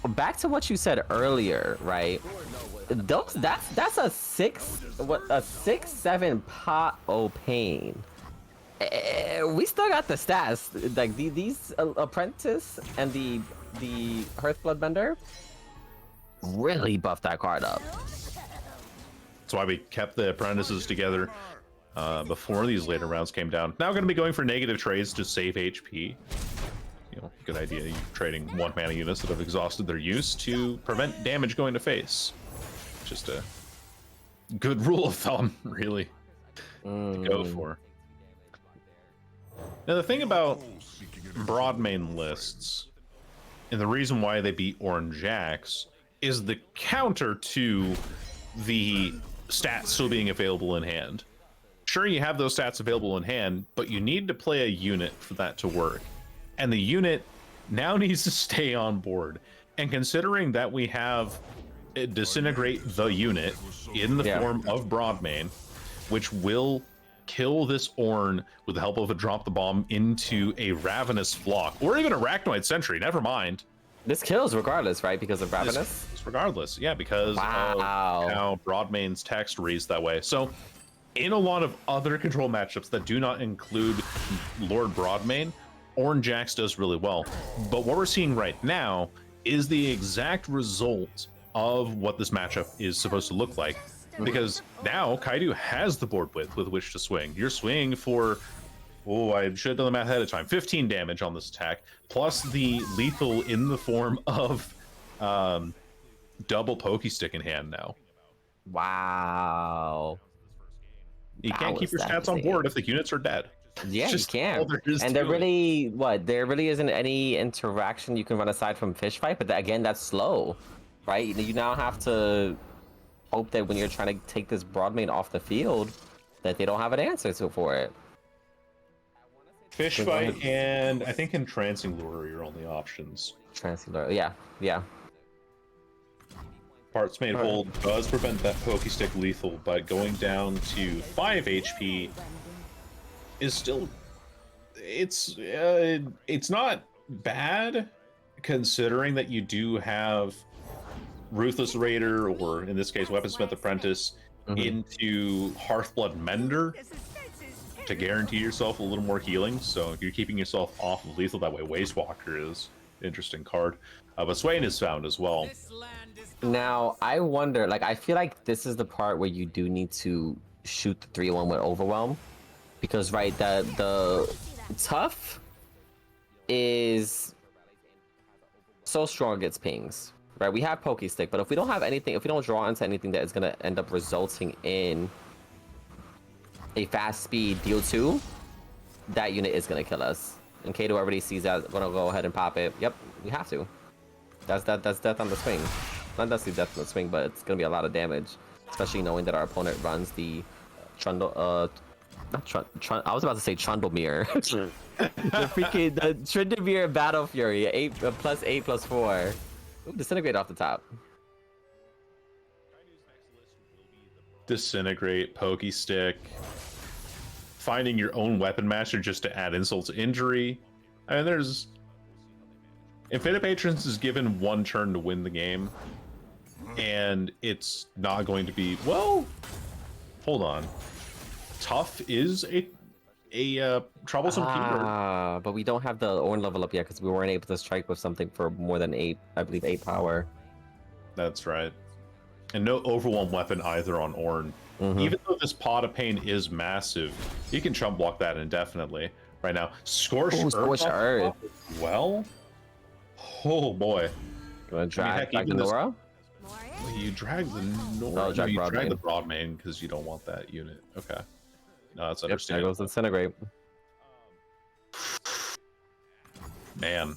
back to what you said earlier, right? That's a 6/7 pot o pain. We still got the stats. Like these apprentice and the Hearthblood Bender really buffed that card up. That's why we kept the apprentices together before these later rounds came down. Now going to be going for negative trades to save HP. You know, good idea. You're trading 1-mana units that have exhausted their use to prevent damage going to face. Just a good rule of thumb, really, to go for. Now the thing about broad main lists, and the reason why they beat Orange Jacks, is the counter to the stats still being available in hand. Sure, you have those stats available in hand, but you need to play a unit for that to work. And the unit now needs to stay on board. And considering that we have Disintegrate the unit in the form of Broadmain, which will kill this Ornn with the help of a Drop the Bomb into a Ravenous Flock, or even Arachnoid Sentry, never mind. This kills regardless, right? Because of Ravenous? Regardless, yeah, because of how Broadmain's text reads that way. So, in a lot of other control matchups that do not include Lord Broadmain, Orange Jacks does really well. But what we're seeing right now is the exact result of what this matchup is supposed to look like. Because now Kaedoo has the board width with which to swing. You're swinging for, I should have done the math ahead of time, 15 damage on this attack, plus the lethal in the form of double Pokestick in hand now. Wow. You can't keep your stats on board if the units are dead. Yeah, you can't. And there really, there really isn't any interaction you can run aside from Fish Fight, but again, that's slow, right? You now have to hope that when you're trying to take this Broadmain off the field, that they don't have an answer for it. Fish Fight and I think Entrancing Lure are your only options. Entrancing Lure, yeah. Parts Made Whole does prevent that Pokestick lethal, but going down to 5 HP is still, it's not bad, considering that you do have Ruthless Raider, or in this case Weaponsmith Apprentice, into Hearthblood Mender to guarantee yourself a little more healing. So you're keeping yourself off of lethal that way. Wastewalker is an interesting card, but Swain is found as well. Now I wonder, like, I feel like this is the part where you do need to shoot the 3-1 with Overwhelm, because right, the ToF is so strong against pings. Right, we have Pokestick, but if we don't have anything, if we don't draw into anything that is going to end up resulting in a fast speed deal 2, that unit is going to kill us. And Kaedoo already sees that. Going to go ahead and pop it. Yep, we have to. That's death on the swing. Not necessarily death on the swing, but it's going to be a lot of damage. especially knowing that our opponent runs the Trundle, not I was about to say Trundlemere. The freaking the Trundlemere Battle Fury, 8 +8/+4. Ooh, Disintegrate off the top. Disintegrate, Pokey Stick, finding your own weapon master just to add insult to injury. I mean, there's infinipatrons is given one turn to win the game, and it's not going to be, well, hold on. ToF is a troublesome keyword. But we don't have the Ornn level up yet because we weren't able to strike with something for more than 8, I believe 8 power. That's right. And no overwhelm weapon either on Ornn. Even though this pot of pain is massive, you can chump block that indefinitely right now. Scorched Earth. Well, oh boy. You want to drag the Nora? You drag the Nora. No, you drag the Broadmane because you don't want that unit. Okay. No, that's understandable. There goes Incinerate. Man.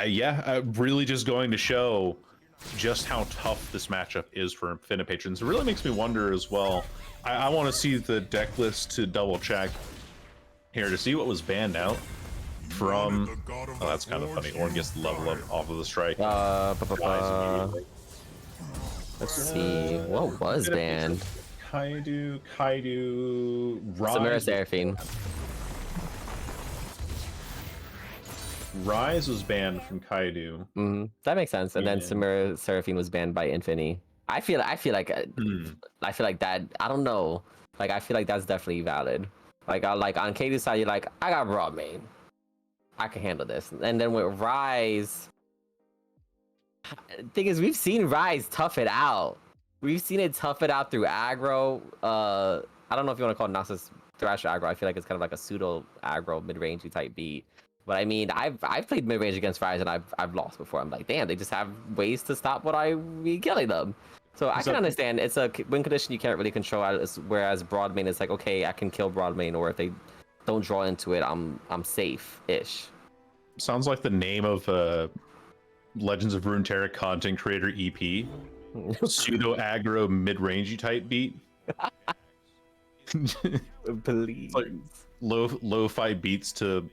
Yeah, really just going to show just how tough this matchup is for infinipatrons. It really makes me wonder as well. I want to see the deck list to double check here to see what was banned out from. Oh, that's kind of funny. Ornn gets the level up off of the strike. Let's see. What was banned? Kaedoo, Rise. Samira Seraphine. Rise was banned from Kaedoo. That makes sense. And then Samira Seraphine was banned by Infini. I feel like that. I don't know. Like I feel like that's definitely valid. Like on Kaedoo's side, you're like, I got Broadmane. I can handle this. And then with Rise, thing is, we've seen Rise tough it out. We've seen it tough it out through aggro. I don't know if you want to call it Noxus Thrash aggro. I feel like it's kind of like a pseudo aggro mid-rangey type beat. But I mean, I've played mid-range against Rise and I've lost before. I'm like, damn, they just have ways to stop what I be killing them. So I can understand it's a win condition you can't really control. Whereas Broadmane is like, okay, I can kill Broadmane, or if they don't draw into it, I'm safe-ish. Sounds like the name of Legends of Runeterra content creator EP. Pseudo aggro mid-rangey type beat. Please. Like lo-fi beats to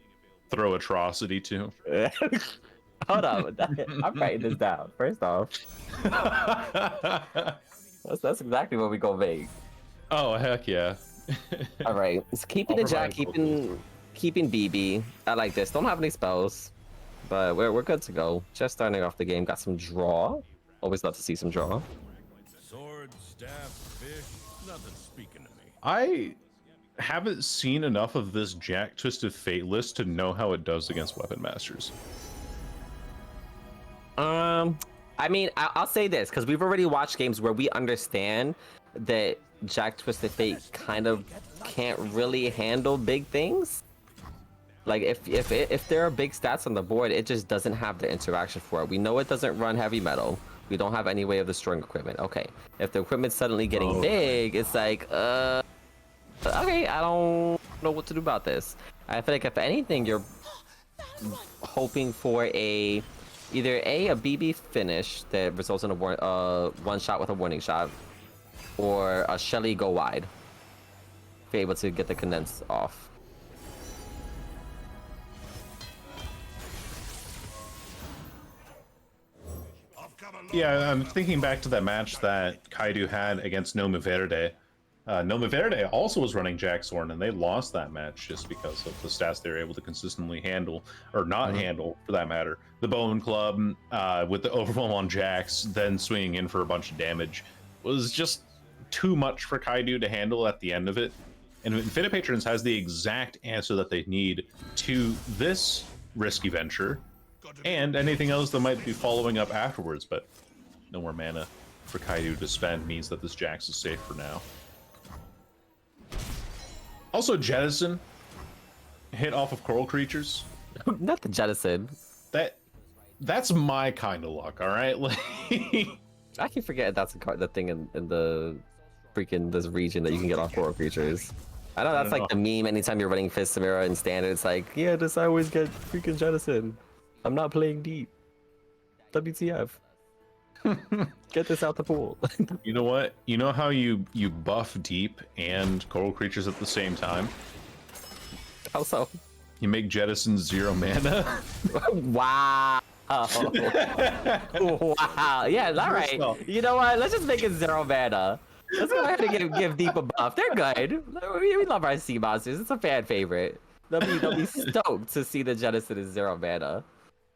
throw atrocity to. Hold on, I'm writing this down. First off, that's exactly what we gonna make. Oh heck yeah! All right, it's keeping the Jack, keeping BB. I like this. Don't have any spells, but we're good to go. Just starting off the game. Got some draw. Always love to see some draw. Sword, staff, fish, nothing speaking to me. I haven't seen enough of this Jack Twisted Fate list to know how it does against Weapon Masters. I mean, I'll say this because we've already watched games where we understand that Jack Twisted Fate kind of can't really handle big things. Like if there are big stats on the board, it just doesn't have the interaction for it. We know it doesn't run heavy metal. We don't have any way of destroying equipment. Okay, if the equipment's suddenly getting big, it's like, okay, I don't know what to do about this. I feel like if anything, you're hoping for either a BB finish that results in a one shot with a warning shot, or a Shelly go wide. If you're able to get the condense off. Yeah, I'm thinking back to that match that Kaedoo had against GnomuVerde. GnomuVerde also was running Jaxorn, and they lost that match just because of the stats they were able to consistently handle, or not handle for that matter. The Bone Club with the overwhelm on Jax, then swinging in for a bunch of damage, was just too much for Kaedoo to handle at the end of it. And infinipatrons has the exact answer that they need to this risky venture, and anything else that might be following up afterwards, but no more mana for Kaedoo to spend means that this Jax is safe for now. Also, Jettison hit off of coral creatures. Not the Jettison. That's my kind of luck, all right? Like, I keep forgetting that's the thing in the freaking this region that you can get off coral creatures. I know that's like the meme anytime you're running Fist Samira in standard. It's like, yeah, just I always get freaking Jettison. I'm not playing deep. WTF. Get this out the pool. You know what? You know how you buff deep and coral creatures at the same time? How so? You make jettison 0 mana. Wow. Wow. Yeah, all right. You know what? Let's just make it 0 mana. Let's go ahead and give Deep a buff. They're good. We love our sea monsters. It's a fan favorite. They'll be stoked to see the jettison is 0 mana.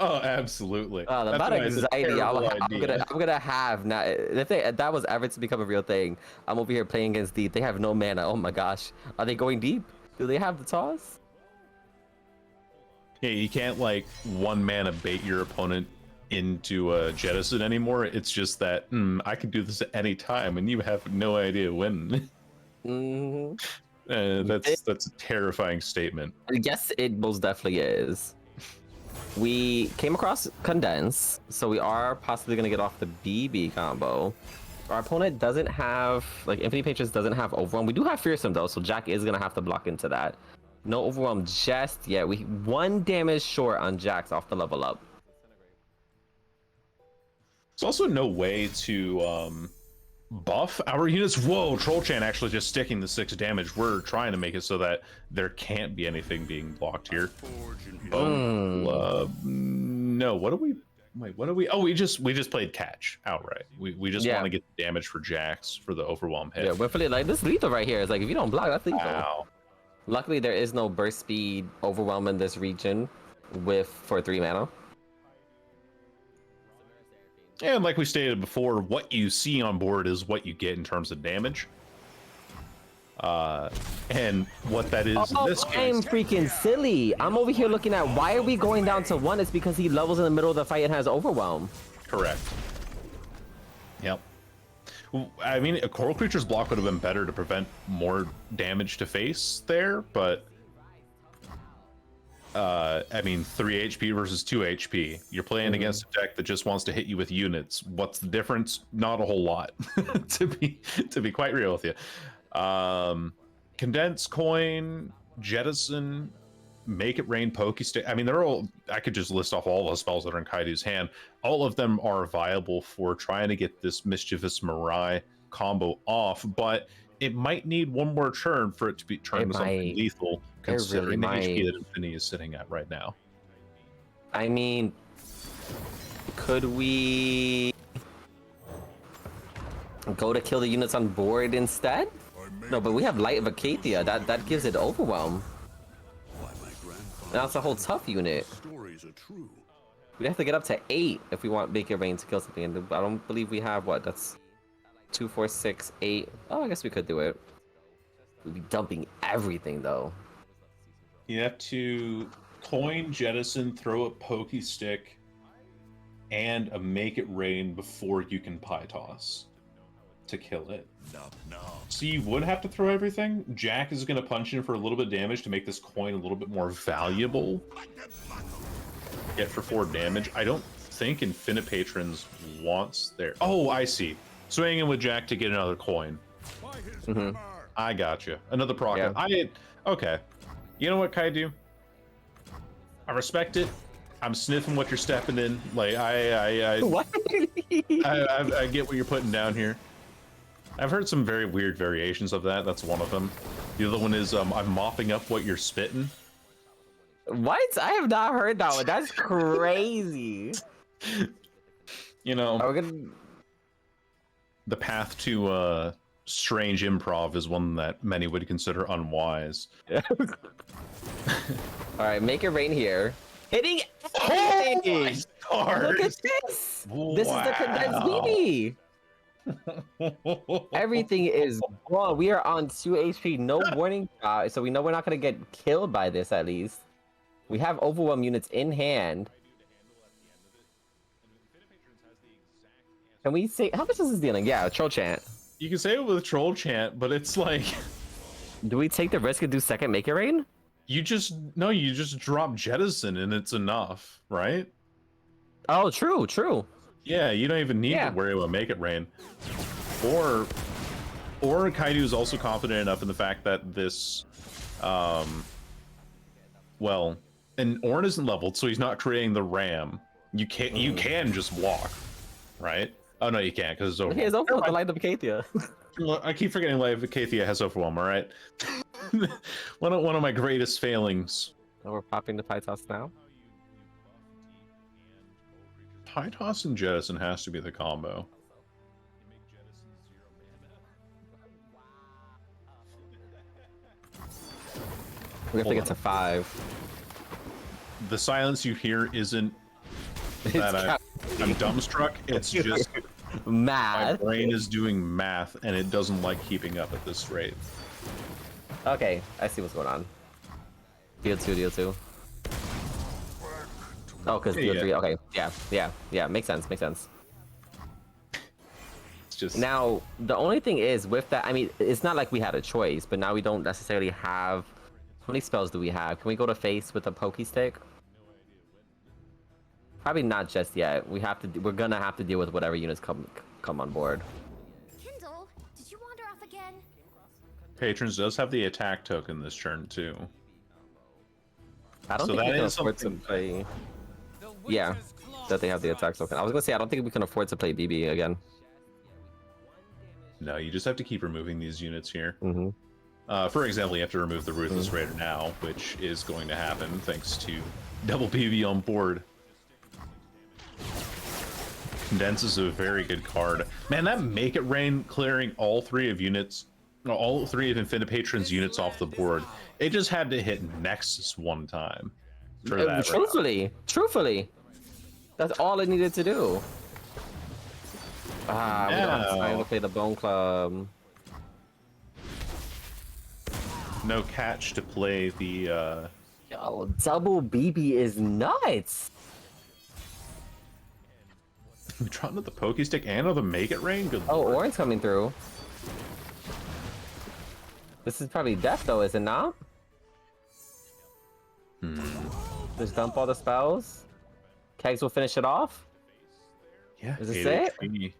Oh, absolutely. The amount of anxiety I'm gonna have now. If that was ever to become a real thing, I'm over here playing against Deep. They have no mana. Oh my gosh. Are they going deep? Do they have the toss? Yeah, you can't like 1 mana bait your opponent into a jettison anymore. It's just that I can do this at any time, and you have no idea when. That's a terrifying statement. Yes, it most definitely is. We came across Condense, so we are possibly gonna get off the BB combo. Our opponent doesn't have like Infinity Patrons doesn't have Overwhelm. We do have Fearsome though, so Jack is gonna have to block into that. No Overwhelm just yet. We 1 damage short on Jax off the level up. There's also no way to buff our units. Whoa, Troll Chan actually just sticking the 6 damage. We're trying to make it so that there can't be anything being blocked here. No, what do we? Wait, what do we? Oh, we just played catch outright. We just want to get the damage for Jax for the overwhelm hit. Yeah, we're feeling like this lethal right here. It's like if you don't block, that's lethal. Wow. Luckily, there is no burst speed overwhelm in this region for 3 mana. And like we stated before, what you see on board is what you get in terms of damage. And what that is in this case. I'm freaking silly. I'm over here looking at why are we going down to 1? It's because he levels in the middle of the fight and has overwhelm. Correct. Yep. I mean, a coral creature's block would have been better to prevent more damage to face there, but I mean, 3 HP versus 2 HP. You're playing against a deck that just wants to hit you with units. What's the difference? Not a whole lot, to be quite real with you. Condense, Coin, Jettison, Make It Rain, Pokestick. I mean, they're all. I could just list off all the spells that are in Kaedoo's hand. All of them are viable for trying to get this Mischievous Mirai combo off, but it might need 1 more turn for it to be turned into something lethal, considering the HP that Infinity is sitting at right now. I mean, could we go to kill the units on board instead? No, but we have Light of Acacia. That gives it overwhelm. Now it's a whole tough unit. We'd have to get up to 8 if we want Make It Rain to kill something. And I don't believe we have what? That's 2, 4, 6, 8. Oh, I guess we could do it. We'd be dumping everything though. You have to Coin, Jettison, throw a Pokestick, and a Make It Rain before you can Pie Toss to kill it. So you would have to throw everything. Jack is going to punch in for a little bit of damage to make this coin a little bit more valuable. Get for 4 damage. I don't think infinipatrons wants their... Oh, I see. Swinging in with Jack to get another coin. I got you. Another proc. Yeah. Okay. You know what, Kaedoo? I respect it. I'm sniffing what you're stepping in. Like What? I get what you're putting down here. I've heard some very weird variations of that. That's one of them. The other one is I'm mopping up what you're spitting. What? I have not heard that one. That's crazy. You know, the path to strange improv is one that many would consider unwise. All right, Make It Rain here. Hitting everything! Look at this! Wow. This is the condensed BB! Everything is gone. We are on 2 HP, no warning shot, so we know we're not going to get killed by this at least. We have overwhelm units in hand. Can we say, how much is this dealing? Yeah, Troll Chant. You can say it with Troll Chant, but it's like... Do we take the risk and do second Make It Rain? You just drop Jettison and it's enough, right? Oh, true. Yeah, you don't even need to worry about Make It Rain. Or Kaedoo is also confident enough in the fact that this, well, and Ornn isn't leveled, so he's not creating the ram. You can just walk, right? Oh no, you can't because it's over. He has overwhelm the light of Acacia. I keep forgetting Light of Acacia has overwhelm. All right, one of my greatest failings. Oh, we're popping the Pythos now. High Toss and Jettison has to be the combo. We have to get to 5. The silence you hear isn't that I'm dumbstruck. It's just my Mad. brain is doing math and it doesn't like keeping up at this rate. Okay, I see what's going on. Deal 2, deal 2. Oh, because deal 3. Okay, yeah. Makes sense. It's just Now, the only thing is with that, I mean, it's not like we had a choice, but now we don't necessarily have. How many spells do we have? Can we go to face with a pokey stick? Probably not just yet. We're gonna have to deal with whatever units come on board. Kindle, did you wander off again? Patrons does have the attack token this turn too. I don't So think we that can is afford to something- play. Yeah, that they have the attack token. I was gonna say I don't think we can afford to play BB again. No, you just have to keep removing these units here. Mm-hmm. For example, you have to remove the Ruthless Raider now, which is going to happen thanks to double PV on board. Condense is a very good card. Man, that Make It Rain clearing all 3 of Infinipatrons units off the board. It just had to hit Nexus one time. For that Truthfully, that's all it needed to do. We don't have time to play the Bone Club. No catch to play the Yo, double BB is nuts. we tried with the Pokey Stick and with the Make It Rain. Good Oh, lord. Orin's coming through. This is probably death though, is it not? Just dump all the spells. Kegs will finish it off. Yeah, Is this 8 it? HP.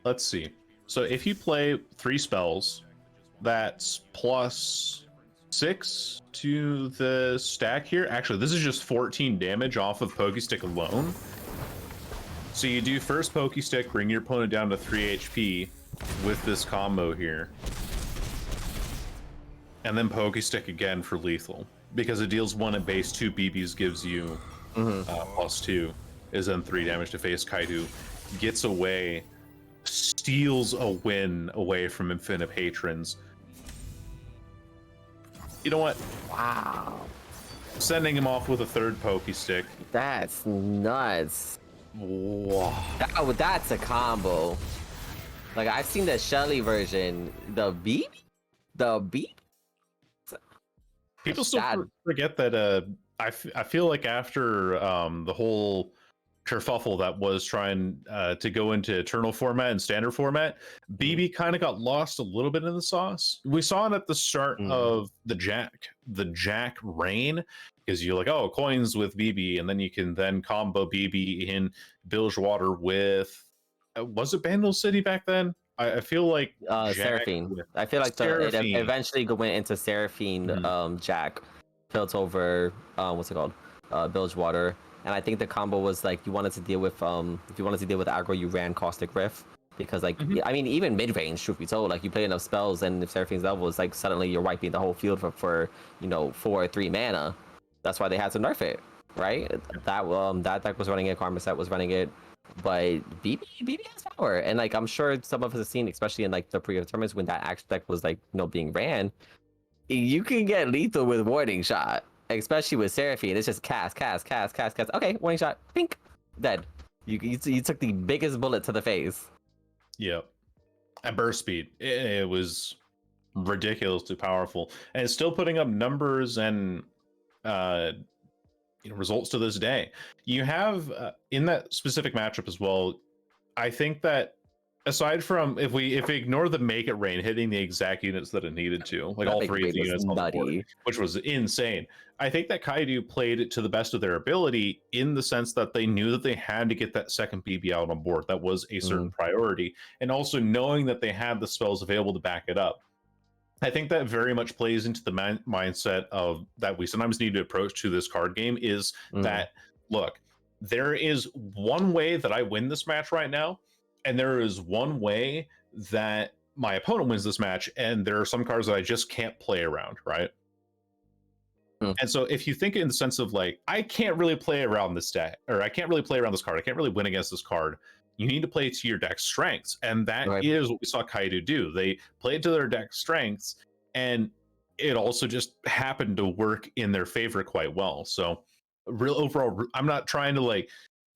Let's see. So if you play 3 spells, that's +6 to the stack here. Actually, this is just 14 damage off of Pokey Stick alone. So you do first Pokey Stick, bring your opponent down to 3 HP with this combo here. And then Pokey Stick again for lethal. Because it deals 1 at base, 2 BBs gives you +2. Is then 3 damage to face. Kaedoo gets away, steals a win away from Infinipatrons. You know what? Wow. Sending him off with a 3rd Pokey Stick. That's nuts. Wow. That's a combo. Like I've seen the Shelly version. The BB? The BB? People still forget that I feel like after the whole kerfuffle that was trying to go into Eternal format and Standard format, BB kind of got lost a little bit in the sauce. We saw it at the start of the Jack Reign, because you're like, oh, coins with BB, and then you can then combo BB in Bilgewater with was it Bandle City back then? I feel like Seraphine. I feel like it eventually went into Seraphine. Jack built over what's it called? Bilgewater. And I think the combo was like you wanted to deal with if you wanted to deal with aggro, you ran Caustic Rift, because like I mean even mid range, truth be told, like you play enough spells and if Seraphine's level is like suddenly you're wiping the whole field for 4 or 3 mana. That's why they had to nerf it, right? That deck was running it, Karma Set was running it, but BB has power, and like I'm sure some of us have seen, especially in like the pre-tournaments when that action deck was like being ran, you can get lethal with Warding Shot. Especially with Seraphine, it's just cast. Okay, Warning Shot, pink, dead. You took the biggest bullet to the face. Yep. At burst speed, it was ridiculously powerful, and it's still putting up numbers and results to this day. You have in that specific matchup as well. I think that aside from if we ignore the Make It Rain hitting the exact units that it needed to, like all 3 of the units on the board, which was insane. I think that Kaedoo played it to the best of their ability in the sense that they knew that they had to get that second BB out on board. That was a certain priority. And also knowing that they had the spells available to back it up. I think that very much plays into the mindset of that we sometimes need to approach to this card game is that, look, there is one way that I win this match right now, and there is one way that my opponent wins this match, and there are some cards that I just can't play around, right? And so if you think in the sense of like, I can't really play around this deck, or I can't really play around this card, I can't really win against this card, you need to play to your deck's strengths. And that is what we saw Kaedoo do. They played to their deck's strengths, and it also just happened to work in their favor quite well. So real overall, I'm not trying to like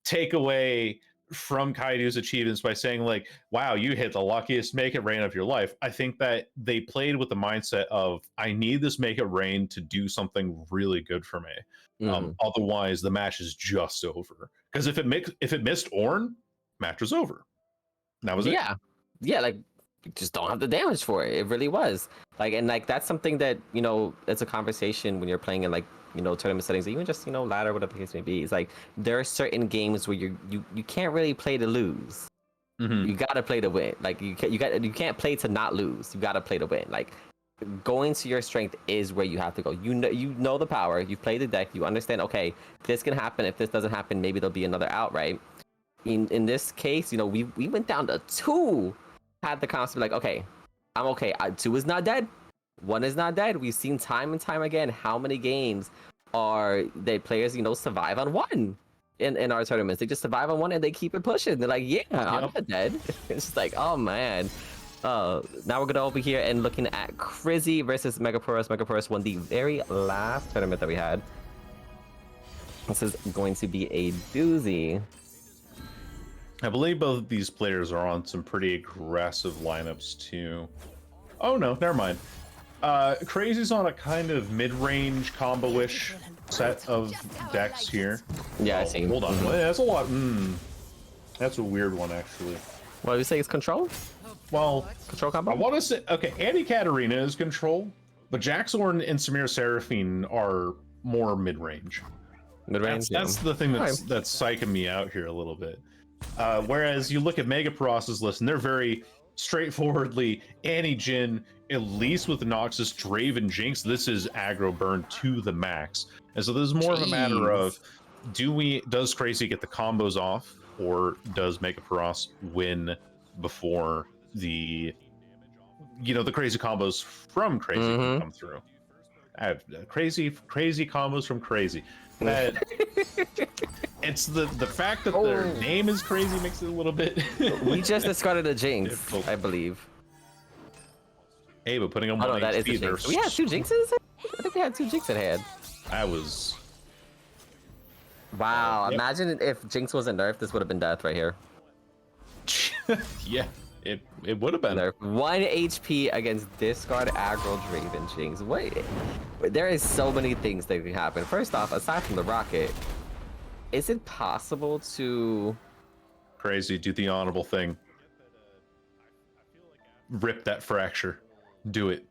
take away from Kaidoo's achievements by saying like, wow, you hit the luckiest make it rain of your life. I think that they played with the mindset of, I need this make it rain to do something really good for me. Otherwise the match is just over. Because if it missed Ornn, match was over. That was it. Yeah, like you just don't have the damage for it. It really was. Like, and like that's something that, you know, it's a conversation when you're playing in like, you know, tournament settings, even just, you know, ladder, whatever the case may be. It's like there are certain games where you can't really play to lose. You gotta play to win. Like you can't play to not lose. You gotta play to win. Like going to your strength is where you have to go. You know the power. You play the deck. You understand. Okay, this can happen. If this doesn't happen, maybe there'll be another out. Right. In this case, you know, we went down to 2. Had the concept like, okay, I'm okay. 2 is not dead. 1 is not dead. We've seen time and time again how many games are they players, you know, survive on 1 in our tournaments. They just survive on 1 and they keep it pushing. They're like, yeah, I'm not dead. It's just like, oh man. Now we're gonna over here and looking at Kreizzy versus Megaporus. Megaporus won the very last tournament that we had. This is going to be a doozy. I believe both of these players are on some pretty aggressive lineups too. Oh no, never mind. Kreizzy's on a kind of mid-range combo-ish set of decks here. Yeah, I see. Hold on, that's a lot. That's a weird one, actually. What do you say? It's control? Well, Control combo? I want to say, okay, Anti-Katarina is control, but Jaxorn and Samir Seraphine are more mid-range. Mid-range? That's the thing that's psyching me out here a little bit. Whereas you look at Megaporos's list, and they're very straightforwardly anti-Jin, at least with Noxus, Draven, Jinx. This is aggro burn to the max. And so this is more of a matter of, does Kreizzy get the combos off, or does Megaporos win before the, you know, the crazy combos from Kreizzy can come through? I have crazy combos from Kreizzy. It's the fact that their name is Kreizzy makes it a little bit. We just discarded a Jinx, I believe. Hey, but putting on one that is the HP, Jinx. We had 2 Jinxes? I think we had 2 Jinx at hand. That was... Wow, imagine if Jinx wasn't nerfed, this would have been death right here. Yeah, it would have been. Nerf. 1 HP against discard aggro Draven Jinx. Wait, there is so many things that can happen. First off, aside from the rocket, is it possible to... Kreizzy, do the honorable thing. Rip that fracture. Do it.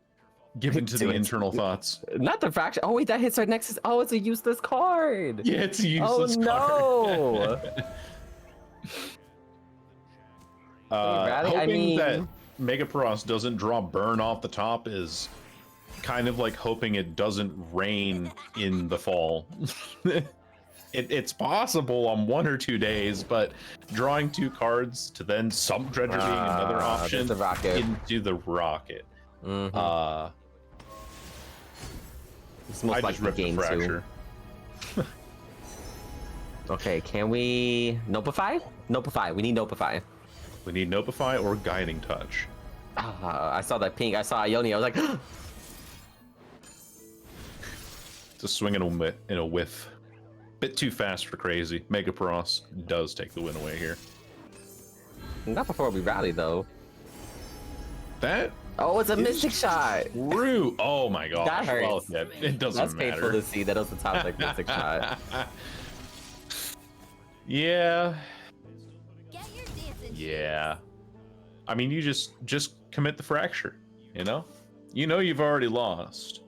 Give into the internal thoughts. Not the fracture. Oh wait, that hits our Nexus. Oh, it's a useless card. Yeah, it's a useless card. Oh no. Hoping that Megaporos doesn't draw burn off the top is kind of like hoping it doesn't rain in the fall. It's possible on 1 or 2 days, but drawing 2 cards to then Sump Dredger being another option the rocket. Into the rocket. It's most I just likely ripped the game fracture. 2. Okay, can we Nopify? Nopify. We need Nopify. We need Nopify or Guiding Touch. I saw that pink. I saw Ione. I was like, It's a swing in a whiff. Bit too fast for Kreizzy. Megaporos does take the win away here. not before we rally though. That Oh, it's a mystic shot. true. Oh my gosh. That hurts. Well, yeah, it doesn't That's matter. painful to see. That was the top like mystic shot. Yeah. Get your dancing. Yeah. I mean, you just commit the fracture, you know? You know you've already lost.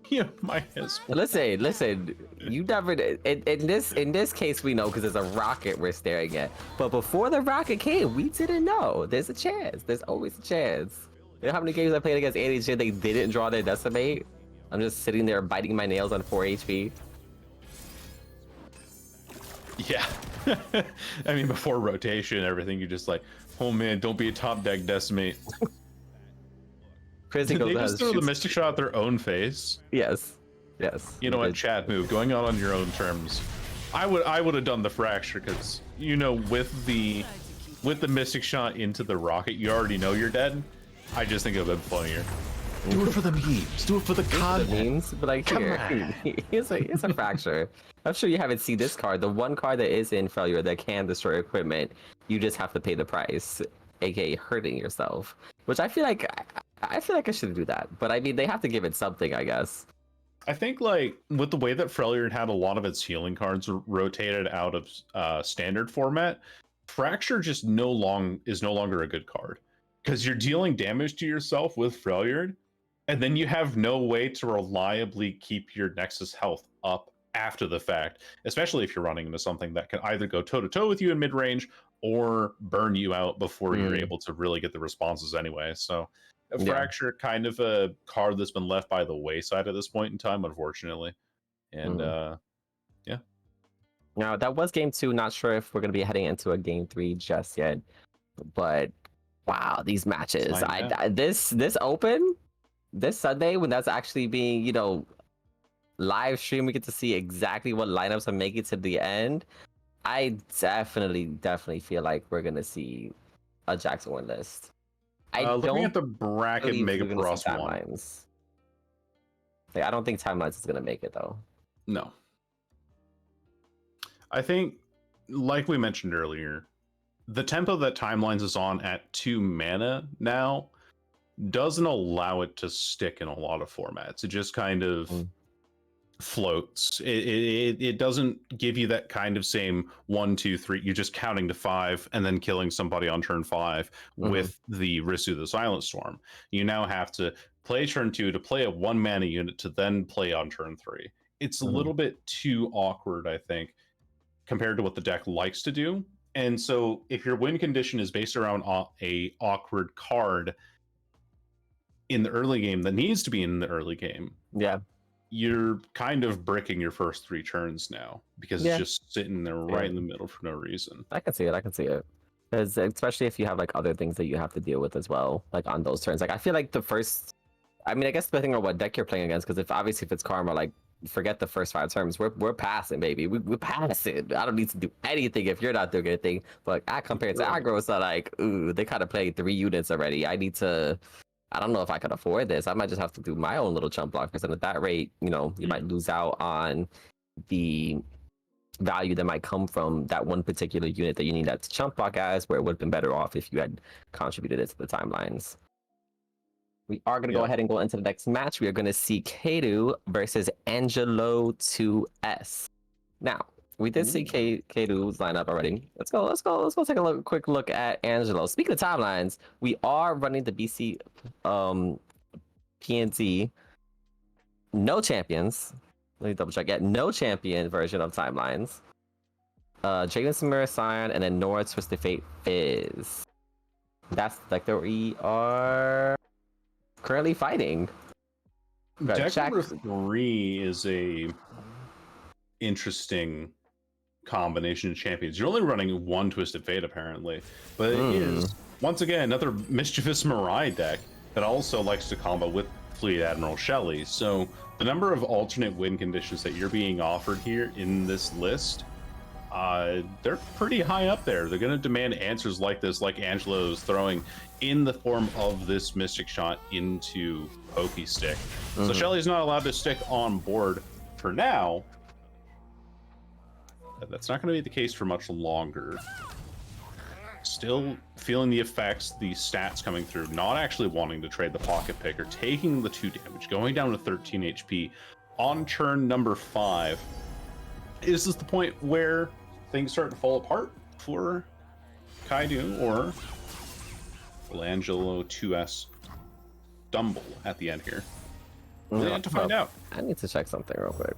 You might as well. Listen. You never. In this case, we know because there's a rocket we're staring at. But before the rocket came, we didn't know. There's a chance. There's always a chance. You know how many games I played against ADC they didn't draw their decimate? I'm just sitting there biting my nails on 4 HP. Yeah. I mean, before rotation and everything, you're just like, oh man, don't be a top deck decimate. Kreizzy Did goes they ahead just and throw the shoots- Mystic Shot at their own face? Yes. Yes. You know he what, did. Chad move, going out on your own terms. I would have done the fracture because with the Mystic Shot into the rocket, you already know you're dead. I just think it would have been funnier. Do it for the memes. Do it for the The content. memes, but like Come here, here's a fracture. I'm sure you haven't seen this card. The one card that is in failure that can destroy equipment, you just have to pay the price, aka hurting yourself. Which I feel like I should do that. But I mean, they have to give it something, I guess. I think like with the way that Freljord had a lot of its healing cards rotated out of standard format, Fracture just is no longer a good card because you're dealing damage to yourself with Freljord, and then you have no way to reliably keep your Nexus health up after the fact, especially if you're running into something that can either go toe to toe with you in mid range or burn you out before you're able to really get the responses anyway. So. Fracture, kind of a card that's been left by the wayside at this point in time, unfortunately. And yeah. Now that was game 2. Not sure if we're gonna be heading into a game 3 just yet, but wow, these matches! This open this Sunday when that's actually being live stream, we get to see exactly what lineups are making to the end. I definitely feel like we're gonna see a Jackson win list. Looking at the bracket, Mega Cross won. Timelines. Like, I don't think Timelines is gonna make it though. No. I think, like we mentioned earlier, the tempo that Timelines is on at 2 mana now doesn't allow it to stick in a lot of formats. It just kind of floats. It doesn't give you that kind of same 1, 2, 3. You're just counting to 5 and then killing somebody on turn 5 with the Risu the Silent Storm. You now have to play turn 2 to play a 1 mana unit to then play on turn 3. It's a little bit too awkward, I think, compared to what the deck likes to do. And so if your win condition is based around a awkward card in the early game that needs to be in the early game, you're kind of bricking your first 3 turns now because it's just sitting there right in the middle for no reason. I can see it. Because especially if you have like other things that you have to deal with as well, like on those turns. Like I feel like I guess depending on what deck you're playing against, because if it's Karma, like forget the first 5 turns. We're passing, baby. We're passing. I don't need to do anything if you're not doing anything. But compared to aggro, it's like, ooh, they kind of played 3 units already. I don't know if I can afford this. I might just have to do my own little chump blockers. And at that rate, you might lose out on the value that might come from that one particular unit that you need that chump block as, where it would have been better off if you had contributed it to the timelines. We are going to go ahead and go into the next match. We are going to see Kaedoo versus Angelo 2S. Now, we did see Kaedoo's lineup already. Let's go take a quick look at Angelo. Speaking of timelines, we are running the BC PNZ no champions. Let me double check. Yeah, no champion version of timelines. Jaden Samira Scion and then Nora Twisted Fate Fizz. That's like we are currently fighting. Deck number 3 is a interesting combination of champions. You're only running 1 Twisted Fate apparently, but it is once again another mischievous Mirai deck that also likes to combo with Fleet Admiral Shelley. So the number of alternate win conditions that you're being offered here in this list, they're pretty high up there. They're going to demand answers like this, like Angelo's throwing in the form of this Mystic Shot into Pokey Stick. So Shelley's not allowed to stick on board for now. That's not going to be the case for much longer. Still feeling the effects, the stats coming through, not actually wanting to trade the pocket picker, taking the 2 damage, going down to 13 HP on turn number 5. Is this the point where things start to fall apart for Kaedoo, or will Angelo 2S stumble at the end here? We'll have to find out. I need to check something real quick.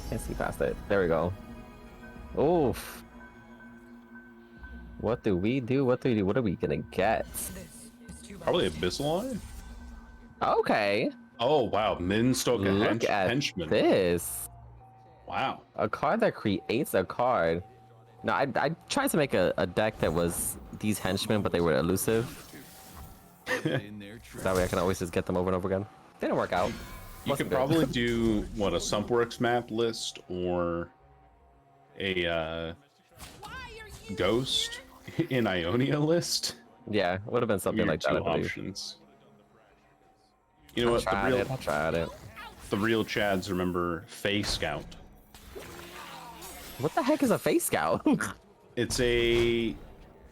Can't see past it. There we go. Oof. What do we do? What are we gonna get? Probably Abyssal Eye? Okay. Oh wow, Minstoka Look at henchman. this. Wow. A card that creates a card. No, I tried to make a deck that was these henchmen, but they were elusive. That way I can always just get them over and over again. Didn't work out. You Wasn't could good. probably do what, a Sumpworks map list or a Ghost in Ionia list. Yeah, it would have been something Your like that, I two believe. options. You know what? I tried it. The real Chads remember Fae Scout. What the heck is a face scout? It's a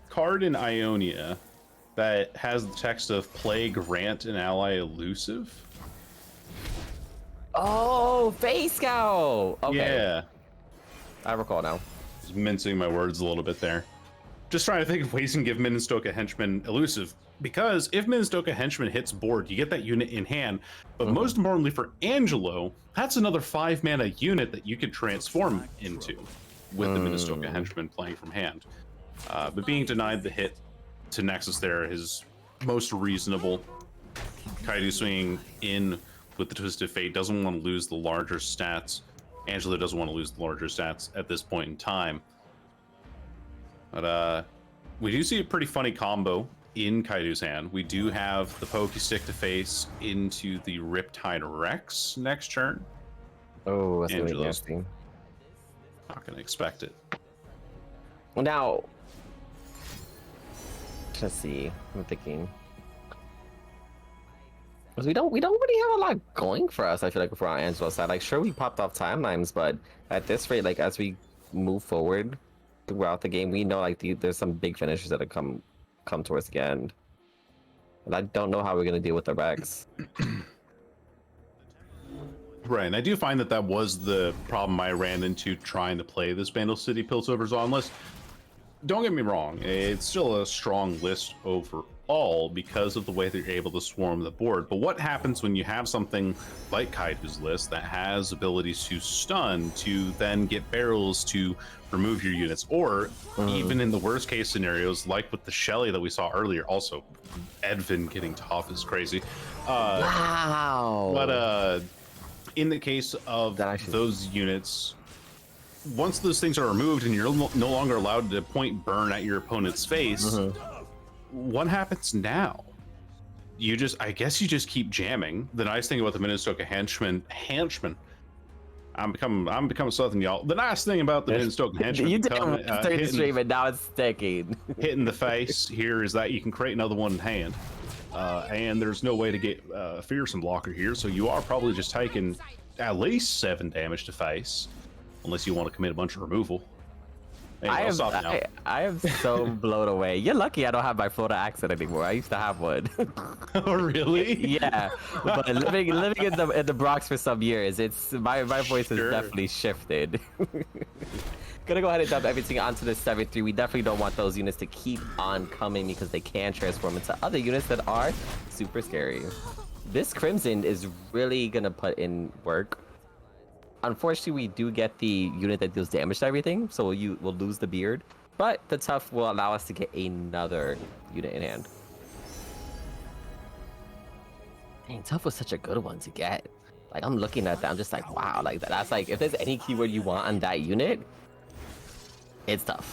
card in Ionia that has the text of play, grant, an ally elusive. Oh, face scout. Okay, Yeah. I recall now. Just mincing my words a little bit there. Just trying to think of ways you can give Minnestoka Henchman elusive. Because if Minnestoka Henchman hits board, you get that unit in hand. But most importantly for Angelo, that's another 5-mana unit that you could transform into with the Minnestoka Henchman playing from hand. But being denied the hit to Nexus there is most reasonable. Kaedoo swinging in with the Twisted Fate doesn't want to lose the larger stats. Angelo doesn't want to lose the larger stats at this point in time. But we do see a pretty funny combo in Kaedoo's hand. We do have the Pokey Stick to face into the Riptide Rex next turn. Oh, that's gonna be Angelo's nasty. not going to expect it. Well, now, let's see. I'm thinking. Because we don't really have a lot going for us. I feel like if we're on Angelo's side, like sure we popped off timelines, but at this rate, like as we move forward throughout the game, we know like there's some big finishers that have come towards the end. And I don't know how we're gonna deal with the Rex. Right, and I do find that was the problem I ran into trying to play this Bandle City Piltover Zon list. Don't get me wrong, it's still a strong list overall because of the way that you're able to swarm the board. But what happens when you have something like Kaedoo's list that has abilities to stun, to then get barrels to remove your units, or even in the worst case scenarios, like with the Shelly that we saw earlier, also Edvin getting ToF is crazy. Wow. But in the case of those units, once those things are removed and you're no longer allowed to point burn at your opponent's face, what happens now? I guess you just keep jamming. The nice thing about the Minnestoka Henchman, I'm becoming Southern, y'all. The nice thing about the Minnestoka Henchman, you did Western stream and now it's sticking. hitting the face here is that you can create another one in hand. And there's no way to get Fearsome Blocker here, so you are probably just taking at least 7 damage to face, unless you want to commit a bunch of removal. Anyway, I am so blown away. You're lucky I don't have my Florida accent anymore. I used to have one. Oh, really? Yeah, but living in the Bronx for some years, it's my voice has Sure. definitely shifted. Gonna go ahead and dump everything onto the 7-3. We definitely don't want those units to keep on coming because they can transform into other units that are super scary. This Crimson is really gonna put in work. Unfortunately, we do get the unit that deals damage to everything, so we'll lose the beard. But the ToF will allow us to get another unit in hand. Dang, ToF was such a good one to get. Like, I'm looking at that, I'm just like, wow, like that's like, if there's any keyword you want on that unit, it's ToF.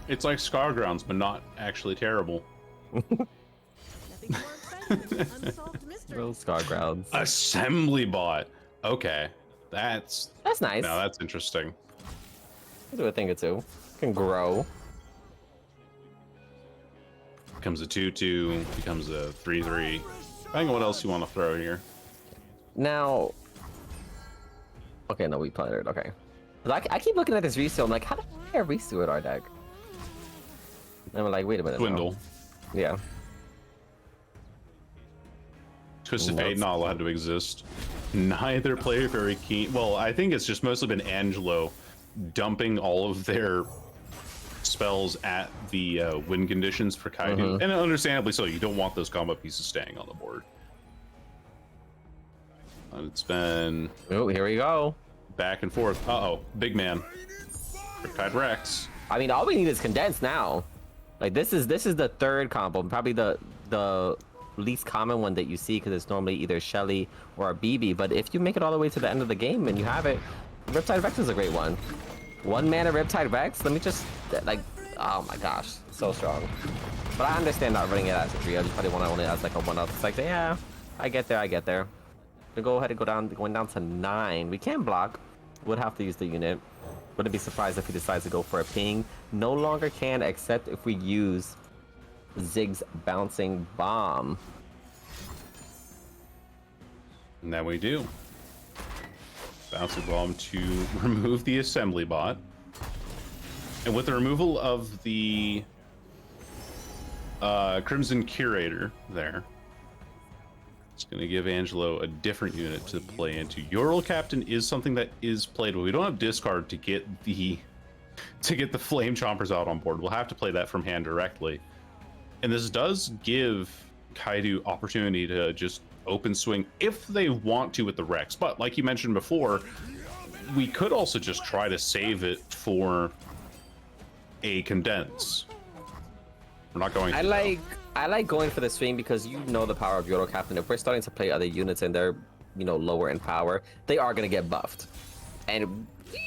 It's like Scargrounds, but not actually terrible. Nothing more exciting than unsolved mysteries. Real Scargrounds. Assembly Bot. Okay, that's nice. Now that's interesting. I'll do a thing or two. Can grow. Becomes a 2/2, becomes a 3/3. Depending on what else you want to throw here. Now, okay, no, we played it. Okay, I keep looking at this Resu. I'm like, how do I have Resu in our deck? And I'm like, wait a minute. no. Dwindle. Yeah. Twisted Fate not allowed to exist. Neither player very keen. Well, I think it's just mostly been Angelo dumping all of their spells at the win conditions for Kaedoo. And understandably so, you don't want those combo pieces staying on the board. And it's been Oh, here we go. back and forth. Uh-oh, big man. Riptide Rex. I mean, all we need is condense now. Like this is the third combo, probably the least common one that you see because it's normally either Shelly or a BB. But if you make it all the way to the end of the game and you have it, Riptide Vex is a great one. 1 mana Riptide Vex. Let me just like, oh my gosh, so strong. But I understand not running it as a 3. I just probably want to only as like a 1-up. It's like, yeah, I get there. We'll go ahead and going down to 9. We can block. Would have to use the unit. Wouldn't be surprised if he decides to go for a ping. No longer can, except if we use Zig's bouncing bomb. And then we do. Bouncing bomb to remove the assembly bot. And with the removal of the Crimson Curator there, it's going to give Angelo a different unit to play into. Ural Captain is something that is played, but we don't have discard to get the Flame Chompers out on board. We'll have to play that from hand directly. And this does give Kaedoo opportunity to just open swing if they want to with the Rex. But like you mentioned before, we could also just try to save it for a condense. We're not going to. I like going for the swing because you know the power of Yoro Captain. If we're starting to play other units and they're, you know, lower in power, they are going to get buffed. And you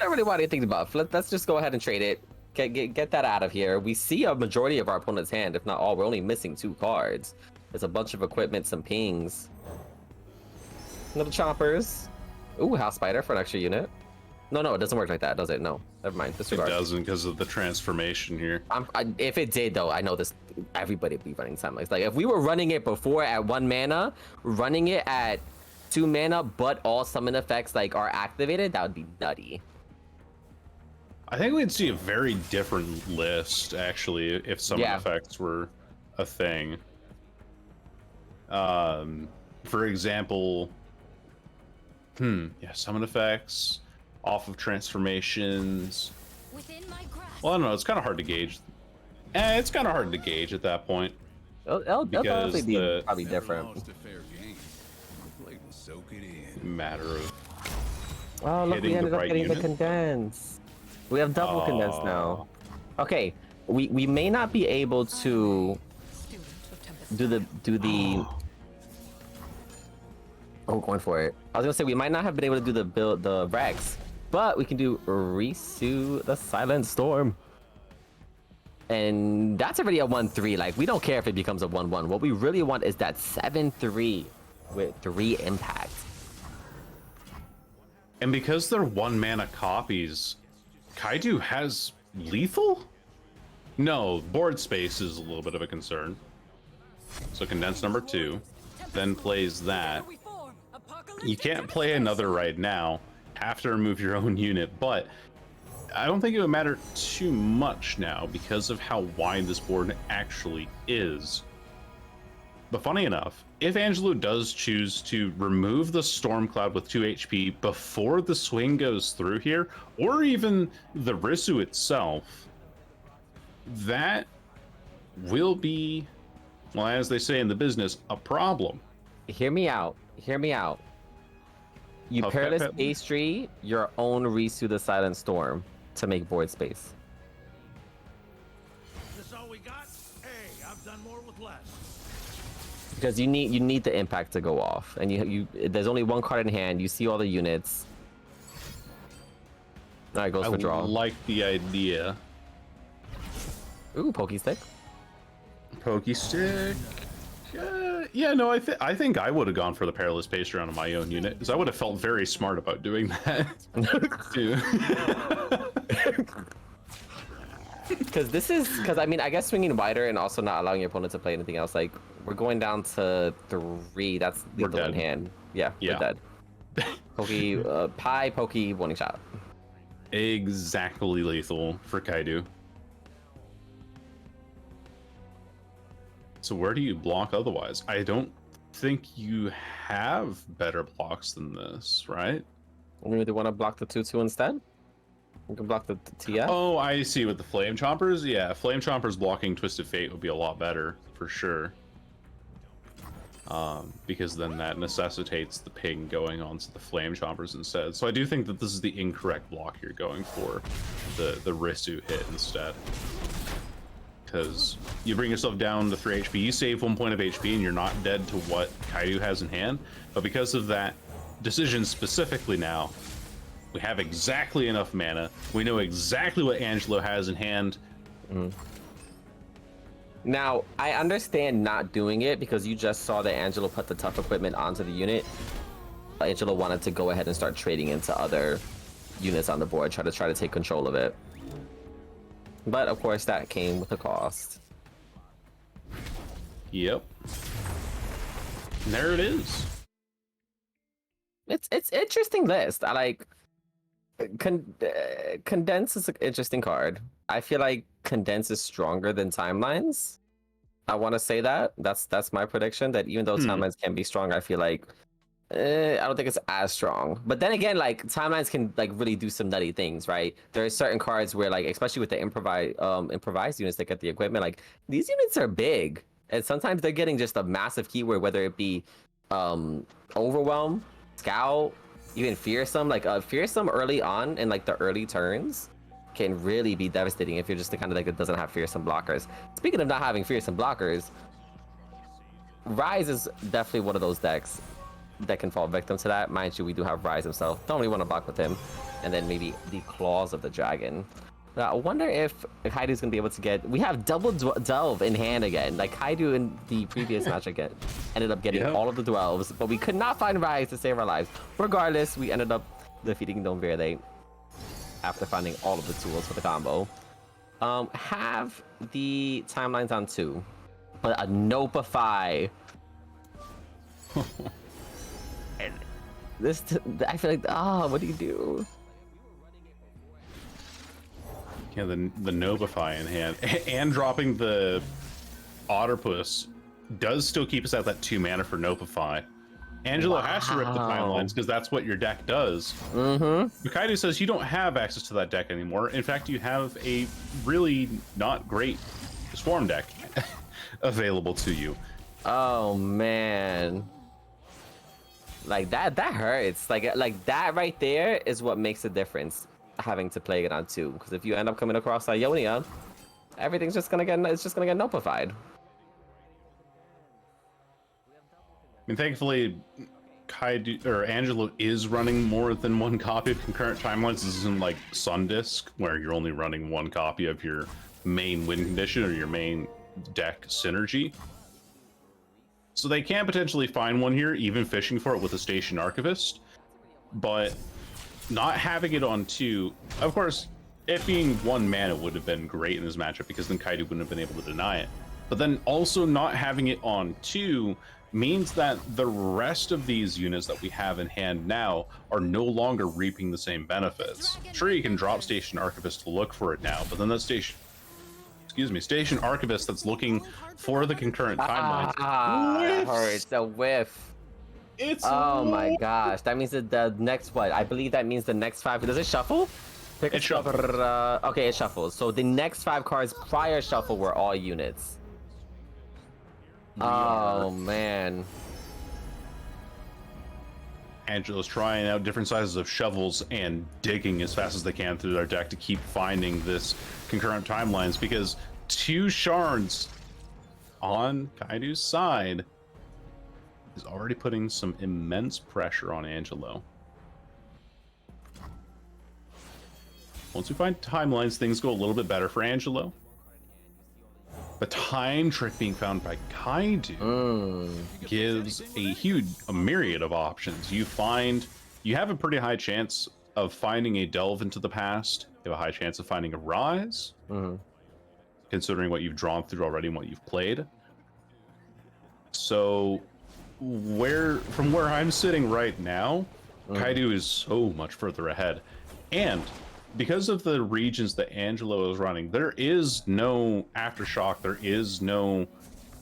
don't really want anything to buff. Let's just go ahead and trade it. Get that out of here. We see a majority of our opponent's hand, if not all. We're only missing 2 cards. There's a bunch of equipment, some pings. Little chompers. Ooh, House Spider for an extra unit. No, it doesn't work like that, does it? No, never mind. Disregard. It doesn't because of the transformation here. If it did, though, I know this. Everybody would be running Samsans. Like, if we were running it before at 1 mana, running it at 2 mana, but all summon effects like are activated, that would be nutty. I think we'd see a very different list, actually, if summon effects were a thing. For example, summon effects off of transformations. Well, I don't know, it's kind of hard to gauge. It's kind of hard to gauge at that point. It'll probably be probably different. Matter of oh, look, we ended up getting the condense. We have double condense now. Okay, we may not be able to do the oh, going for it. I was gonna say we might not have been able to do the Rex, but we can do Risu the Silent Storm. And that's already a 1/3. Like, we don't care if it becomes a 1/1. What we really want is that 7/3 with 3 impact. And because they're 1 mana copies, Kaedoo has lethal? No, board space is a little bit of a concern. So condense number 2, then plays that. You can't play another right now. Have to remove your own unit, but I don't think it would matter too much now because of how wide this board actually is. But funny enough, if Angelo does choose to remove the Stormcloud with 2 HP before the swing goes through here, or even the Risu itself, that will be, well, as they say in the business, a problem. Hear me out. You Perilous Pastry your own Risu the Silent Storm to make board space. This all we got? Hey, I've done more with less. Because you need the impact to go off, and you there's only 1 card in hand. You see all the units. All right, goes for draw. I like the idea. Ooh, Pokey Stick. Pokey Stick. Yeah, no, I think I would have gone for the Perilous Pastry on my own unit, because I would have felt very smart about doing that. Too. Because I mean, I guess swinging wider and also not allowing your opponent to play anything else. Like, we're going down to 3. That's lethal in hand. Yeah, we're dead. Pokey, Pokey, 1 shot. Exactly lethal for Kaedoo. So where do you block otherwise? I don't think you have better blocks than this, right? Maybe they want to block the 2/2 instead? We can block the TF? Oh, I see, with the Flame Chompers? Yeah, Flame Chompers blocking Twisted Fate would be a lot better, for sure. Because then that necessitates the ping going on to the Flame Chompers instead. So I do think that this is the incorrect block you're going for, the Risu hit instead. Because you bring yourself down to 3 HP, you save 1 point of HP, and you're not dead to what Kaedoo has in hand. But because of that decision specifically now, We have exactly enough mana. We know exactly what Angelo has in hand. Now, I understand not doing it because you just saw that Angelo put the tough equipment onto the unit. Angelo wanted to go ahead and start trading into other units on the board, try to take control of it. But of course, that came with a cost. Yep. And there it is. It's interesting list. I like Condense is an interesting card. I feel like Condense is stronger than Timelines. I want to say that. That's my prediction. That even though Timelines can be strong, I feel like I don't think it's as strong. But then again, like Timelines can like really do some nutty things, right? There are certain cards where, like, especially with the improvised units that get the equipment, like these units are big, and sometimes they're getting just a massive keyword, whether it be Overwhelm, Scout, even Fearsome. Like Fearsome early on in like the early turns can really be devastating if you're just the kind of deck that doesn't have Fearsome blockers. Speaking of not having Fearsome blockers, Rise is definitely one of those decks that can fall victim to that. Mind you, we do have Rise himself. Don't really want to block with him. And then maybe the Claws of the Dragon. Now, I wonder if Kaedoo's going to be able to get... We have double Delve in hand again. Like Kaedoo in the previous match again ended up getting all of the Dwelves, but we could not find Rise to save our lives. Regardless, we ended up defeating GnomuVerde after finding all of the tools for the combo. Have the Timelines on 2, but a Nopify. And this, I feel like, what do you do? Yeah, the Nopify in hand. And dropping the Otterpuss does still keep us at that 2 mana for Nopify. Angelo has to rip the Timelines because that's what your deck does. Kaedoo says you don't have access to that deck anymore. In fact, you have a really not great Swarm deck available to you. Oh man, like that hurts. Like that right there is what makes the difference, having to play it on 2. Because if you end up coming across Ionia, everything's just gonna get notified. I mean, thankfully, Kaedoo or Angelo is running more than 1 copy of Concurrent Timelines. This isn't like Sundisk, where you're only running 1 copy of your main win condition or your main deck synergy. So they can potentially find one here, even fishing for it with a Station Archivist. But not having it on 2, of course, it being 1 mana would have been great in this matchup because then Kaedoo wouldn't have been able to deny it. But then also not having it on 2 means that the rest of these units that we have in hand now are no longer reaping the same benefits. Sure, you can drop Station Archivist to look for it now, but then that Station Archivist that's looking for the concurrent timelines. That hurts. A whiff. Oh my gosh. That means that the next what? I believe that means the next 5. Does it shuffle? It shuffles. Okay, it shuffles. So the next 5 cards prior shuffle were all units. Oh man. Angelo's trying out different sizes of shovels and digging as fast as they can through their deck to keep finding this concurrent timelines, because 2 shards on Kaedoo's side is already putting some immense pressure on Angelo. Once we find timelines, things go a little bit better for Angelo. The time trick being found by Kaedoo gives a myriad of options. You have a pretty high chance of finding a Delve into the past. You have a high chance of finding a Rise, considering what you've drawn through already and what you've played. So from where I'm sitting right now, Kaedoo is so much further ahead. And because of the regions that Angelo is running, there is no Aftershock, there is no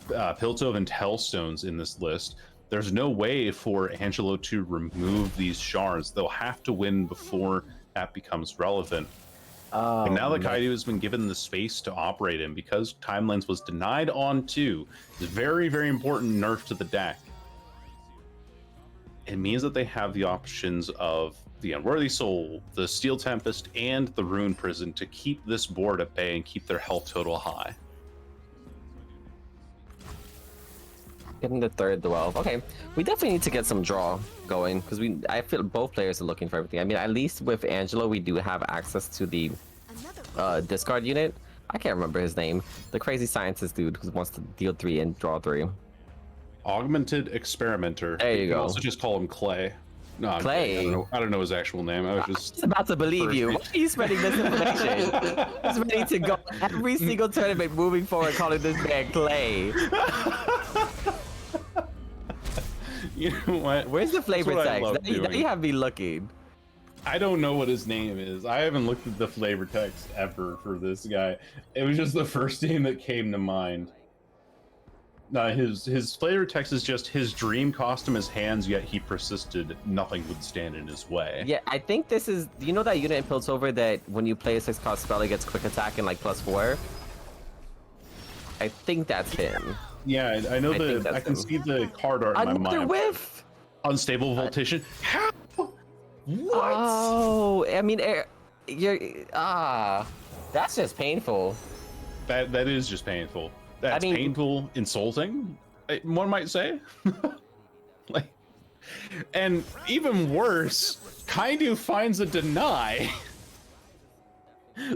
Piltover and Hellstones in this list. There's no way for Angelo to remove these shards. They'll have to win before that becomes relevant. And now that Kaedoo has been given the space to operate in, because Timelines was denied on 2, it's very, very important nerf to the deck. It means that they have the options of the Unworthy Soul, the Steel Tempest, and the Rune Prison to keep this board at bay and keep their health total high. Getting the third 12. Okay, we definitely need to get some draw going because I feel both players are looking for everything. I mean, at least with Angelo, we do have access to the discard unit. I can't remember his name. The crazy scientist dude who wants to deal 3 and draw 3. Augmented Experimenter. There you can go. also just call him Clay. No, I'm Clay. kidding. I don't know his actual name. I was I'm just just about to believe you. Why are you spreading this information? He's ready to go every single tournament moving forward, calling this man Clay. You know what? Where's the flavor That's what I text? love Now you doing. have me looking. I don't know what his name is. I haven't looked at the flavor text ever for this guy. It was just the first name that came to mind. No, his flavor text is just his dream costume is hands, yet he persisted. Nothing would stand in his way. Yeah, I think this is. You know that unit in Piltover that when you play a 6-cost spell, it gets quick attack and like +4. I think that's him. Yeah, I know think that's I can him. see the card art in my Another mind. whiff. Unstable Voltation. How? What? Oh, I mean, you're that's just painful. That is just painful. That's mean- painful, insulting, one might say. Like, and even worse, Kaedoo finds a deny.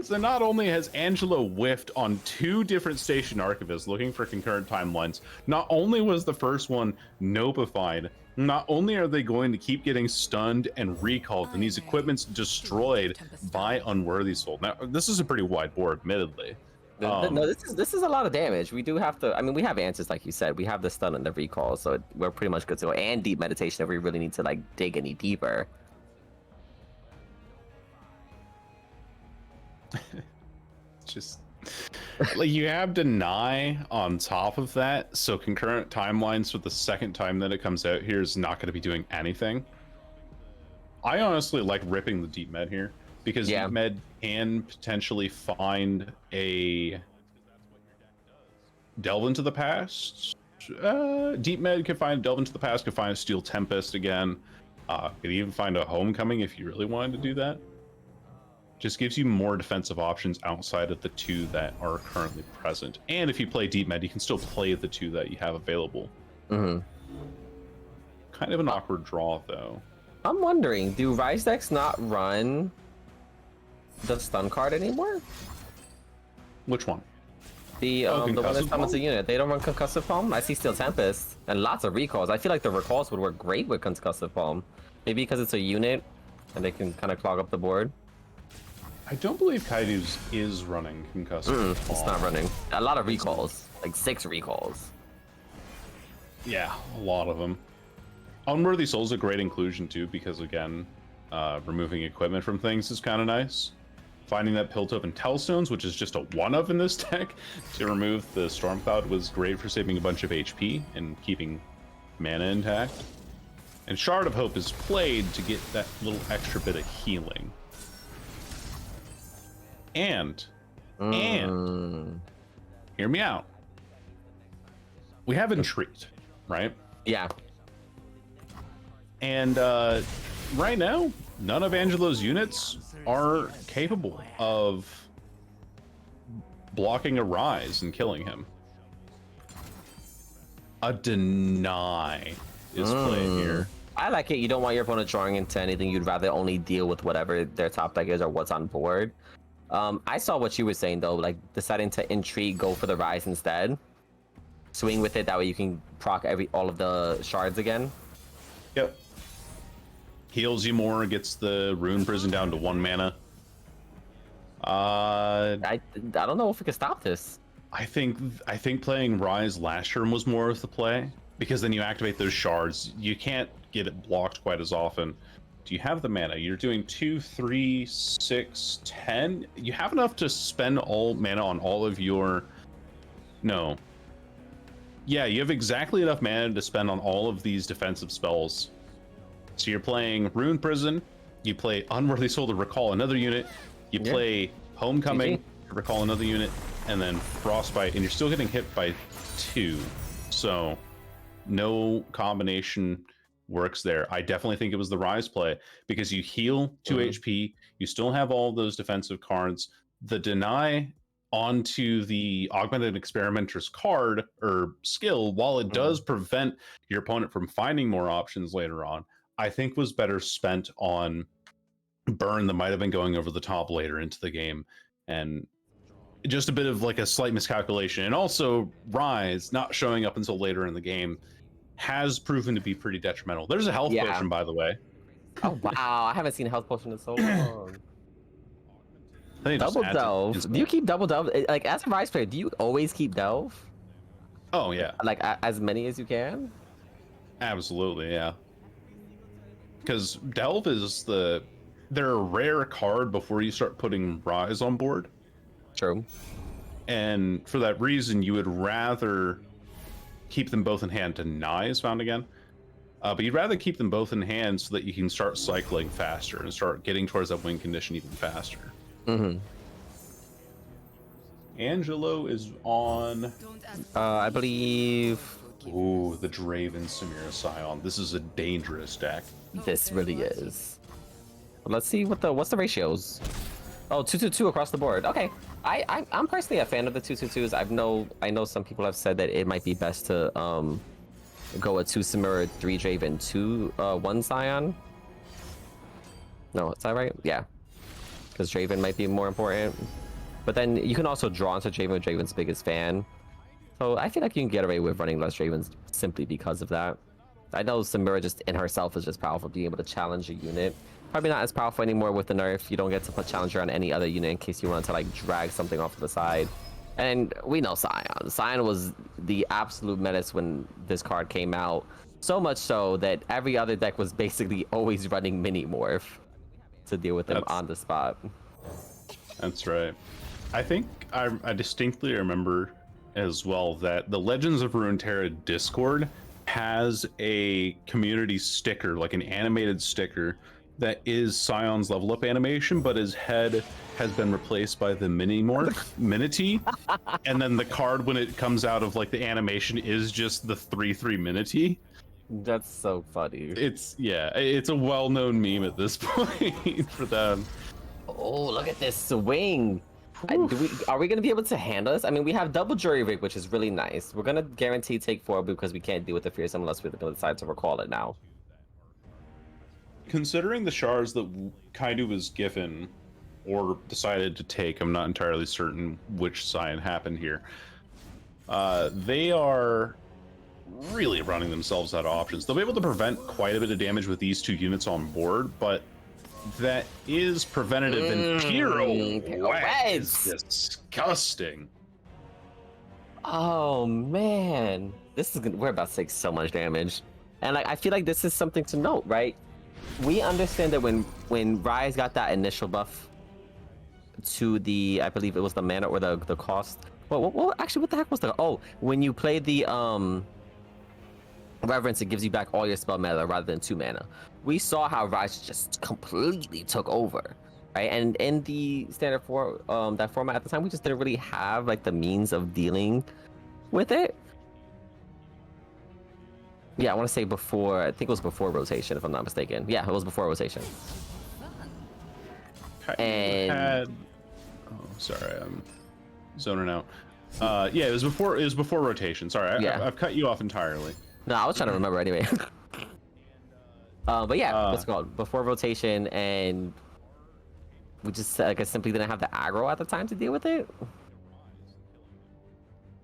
So not only has Angelo whiffed on 2 different station archivists looking for concurrent timelines, not only was the first one notified, not only are they going to keep getting stunned and recalled and these equipments destroyed by Unworthy Soul. Now, this is a pretty wide board, admittedly. No, this is a lot of damage. We do have to. I mean, we have answers like you said. We have the stun and the recall, so we're pretty much good to go. And deep meditation if we really need to like dig any deeper. Just like you have deny on top of that, so concurrent timelines for the second time that it comes out here is not going to be doing anything. I honestly like ripping the deep med here because deep med can potentially find a delve into the past. Deep med could find delve into the past, could find a steel tempest again. Could even find a homecoming if you really wanted to do that. Just gives you more defensive options outside of the 2 that are currently present. And if you play deep med, you can still play the 2 that you have available. Mm-hmm. Kind of an awkward draw, though. I'm wondering, do Rise decks not run the stun card anymore? Which one? The one that Concussive summons a Palm? unit. They don't run Concussive Palm? I see Steel Tempest and lots of recalls. I feel like the recalls would work great with Concussive Palm. Maybe because it's a unit and they can kind of clog up the board. I don't believe Kaedoo's is running concussive. It's not running. A lot of recalls, like 6 recalls. Yeah, a lot of them. Unworthy Soul's a great inclusion too, because again, removing equipment from things is kind of nice. Finding that Piltover and Tellstones, which is just a 1-of in this deck, to remove the Storm Cloud was great for saving a bunch of HP and keeping mana intact. And Shard of Hope is played to get that little extra bit of healing. And hear me out. We have Entreat, right? Yeah. And right now, none of Angelo's units are capable of blocking a rise and killing him. A deny is played here. I like it. You don't want your opponent drawing into anything. You'd rather only deal with whatever their top deck is or what's on board. I saw what you were saying though, like deciding to intrigue, go for the rise instead. Swing with it, that way you can proc all of the shards again. Yep. Heals you more, gets the Rune Prison down to 1 mana. I don't know if we can stop this. I think playing Rise last turn was more of the play, because then you activate those shards. You can't get it blocked quite as often. Do you have the mana? You're doing 2, 3, 6, 10. You have enough to spend all mana on all of your... No. Yeah, you have exactly enough mana to spend on all of these defensive spells. So you're playing Rune Prison, you play Unworthy Soul to recall another unit, you play Homecoming to recall another unit, and then Frostbite, and you're still getting hit by 2. So no combination works there. I definitely think it was the Rise play, because you heal 2 HP, you still have all those defensive cards. The deny onto the Augmented Experimenter's card or skill, while it does prevent your opponent from finding more options later on, I think was better spent on burn that might have been going over the top later into the game. And just a bit of like a slight miscalculation. And also Rise not showing up until later in the game has proven to be pretty detrimental. There's a health potion, by the way. Oh wow, I haven't seen a health potion in so long. Double delve. Do you keep double delve? Like as a Rise player, do you always keep delve? Oh yeah. Like as many as you can? Absolutely, yeah. Because delve is they're a rare card before you start putting Rise on board. True. And for that reason, you would rather keep them both in hand to Nigh is found again. But you'd rather keep them both in hand so that you can start cycling faster and start getting towards that win condition even faster. Angelo is on... I believe... Ooh, the Draven Samira Scion. This is a dangerous deck. This really is. Let's see what's the ratios. Oh, 2/2/2 across the board. Okay, I'm personally a fan of the 2/2/2s. I know some people have said that it might be best to go a 2 Samira, 3 Draven, 2 1 Scion. No, is that right? Yeah, because Draven might be more important. But then you can also draw into Draven with Draven's biggest fan. So I feel like you can get away with running less Dravens simply because of that. I know Samira just in herself is just powerful, being able to challenge a unit. Probably not as powerful anymore with the nerf. You don't get to put challenger on any other unit in case you want to like drag something off to the side. And we know Scion. Scion was the absolute menace when this card came out. So much so that every other deck was basically always running mini morph to deal with them on the spot. That's right. I think I distinctly remember as well that the Legends of Runeterra Discord has a community sticker, like an animated sticker, that is Scion's level up animation, but his head has been replaced by the mini morph Minity, and then the card when it comes out of like the animation is just the 3/3 Minity. That's so funny. It's a well-known meme at this point for them. Oh, look at this swing. Are we going to be able to handle this? I mean, we have double jury rig, which is really nice. We're going to guarantee take 4 because we can't deal with the fearsome unless we're going to decide to recall it now. Considering the shards that Kaedoo was given or decided to take, I'm not entirely certain which sign happened here. They are really running themselves out of options. They'll be able to prevent quite a bit of damage with these 2 units on board, but that is preventative in pirouette. It's disgusting. Oh man, we're about to take so much damage, and like I feel like this is something to note, right? We understand that when Rise got that initial buff to the, I believe it was the mana or the cost. Well, actually, what the heck was the? Oh, when you play the Reverence, it gives you back all your spell mana rather than 2 mana. We saw how Rise just completely took over, right? And in the standard that format at the time, we just didn't really have like the means of dealing with it. Yeah, I want to say before. I think it was before rotation, if I'm not mistaken. Yeah, it was before rotation. And sorry, I'm zoning out. Yeah, it was before rotation. Sorry, I've cut you off entirely. No, I was trying to remember anyway. But yeah, what's it called? Before rotation, and we just like I simply didn't have the aggro at the time to deal with it.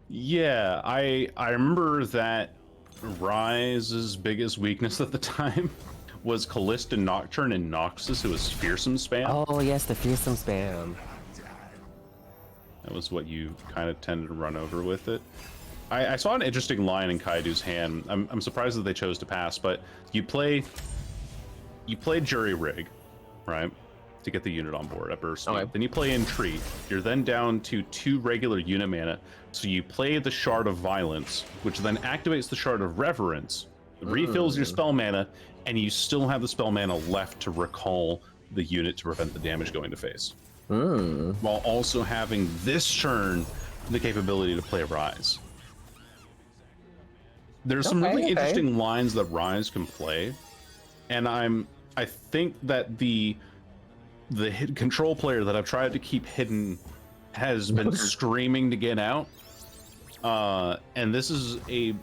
Yeah, I remember that Rise's biggest weakness at the time was Callista Nocturne and Noxus. It was fearsome spam. Oh yes, the fearsome spam. That was what you kind of tended to run over with it. I saw an interesting line in Kaedoo's hand. I'm surprised that they chose to pass, but you play Jury Rig, right, to get the unit on board at burst speed. Okay. Then you play Entreat. You're then down to 2 regular unit mana, so you play the Shard of Violence, which then activates the Shard of Reverence, refills your spell mana, and you still have the spell mana left to recall the unit to prevent the damage going to face. While also having this turn the capability to play Rise. There's some really interesting lines that Rise can play, and I think that the control player that I've tried to keep hidden has been screaming to get out. And this is an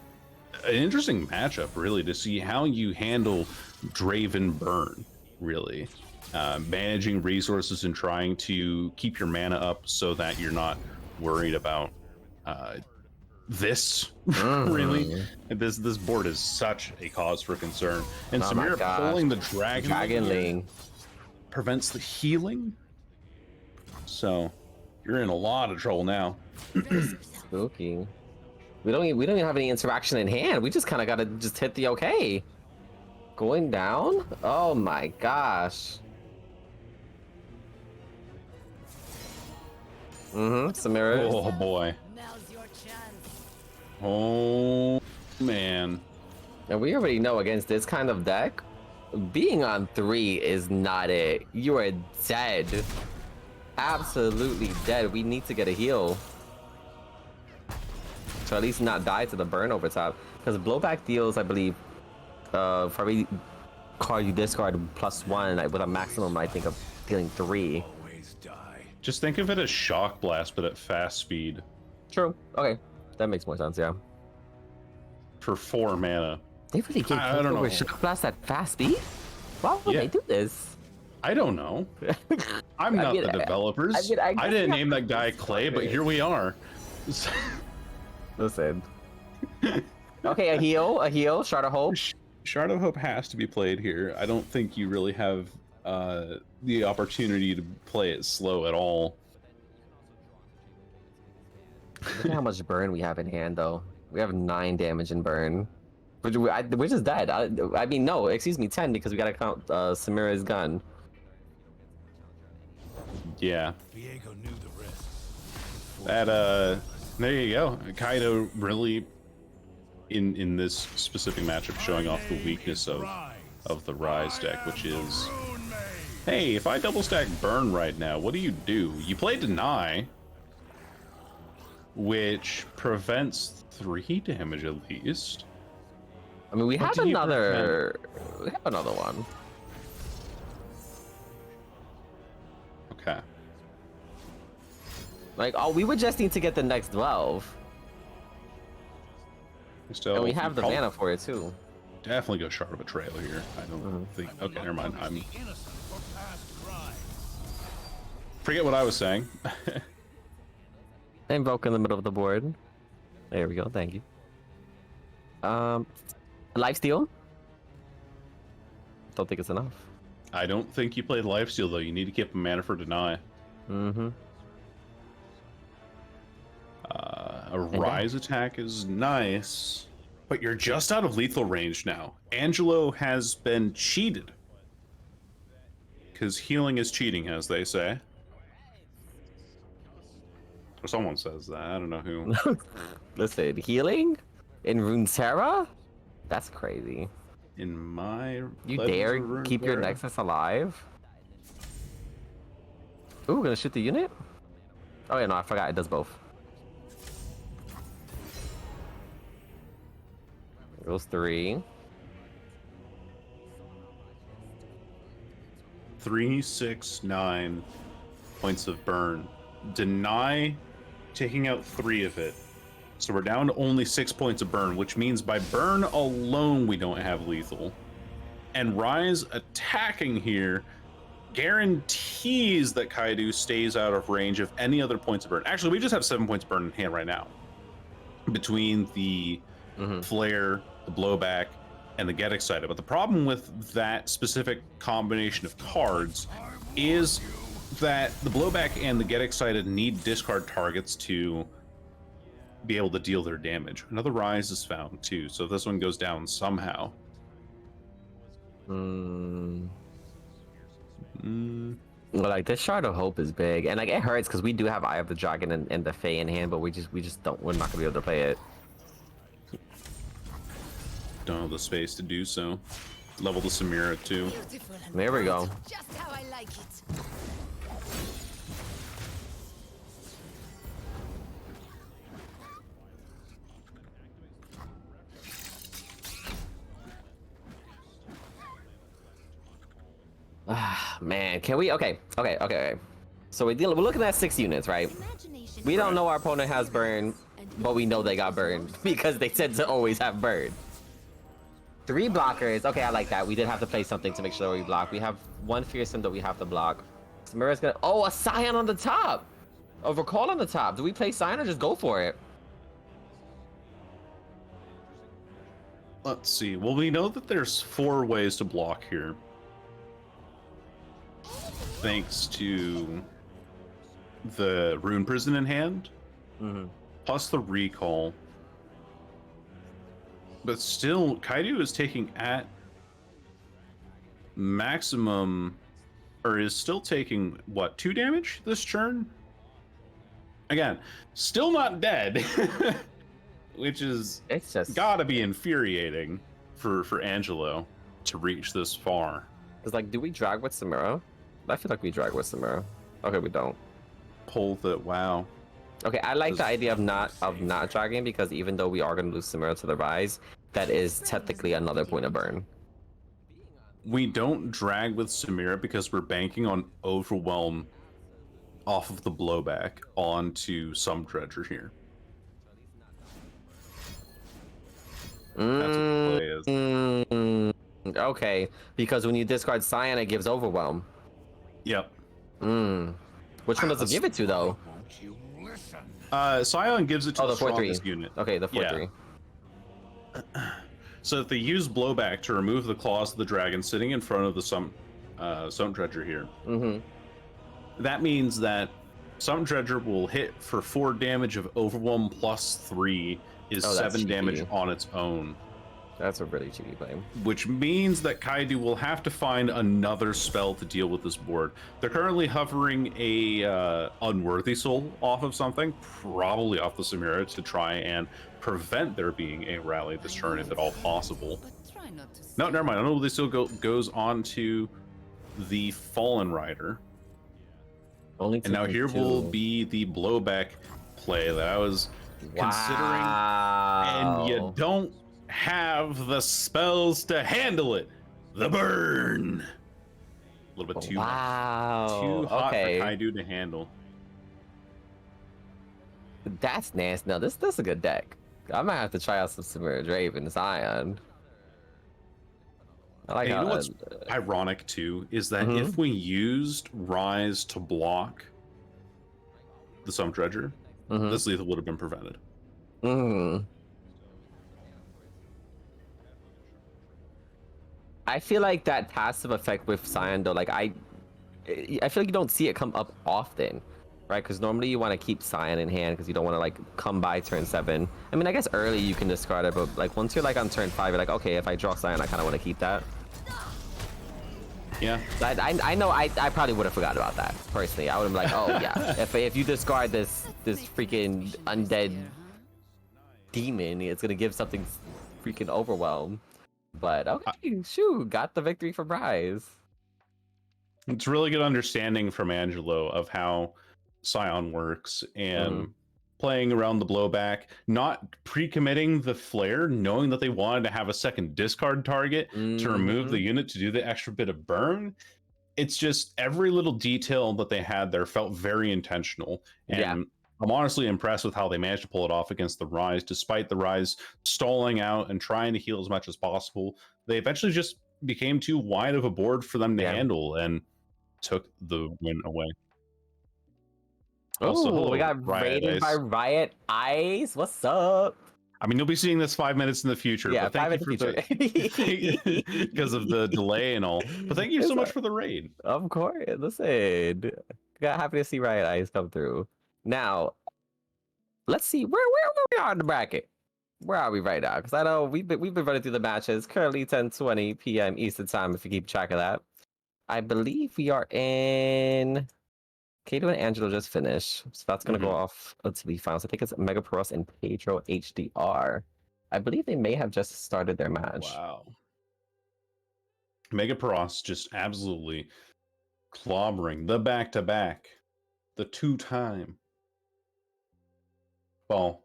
interesting matchup, really, to see how you handle Draven Burn, really. Managing resources and trying to keep your mana up so that you're not worried about this, really. This board is such a cause for concern. And Samira pulling the Dragon Link prevents the healing. So you're in a lot of trouble now. Spooky. We don't even have any interaction in hand. We just kind of gotta just hit the okay. Going down? Oh my gosh. Samira. Oh boy. Now's your chance. Oh man. And we already know against this kind of deck, being on 3 is not it. You are dead. Absolutely dead. We need to get a heal. So at least not die to the burn over top. Because blowback deals, I believe, for every card you discard +1 with a maximum, I think, of dealing 3. Always die. Just think of it as shock blast, but at fast speed. True. Okay. That makes more sense, yeah. For 4 mana. They really give I don't know. Shock Blast at fast speed? Why would they do this? I don't know. I'm not the developers. I didn't name that guy Clay, but here we are. Listen. Okay, a heal, Shard of Hope. Shard of Hope has to be played here. I don't think you really have the opportunity to play it slow at all. Look at how much burn we have in hand, though. We have 9 damage in burn. We're just dead. I mean, no, excuse me, 10, because we gotta count Samira's gun. Yeah. Diego knew the risk. That there you go. Kaedoo really in this specific matchup showing off the weakness of the Rise deck, which is, hey, if I double stack burn right now, what do? You play Deny, which prevents 3 damage at least. I mean, we What have do you another one. Okay. Like, oh, we would just need to get the next 12. So And we have the mana for it, too. Definitely go Shard of Betrayal here. I don't think. Okay, never mind. I'm forget what I was saying. Invoke in the middle of the board. There we go. Thank you. Lifesteal? Don't think it's enough. I don't think you played Lifesteal though. You need to keep a mana for Deny. A Rise attack is nice, but you're just out of lethal range now. Angelo has been cheated. Because healing is cheating, as they say. Or someone says that. I don't know who. Listen, healing? In Runeterra? That's crazy. In my... You Legends dare of keep your Runeterra? Nexus alive? Ooh, gonna shoot the unit? Oh yeah, no, I forgot. It does both. Goes 3. 3, 6, 9 points of burn. Deny taking out 3 of it. So we're down to only 6 points of burn, which means by burn alone we don't have lethal. And Rise attacking here guarantees that Kaedoo stays out of range of any other points of burn. Actually, we just have 7 points of burn in hand right now. Between the flare, the blowback, and the get excited. But the problem with that specific combination of cards is that the blowback and the get excited need discard targets to be able to deal their damage. Another Rise is found too, so this one goes down somehow. Like, this Shard of Hope is big, and like it hurts because we do have Eye of the Dragon and the Fae in hand, but we just don't. We're not gonna be able to play it. Don't have the space to do so. Level the Samira too. There we go. Just how I like it. Man, can we? Okay. So we're looking at 6 units, right? We don't know our opponent has burn, but we know they got burned because they tend to always have burn. 3 blockers. Okay, I like that. We did have to play something to make sure we block. We have 1 fearsome that we have to block. Samira's gonna... Oh, a Scion on the top! A Recall on the top. Do we play Scion or just go for it? Let's see. Well, we know that there's 4 ways to block here. Thanks to the Rune Prison in hand, plus the Recall. But still, Kaedoo is taking at maximum, or is still taking, what, 2 damage this turn? Again, still not dead, which is It's just... gotta be infuriating for Angelo to reach this far. It's like, do we drag with Samira? I feel like we drag with Samira. Okay, we don't. Pull the... Wow. Okay, I like the idea of not dragging, because even though we are going to lose Samira to the Rise, that is technically another point of burn. We don't drag with Samira because we're banking on Overwhelm off of the blowback onto some Dredger here. That's what the play is. Okay, because when you discard Scion, it gives Overwhelm. Yep. Which one does it give it to, though? Scion gives it to the 4/3 strongest unit. Okay, the 4/3. So if they use blowback to remove the claws of the dragon sitting in front of the Summit Dredger here, that means that Summit Dredger will hit for 4 damage of Overwhelm plus 3 is 7 damage on its own. That's a really cheaty play. Which means that Kaedoo will have to find another spell to deal with this board. They're currently hovering a Unworthy Soul off of something, probably off the Samira, to try and prevent there being a rally this turn if at all possible. No, never mind. Unworthy Soul goes on to the Fallen Rider. Only and now here will be the blowback play that I was considering. And you don't have the spells to handle it. The burn. A little bit too hot for Kaedoo to handle. That's nasty. No, this is a good deck. I might have to try out some Samira Draven Zion. I like you how know what's ironic too is that if we used Rise to block the Summit Dredger, this lethal would have been prevented. I feel like that passive effect with Scion, though, like I feel like you don't see it come up often, right? Because normally you want to keep Scion in hand because you don't want to like come by turn 7. I mean, I guess early you can discard it, but like once you're like on turn 5, you're like, okay, if I draw Scion, I kind of want to keep that. Yeah. I know I probably would have forgot about that personally. I would have been like, oh yeah, if you discard this freaking undead demon, it's gonna give something freaking Overwhelm. But okay, shoot, got the victory for Rise. It's really good understanding from Angelo of how Scion works and playing around the blowback, not pre-committing the flare, knowing that they wanted to have a second discard target to remove the unit to do the extra bit of burn. It's just every little detail that they had there felt very intentional. And I'm honestly impressed with how they managed to pull it off against the Rise, despite the Rise stalling out and trying to heal as much as possible. They eventually just became too wide of a board for them to handle and took the win away. Oh, we got raided by Riot Ice. What's up? I mean, you'll be seeing this 5 minutes in the future. Yeah, but thank you for because of the delay and all. But thank you so much for the raid. Of course. Listen, got happy to see Riot Ice come through. Now, let's see where we are in the bracket. Where are we right now? Because I know we've been running through the matches. Currently 10:20 p.m. Eastern time. If you keep track of that, I believe we are in. Kaedoo and Angelo just finished, so that's gonna go off to the finals. I think it's Megaperos and Pedro HDR. I believe they may have just started their match. Wow. Megaperos just absolutely clobbering the back-to-back, the 2-time. Well,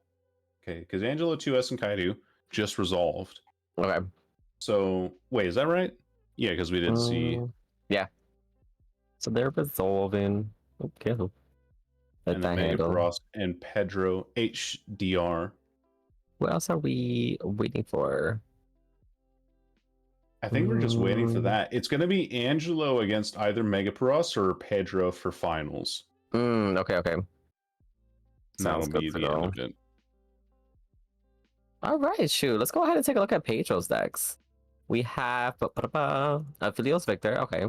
okay, because Angelo 2S and Kaedoo just resolved. Okay. So, wait, is that right? Yeah, because we didn't see. Yeah. So they're resolving. Okay. Let And then that handle. Megaparos and Pedro HDR. What else are we waiting for? I think we're just waiting for Mm. that. It's going to be Angelo against either Megaparos or Pedro for finals. Okay, okay. And Sounds that'll good be to the end know. of it. All right, shoot. Let's go ahead and take a look at Pedro's decks. We have Philios Victor, okay.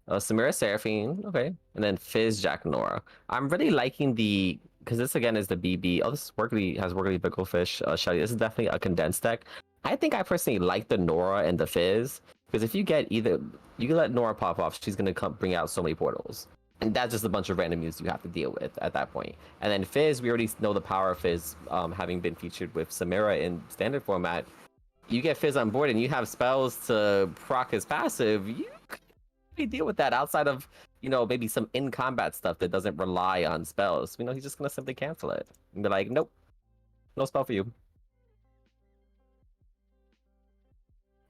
Samira Seraphine, okay. And then Fizz Jack Nora. I'm really liking the, because this again is the BB. Oh, this has Workly Bicklefish, Shelly. This is definitely a condensed deck. I think I personally like the Nora and the Fizz, because if you get either, you can let Nora pop off, she's going to bring out so many portals. And that's just a bunch of random use you have to deal with at that point. And then Fizz, we already know the power of Fizz, having been featured with Samira in standard format. You get Fizz on board and you have spells to proc his passive, you can really deal with that outside of, you know, maybe some in-combat stuff that doesn't rely on spells. You know, he's just going to simply cancel it and be like, nope, no spell for you.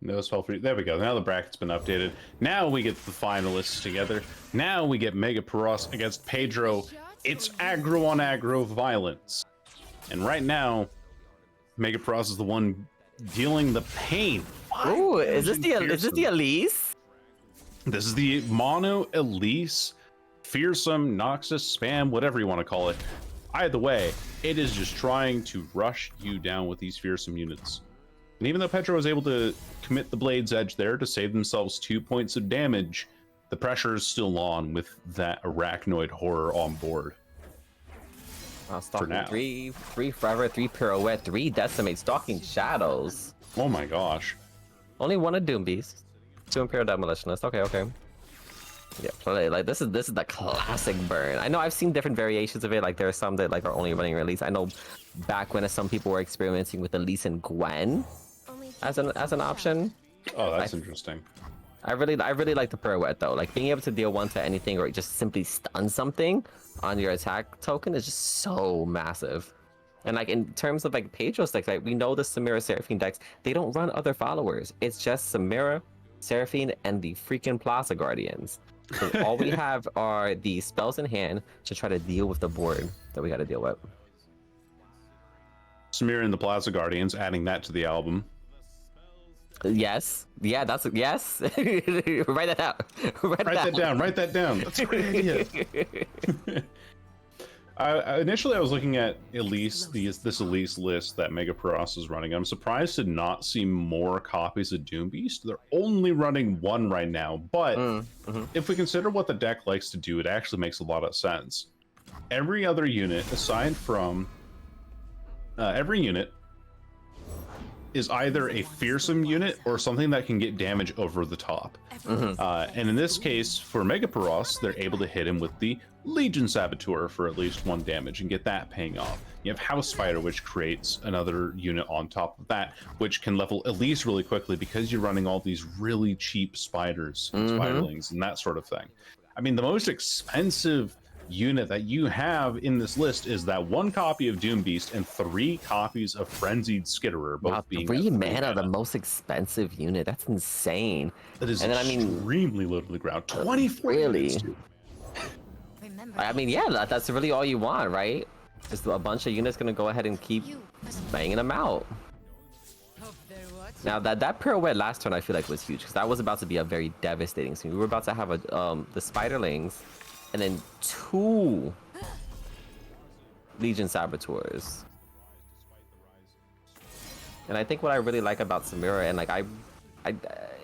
No spell for you. There we go. Now the bracket's been updated. Now we get the finalists together. Now we get Megaparos against Pedro. It's aggro on aggro violence. And right now, Megaparos is the one dealing the pain. Ooh, is this the Elise? This is the mono Elise, fearsome, Noxus, spam, whatever you want to call it. Either way, it is just trying to rush you down with these fearsome units. And even though Pedro was able to commit the Blade's Edge there to save themselves 2 points of damage, the pressure is still on with that arachnoid horror on board. Stalking now. three Forever, 3 Pirouette, 3 Decimate, Stalking Shadows. Oh my gosh. Only 1 a Doom Beast, 2 Imperial Demolitionist. Okay, okay. Yeah, play like this is the classic burn. I know I've seen different variations of it. Like there are some that like are only running release. I know back when some people were experimenting with Elise and Gwen as an option. Oh, that's interesting. I really like the pirouette though. Like being able to deal 1 to anything or just simply stun something on your attack token is just so massive. And like in terms of like Pedro's decks, like we know the Samira Seraphine decks, they don't run other followers. It's just Samira, Seraphine, and the freaking Plaza Guardians. So all we have are the spells in hand to try to deal with the board that we got to deal with. Samira and the Plaza Guardians, adding that to the album. Yes. Yeah, that's yes. Write that down. Write that down. Write that down. That's a great idea. Initially, I was looking at Elise, this Elise list that Megaparos is running. I'm surprised to not see more copies of Doom Beast. They're only running 1 right now, but if we consider what the deck likes to do, it actually makes a lot of sense. Every other unit, aside from every unit, is either a fearsome unit or something that can get damage over the top. And in this case, for Megaparos, they're able to hit him with the Legion Saboteur for at least 1 damage and get that paying off. You have House Spider, which creates another unit on top of that, which can level Elise really quickly because you're running all these really cheap spiders and spiderlings and that sort of thing. I mean, the most expensive unit that you have in this list is that 1 copy of Doom Beast and 3 copies of Frenzied Skitterer, both being 3 mana, the most expensive unit. That's insane. That is and then, extremely low to the ground. 24 really? units, dude. I mean, yeah, that's really all you want, right? Just a bunch of units gonna go ahead and keep banging them out. Now that pirouette last turn I feel like was huge because that was about to be a very devastating scene. We were about to have the spiderlings and then 2 Legion Saboteurs. And I think what I really like about Samira and like I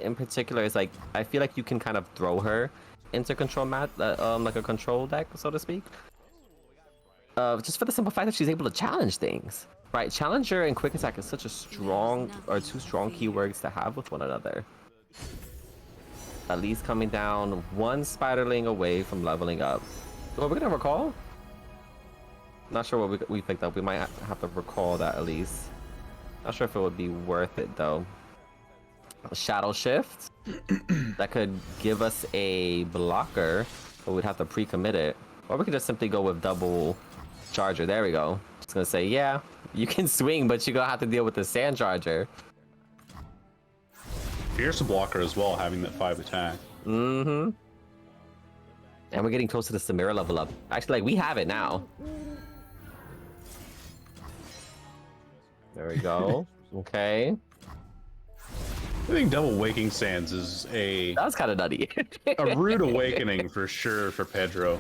in particular is like I feel like you can kind of throw her into control like a control deck, so to speak. Just for the simple fact that she's able to challenge things. Right, Challenger and Quick Attack is such a strong, or 2 strong keywords to have with one another. At least coming down 1 Spiderling away from leveling up. Well, we're gonna recall? Not sure what we picked up. We might have to recall that at least. Not sure if it would be worth it though. Shadow Shift. That could give us a blocker, but we'd have to pre-commit it. Or we could just simply go with double Charger. There we go. Just gonna say, yeah, you can swing, but you're gonna have to deal with the Sand Charger. Fearsome blocker as well, having that 5 attack. And And we're getting close to the Samira level up. Actually, like, we have it now. There we go. Okay. I think double Waking Sands is That was kind of nutty. a rude awakening for sure for Pedro.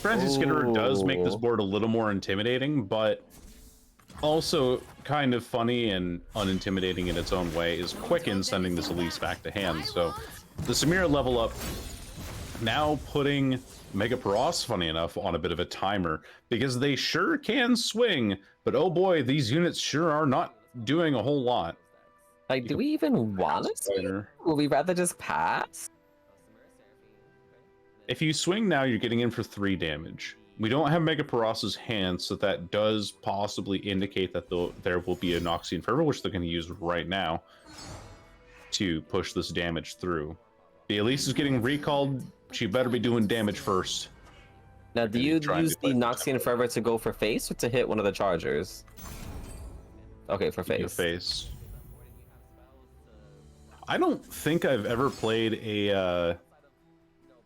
Frenzy Skitterer does make this board a little more intimidating, but also kind of funny and unintimidating in its own way is Quicken sending this Elise back to hand. So the Samira level up now putting Mega Paros, funny enough, on a bit of a timer, because they sure can swing, but oh boy, these units sure are not doing a whole lot. Like, do we even want to swing? Would we rather just pass? If you swing now, you're getting in for 3 damage. We don't have Mega Paros's hand, so that does possibly indicate that there will be a Noxian Fervor, which they're going to use right now to push this damage through. The Elise is getting recalled. She better be doing damage first. Now, do you use the Noxian Fervor to go for face or to hit one of the chargers? Okay, for face. Face. I don't think I've ever played a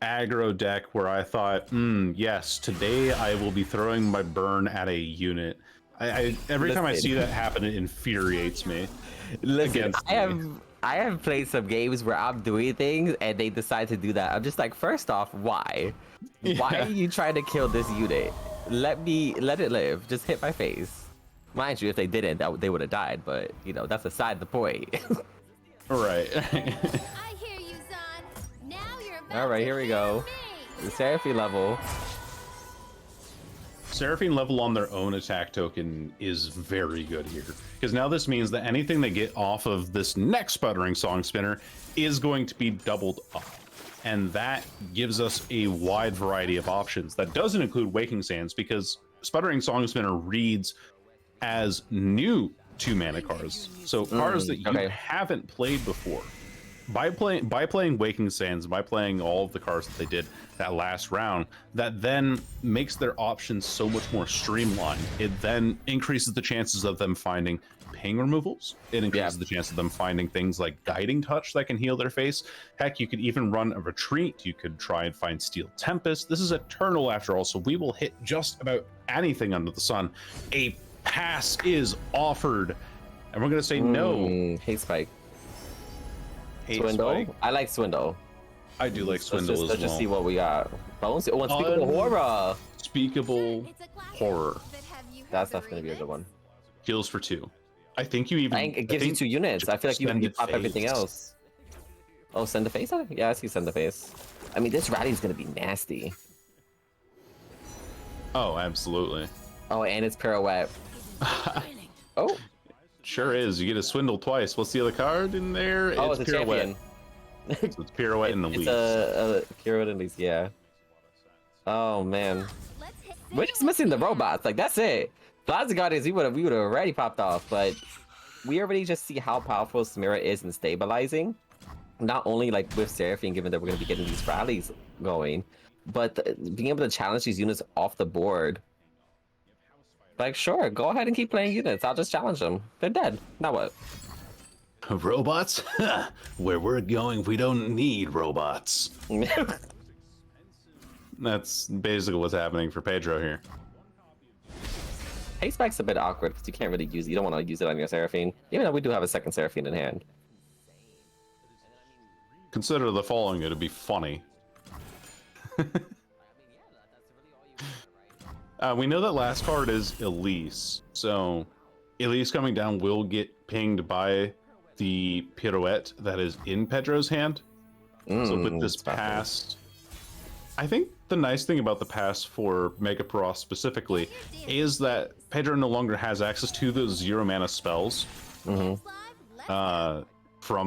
aggro deck where I thought, yes, today I will be throwing my burn at a unit. Every time I see that happen, it infuriates me. Listen, I have played some games where I'm doing things and they decide to do that. I'm just like, first off, why? Yeah. Why are you trying to kill this unit? Let it live. Just hit my face. Mind you, if they didn't, they would have died. But you know, that's aside the point. Right. I hear you, Zon. Now you're about All right, to here we hear go. me. The Seraphine level. Seraphine level on their own attack token is very good here, because now this means that anything they get off of this next Sputtering Song Spinner is going to be doubled up, and that gives us a wide variety of options. That doesn't include Waking Sands, because Sputtering Song Spinner reads as new 2-mana cards, so cards that you haven't played before. By playing Waking Sands, by playing all of the cards that they did that last round, that then makes their options so much more streamlined. It then increases the chances of them finding ping removals. It increases the chance of them finding things like Guiding Touch that can heal their face. Heck, you could even run a Retreat. You could try and find Steel Tempest. This is Eternal after all, so we will hit just about anything under the sun. A pass is offered, and we're going to say no. Hate Spike. Swindle? Spike. I like Swindle. I do like Swindle as well. Let's just see what we got. Unspeakable Horror. Unspeakable Horror. That's definitely be a good one. Heals for 2. I think you even... It gives you 2 units. I feel like you pop everything else. Oh, send the face? Yeah, I see send the face. I mean, this rally is going to be nasty. Oh, absolutely. Oh, and it's Pirouette. Oh. Sure is. You get a Swindle twice. What's the other card in there? Oh, it's a Pirouette. So it's Pirouette and Elise. It's a Pirouette and Elise, yeah. Oh, man. We're just missing the robots. Like, that's it. Plaza Guardians, we would have already popped off, but we already just see how powerful Samira is in stabilizing. Not only like with Seraphine, given that we're going to be getting these rallies going, but being able to challenge these units off the board. Like, sure, go ahead and keep playing units. I'll just challenge them. They're dead. Now what? Robots? Where we're going, we don't need robots. That's basically what's happening for Pedro here. Haste Spike's a bit awkward because you can't really use it. You don't want to use it on your Seraphine, even though we do have a second Seraphine in hand. Consider the following, it'd be funny. We know that last card is Elise, so Elise coming down will get pinged by the Pirouette that is in Pedro's hand. So with this pass, I think the nice thing about the pass for Mega Paros specifically is that Pedro no longer has access to those 0-mana spells from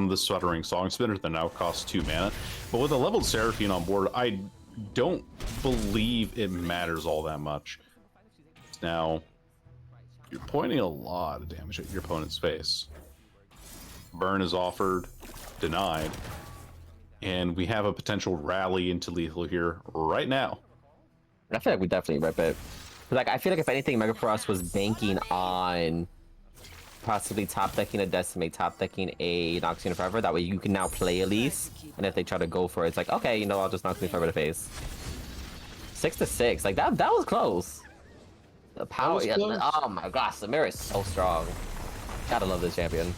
the Sputtering Song Spinner that now costs 2 mana. But with a leveled Seraphine on board, I don't believe it matters all that much. Now, you're pointing a lot of damage at your opponent's face. Burn is offered, denied, and we have a potential rally into lethal here right now. I feel like we definitely rip it. Like, I feel like if anything, Mega Paros was banking on possibly top decking a Decimate, top decking a Noxian Forever. That way you can now play Elise, and if they try to go for it, it's like, okay, you know, I'll just Noxian Forever to face. 6-6. Like that was close. The power. was Yeah, close. oh my gosh, Samira is so strong. Gotta love this champion.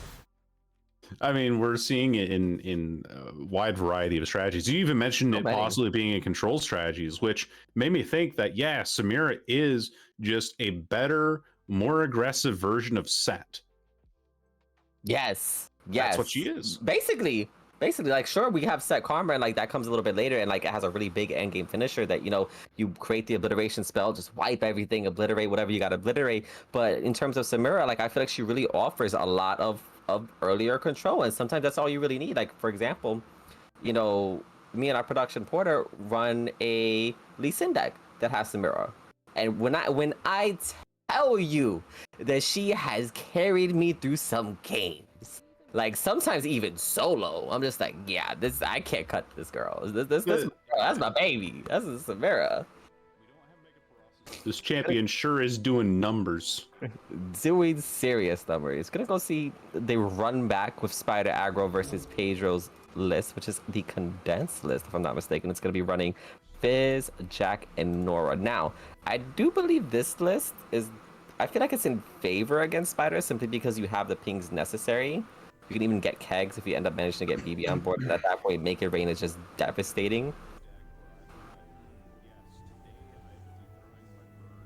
I mean, we're seeing it in a wide variety of strategies. You even mentioned So it many. possibly being in control strategies, which made me think that, yeah, Samira is just a better, more aggressive version of Set. Yes. That's what she is. Basically, like, sure, we have set karma, and like that comes a little bit later, and like it has a really big end game finisher that, you know, you create the obliteration spell, just wipe everything, obliterate whatever you got to obliterate. But in terms of Samira, like I feel like she really offers a lot of earlier control, and sometimes that's all you really need. Like for example, you know, me and our production porter run a Lee Sin deck that has Samira, and when I tell you that she has carried me through some games, like sometimes even solo, I'm just like, yeah, this I can't cut this girl. That's my baby. That's Samira. This champion sure is doing numbers. Doing serious numbers. Gonna go see they run back with Spider Aggro versus Pedro's list, which is the condensed list, if I'm not mistaken. It's gonna be running Fizz, Jack, and Nora. Now, I do believe this list is, I feel like it's in favor against Spider simply because you have the pings necessary. You can even get kegs if you end up managing to get BB on board, and at that point, Make It Rain is just devastating.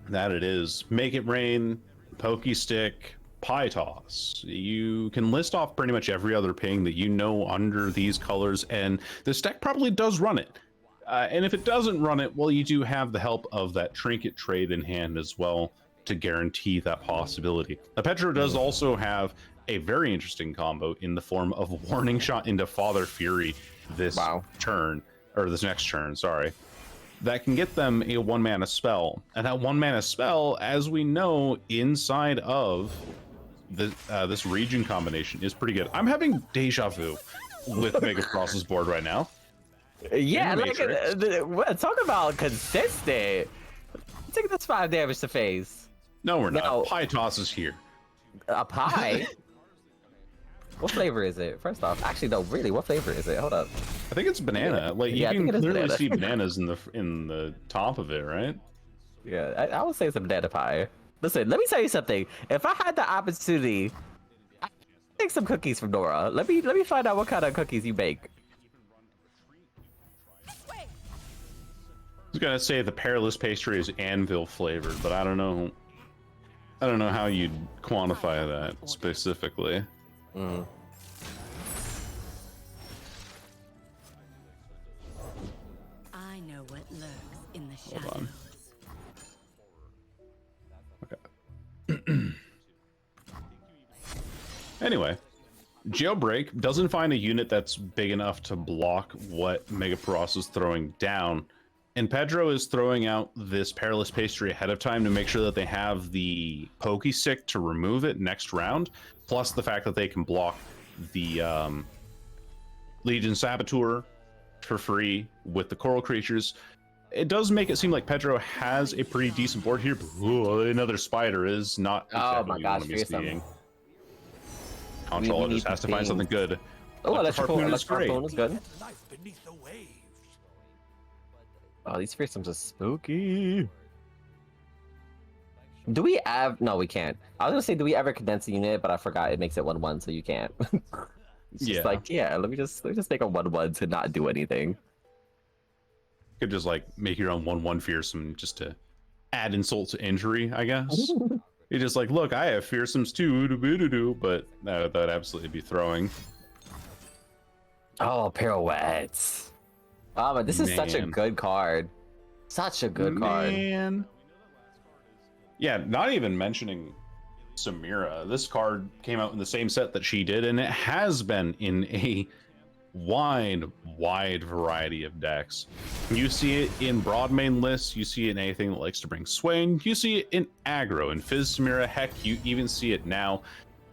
That it is. Make It Rain, Pokey Stick, Pie Toss. You can list off pretty much every other ping that you know under these colors, and this deck probably does run it. And if it doesn't run it, well, you do have the help of that Trinket trade in hand as well to guarantee that possibility. Now, Pedro does also have a very interesting combo in the form of Warning Shot into Father Fury this turn, or this next turn, sorry. That can get them a 1-mana spell. And that 1-mana spell, as we know, inside of this region combination is pretty good. I'm having deja vu with Mega Cross's board right now. Yeah, like talk about consistent. Take this 5 damage to face. No, we're not. No. Pie Toss is here. A pie? What flavor is it? First off, actually, no, really, what flavor is it? Hold up. I think it's banana. Like you Yeah, I can think it is clearly banana. see bananas in the top of it, right? Yeah, I would say it's a banana pie. Listen, let me tell you something. If I had the opportunity, I'd take some cookies from Nora. Let me find out what kind of cookies you make. I was gonna say the perilous pastry is anvil flavored, but I don't know. I don't know how you'd quantify that specifically. Mm. I know what lurks in the shadows. Hold on. Okay. Anyway, Jailbreak doesn't find a unit that's big enough to block what Megaparos is throwing down. And Pedro is throwing out this Perilous Pastry ahead of time to make sure that they have the Pokey Stick to remove it next round, plus the fact that they can block the Legion Saboteur for free with the Coral Creatures. It does make it seem like Pedro has a pretty decent board here, but another Spider is not Oh my exactly gosh, what I'm fearsome. seeing. Controller need just has to the find something pings. good. Oh, Electric electrical Harpoon is great. harpoon is good. Life beneath the waves. Oh, these fearsomes are spooky. Do we have? No, we can't. I was gonna say, do we ever condense a unit? But I forgot it makes it 1/1, so you can't. It's just Yeah. like, yeah, let me just make a 1/1 to not do anything. Could just like make your own 1/1 fearsome just to add insult to injury, I guess. You're just like, look, I have fearsomes too, but that'd absolutely be throwing. Oh, pirouettes. Oh, but this is such a Man. good card. Such a good card. Man. Yeah, not even mentioning Samira. This card came out in the same set that she did, and it has been in a wide variety of decks. You see it in broad main lists, you see it in anything that likes to bring swing, you see it in aggro and Fizz Samira, heck, you even see it now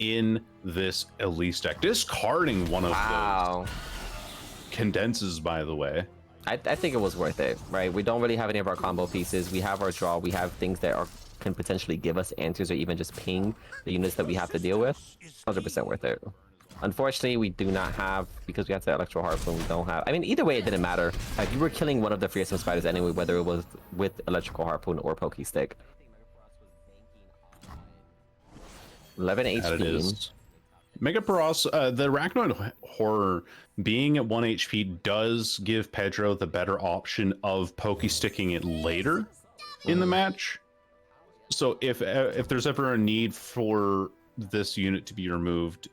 in this Elise deck. Discarding one of those condenses, by the way. I think it was worth it, right? We don't really have any of our combo pieces. We have our draw. We have things that can potentially give us answers or even just ping the units that we have to deal with. 100% worth it. Unfortunately, we do not have, because we have the Electro Harpoon, we don't have. I mean, either way, it didn't matter. Like, you were killing one of the fearsome spiders anyway, whether it was with Electrical Harpoon or Pokey Stick. 11 That it HP. is. Megaparos, the Arachnoid Horror being at 1 HP does give Pedro the better option of Pokey Sticking it later in the match. So if there's ever a need for this unit to be removed,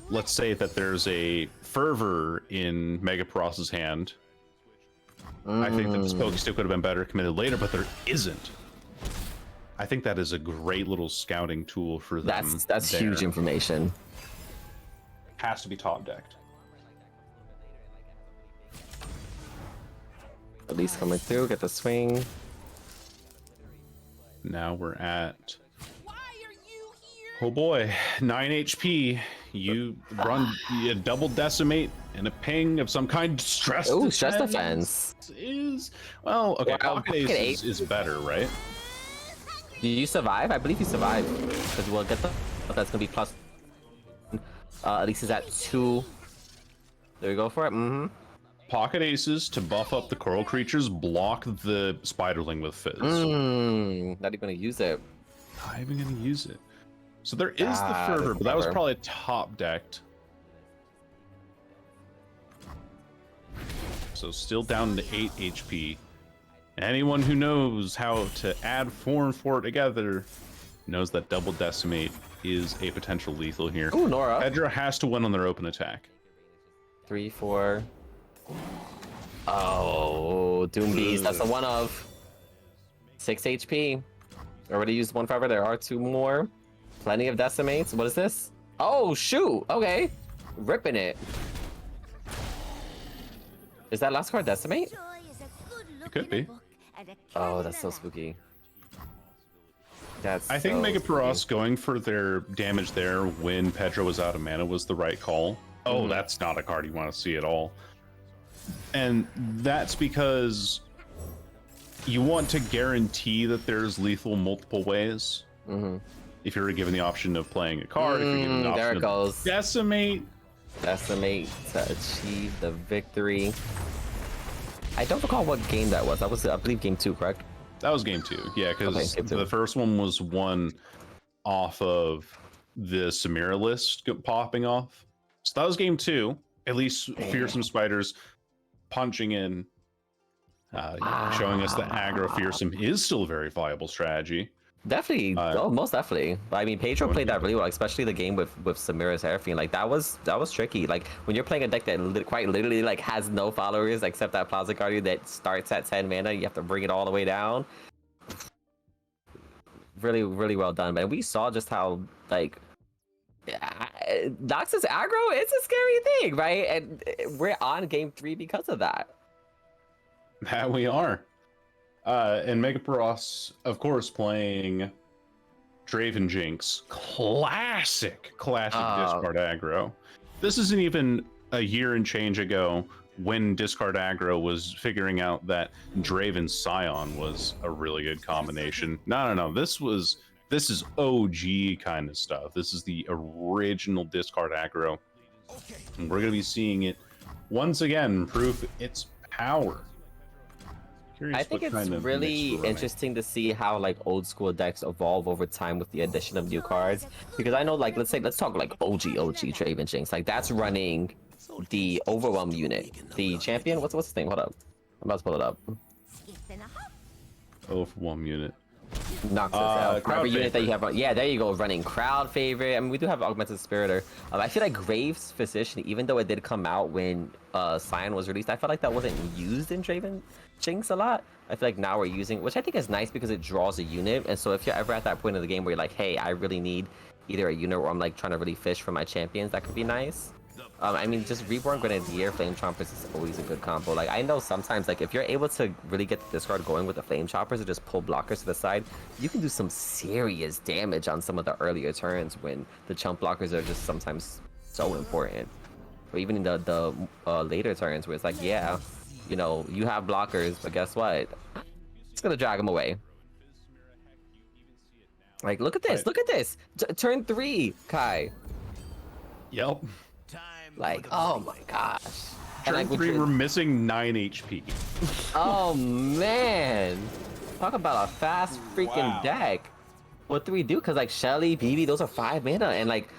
let's say that there's a Fervor in Megaparos's hand, I think that this Pokey Stick would have been better committed later, but there isn't. I think that is a great little scouting tool for them. That's huge information. Has to be top decked. At least coming through, get the swing. Now we're at, oh boy, 9 HP. You run a double decimate and a ping of some kind. Stress. Oh, stress defense is, well, okay. Wow, Pocket Ace is better, right? Do you survive? I believe you survive because we'll get the. That's gonna be plus. At least is at 2. There we go for it. Pocket Aces to buff up the coral creatures, block the Spiderling with Fizz. Not even gonna use it. Not even gonna use it. So there is the Fervor, but that was probably top decked. So still down to 8 HP. Anyone who knows how to add 4 and 4 together knows that double decimate is a potential lethal here. Ooh, Nora. Pedro has to win on their open attack. 3, 4. Oh, Doom Beast. That's the one of 6 HP. Already used 1 forever. There are 2 more. Plenty of decimates. What is this? Oh, shoot. Okay. Ripping it. Is that last card decimate? It could be. Oh, that's so spooky. That's I think so Megaparos spooky. going for their damage there when Pedro was out of mana was the right call. Oh, that's not a card you want to see at all. And that's because you want to guarantee that there's lethal multiple ways. If you're given the option of playing a card, if you're given the option there it of goes. decimate. Decimate to achieve the victory. I don't recall what game that was. That was, I believe, game 2, correct? That was game 2. Yeah, because game 2. the first one was one off of the Samira list popping off. So that was game 2. At least Fearsome Spiders punching in, showing us that aggro Fearsome is still a very viable strategy. Definitely. Oh, most definitely. I mean, Pedro played that really well, especially the game with Samira's Airfiend. Like that was tricky. Like when you're playing a deck that quite literally like has no followers except that Plaza Guardian that starts at 10 mana, you have to bring it all the way down. Really, really well done, man. We saw just how like Noxus aggro. It's a scary thing, right? And we're on game 3 because of that. That we are. And Megaparos, of course, playing Draven Jinx. Classic discard aggro. This isn't even a year and change ago when discard aggro was figuring out that Draven Scion was a really good combination. No. This is OG kind of stuff. This is the original discard aggro. And we're going to be seeing it once again prove its power. I think it's really interesting to see how like old school decks evolve over time with the addition of new cards. Because I know, like, let's talk like OG Draven Jinx. Like that's running the Overwhelm unit. The champion, what's his name? Hold up, I'm about to pull it up. Overwhelm unit. Noxus, whatever unit that you have. Yeah, there you go. Running crowd favorite. I mean, we do have Augmented Spiritor. I feel like Graves Physician, even though it did come out when Scion was released, I felt like that wasn't used in Draven Jinx a lot. I feel like now we're using, which I think is nice because it draws a unit. And so if you're ever at that point in the game where you're like, hey, I really need either a unit or I'm like trying to really fish for my champions, that could be nice. I mean, just Reborn Grenadier, Flame Chompers is always a good combo. Like, I know sometimes, like, if you're able to really get the discard going with the Flame Choppers or just pull blockers to the side, you can do some serious damage on some of the earlier turns when the chump blockers are just sometimes so important. Or even in the later turns where it's like, yeah, you know, you have blockers, but guess what? It's gonna drag them away. Like, look at this, look at this! Turn 3, Kai. Yep. Like, oh my gosh. And Turn like, 3, we're missing 9 HP. oh man. Talk about a fast freaking deck. What do we do? Because like Shelly, BB, those are 5 mana, and like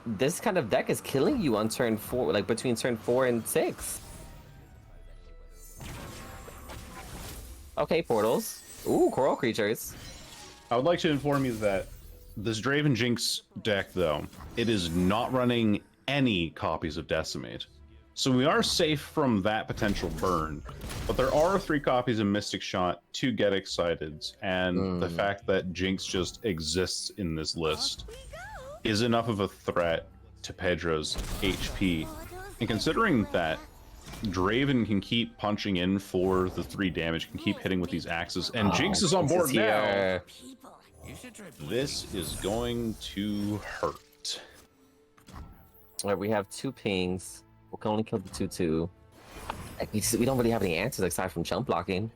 this kind of deck is killing you on turn 4, like between turn 4 and 6. Okay, portals. Ooh, coral creatures. I would like to inform you that this Draven Jinx deck, though, it is not running any copies of Decimate. So we are safe from that potential burn. But there are 3 copies of Mystic Shot, 2 Get Excited, and the fact that Jinx just exists in this list is enough of a threat to Pedro's HP. And considering that Draven can keep punching in for the 3 damage, can keep hitting with these axes, and Jinx is on board now. This is going to hurt. All right, we have 2 pings. We can only kill the 2/2. Like, we don't really have any answers aside from jump blocking.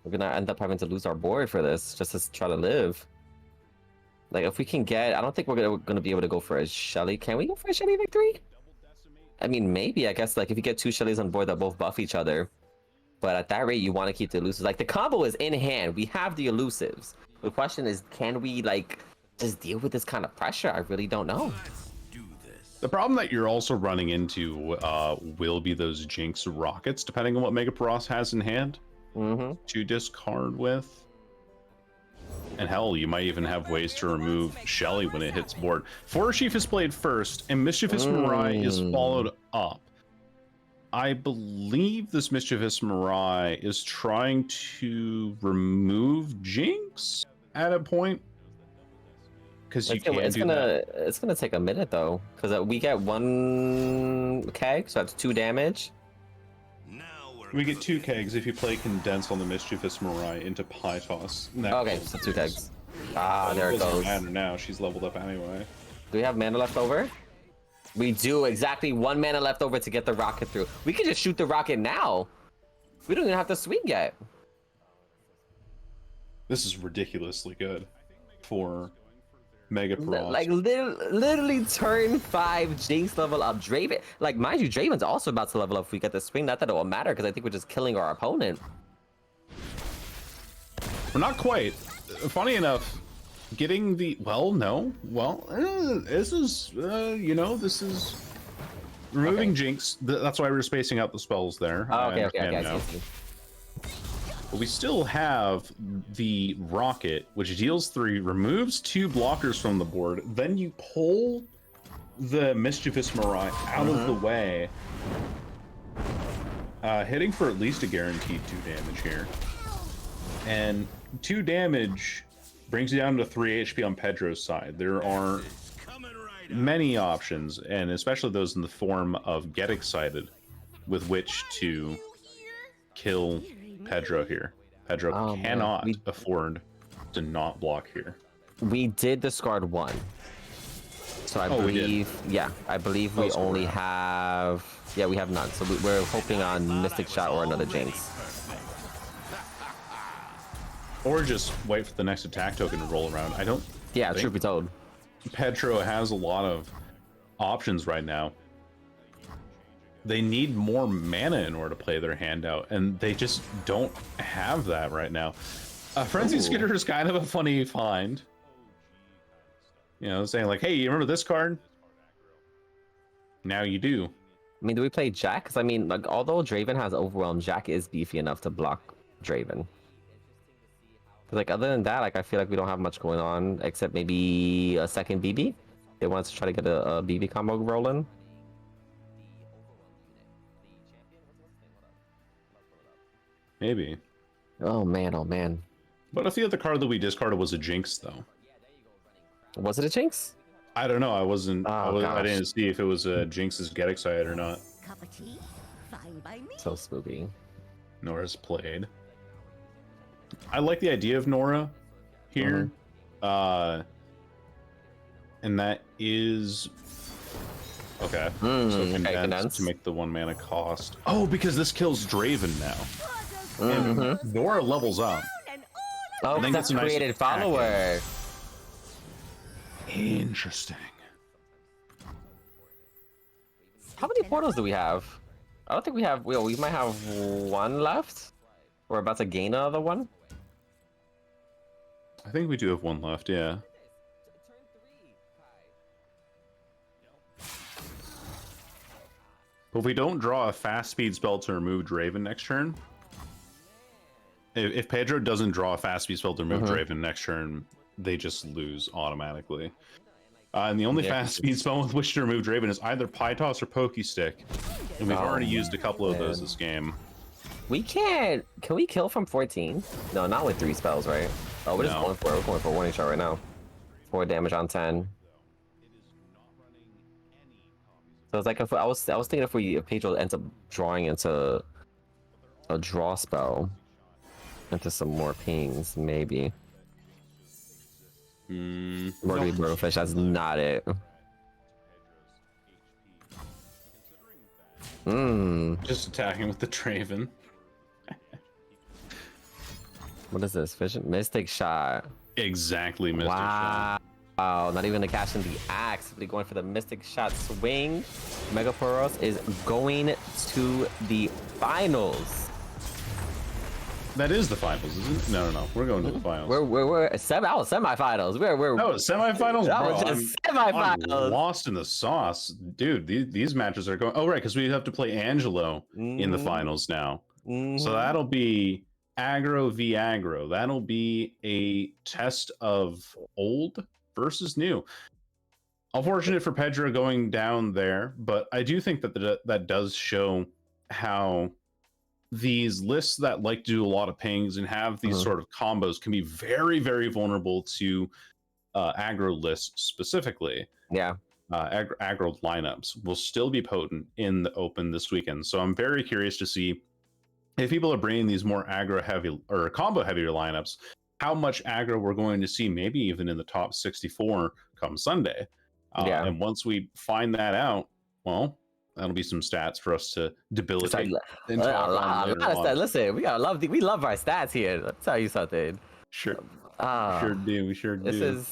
We're gonna end up having to lose our board for this just to try to live. Like, if we can get, I don't think we're gonna be able to go for a Shelly. Can we go for a Shelly victory? I mean, maybe. I guess like if you get 2 Shellys on board that both buff each other, but at that rate, you want to keep the elusives. Like the combo is in hand. We have the elusives. The question is, can we like just deal with this kind of pressure? I really don't know. The problem that you're also running into will be those Jinx rockets, depending on what Megaparos has in hand to discard with. And hell, you might even have ways to remove Shelly when it hits board. Forest Chief is played first, and Mischievous Mirai is followed up. I believe this Mischievous Mirai is trying to remove Jinx at a point. Because you can't do that. It's gonna take a minute though, because we get 1 keg, so that's 2 damage. We get 2 kegs if you play Condense on the Mischievous Mirai into Pytos. Okay, so 2 kegs. Ah, there it goes. Matter now, she's leveled up anyway. Do we have mana left over? We do. Exactly 1 mana left over to get the rocket through. We can just shoot the rocket now. We don't even have to swing yet. This is ridiculously good for Megaparos. Like literally turn 5 Jinx level up Draven. Like mind you, Draven's also about to level up if we get the swing. Not that it will matter because I think we're just killing our opponent. We're not quite. Funny enough, getting the this is you know, this is removing Jinx. That's why we're spacing out the spells there. Oh, okay, I see. But we still have the rocket, which deals 3, removes 2 blockers from the board. Then you pull the Mischievous Mirai out of the way, hitting for at least a guaranteed 2 damage here. And 2 damage brings you down to 3 HP on Pedro's side. There are many options, and especially those in the form of Get Excited, with which to kill Pedro here. Pedro cannot afford to not block here. We did discard 1. So I believe, I believe we only have, we have none. So we're hoping on Mystic Shot or another Jinx. Or just wait for the next attack token to roll around. I don't think truth be told, Pedro has a lot of options right now. They need more mana in order to play their hand out, and they just don't have that right now. Frenzy Skitter is kind of a funny find. You know, saying like, hey, you remember this card? Now you do. I mean, do we play Jack? Because I mean, like, although Draven has Overwhelm, Jack is beefy enough to block Draven. Like, other than that, like, I feel like we don't have much going on, except maybe a second BB. They want us to try to get a BB combo rolling. Maybe. Oh man, oh man. But if the other card that we discarded was a Jinx, though. Was it a Jinx? I don't know. I wasn't. Oh, I didn't see if it was a Jinx's Get Excited or not. Cup of tea? Fine by me. So spooky. Nora's played. I like the idea of Nora here. And that is okay. So condense to make the 1 mana cost. Oh, because this kills Draven now. And Nora levels up. Oh, that's a nice created follower. Interesting. How many portals do we have? I don't think we have. We might have one left. We're about to gain another one. I think we do have one left, yeah. But if we don't draw a fast speed spell to remove Draven next turn, if Pedro doesn't draw a fast speed spell to remove Draven next turn, they just lose automatically. And the only fast speed spell with which to remove Draven is either Pytos or Pokestick. And we've already used a couple of those this game. We can't. Can we kill from 14? No, not with 3 spells, right? Oh, we're just going for it. We're going for a warning shot right now. 4 damage on 10. So it's like if I was thinking if Pedro ends up drawing into a draw spell into some more pings, maybe. Murdery Burrowfish, that's not it. Just attacking with the Draven. What is this? Vision? Mystic Shot. Exactly, Mystic Shot. Wow, not even to cash in the axe, but going for the Mystic Shot swing. Megaporos is going to the finals. That is the finals, isn't it? No. We're going to the finals. We're semifinals. We're semifinals, that bro. was just semifinals. I'm lost in the sauce, dude. These matches are going. Oh, right, because we have to play Angelo in the finals now. So that'll be aggro v aggro. That'll be a test of old versus new. Unfortunate for Pedro going down there, but I do think that that does show how these lists that like to do a lot of pings and have these sort of combos can be very, very vulnerable to aggro lists specifically. Yeah. Aggro lineups will still be potent in the open this weekend. So I'm very curious to see if people are bringing these more aggro heavy or combo heavier lineups, how much aggro we're going to see, maybe even in the top 64 come Sunday. And once we find that out, well, that'll be some stats for us to debilitate. Listen, we love our stats here. Let's tell you something. Sure. We sure do.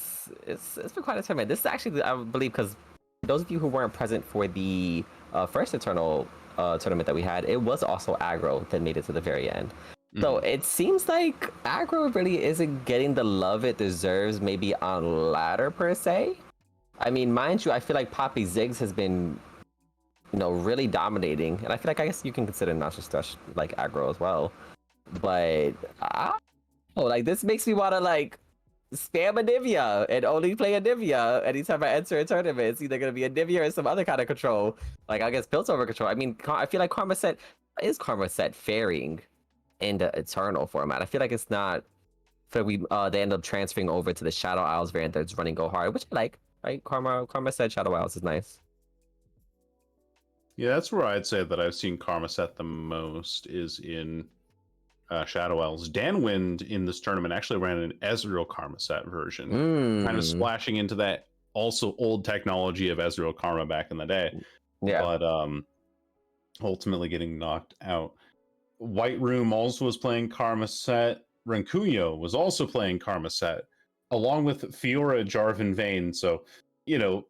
It's been quite a tournament. This is actually, I believe, because those of you who weren't present for the first Eternal tournament that we had, it was also aggro that made it to the very end. So it seems like aggro really isn't getting the love it deserves, maybe on ladder per se. I mean, mind you, I feel like Poppy Ziggs has been, really dominating, and I feel like I guess you can consider Noxious Thrush like aggro as well. But this makes me want to spam Anivia and only play Anivia anytime I enter a tournament. It's either gonna be Anivia or some other kind of control, like I guess Piltover control. I mean, I feel like Karma Set faring in the Eternal format. I feel like it's not. I feel like they end up transferring over to the Shadow Isles variant that's running Go Hard, which I like. Right, Karma Set Shadow Isles is nice. Yeah, that's where I'd say that I've seen Karma Set the most is in Shadow Isles. Danwind in this tournament actually ran an Ezreal Karma Set version, kind of splashing into that also old technology of Ezreal Karma back in the day. Yeah, but ultimately getting knocked out. White Room also was playing Karma Set. Rankuyo was also playing Karma Set, along with Fiora, Jarvan, Vayne. So,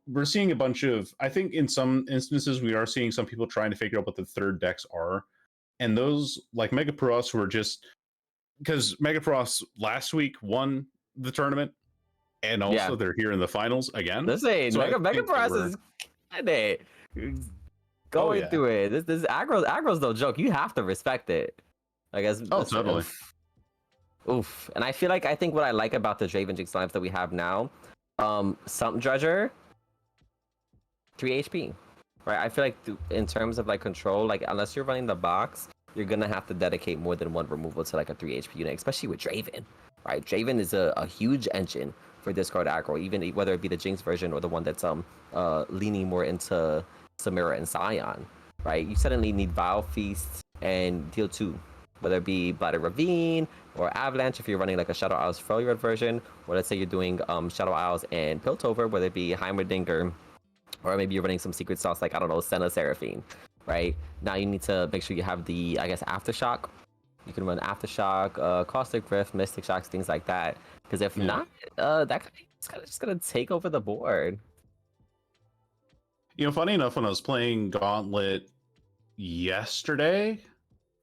we're seeing a bunch of, I think in some instances, we are seeing some people trying to figure out what the third decks are. And those, like Megaporos, who are just, because Megaporos last week won the tournament, and also they're here in the finals again. Listen, so Megaporos is going through it. This aggro's no joke. You have to respect it. I guess. Oh, totally. Oof. And I think what I like about the Draven Jinx lineups that we have now, Sump Dredger, 3 HP. Right? I feel like in terms of control, unless you're running the box, you're gonna have to dedicate more than one removal to a 3 HP unit, especially with Draven. Right? Draven is a huge engine for discard aggro, even whether it be the Jinx version or the one that's leaning more into Samira and Scion. Right? You suddenly need Vile Feast and deal 2. Whether it be Bladder Ravine or Avalanche if you're running a Shadow Isles Freljord version, or let's say you're doing Shadow Isles and Piltover, whether it be Heimerdinger, or maybe you're running some secret sauce Senna Seraphine, right? Now you need to make sure you have the, Aftershock. You can run Aftershock, Caustic Rift, Mystic Shocks, things like that. Because if not, that's just gonna take over the board. Funny enough, when I was playing Gauntlet yesterday,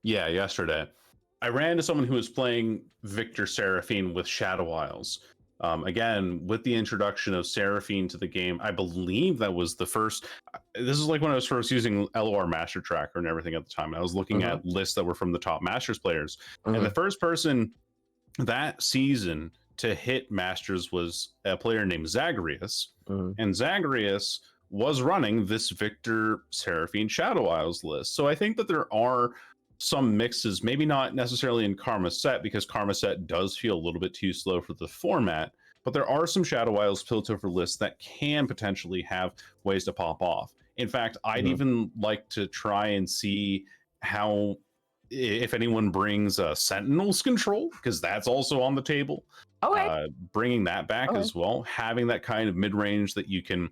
I ran into someone who was playing Victor Seraphine with Shadow Isles. Again, with the introduction of Seraphine to the game, I believe that was the first. This is like when I was first using LOR Master Tracker and everything at the time. I was looking at lists that were from the top Masters players, and the first person that season to hit Masters was a player named Zagreus, and Zagreus was running this Victor Seraphine Shadow Isles list. So I think that there are some mixes, maybe not necessarily in Karma Set, because Karma Set does feel a little bit too slow for the format, but there are some Shadow Isles Piltover lists that can potentially have ways to pop off. In fact, I'd even like to try and see how, if anyone brings Sentinel's Control, because that's also on the table. Bringing that back as well, having that kind of mid-range that you can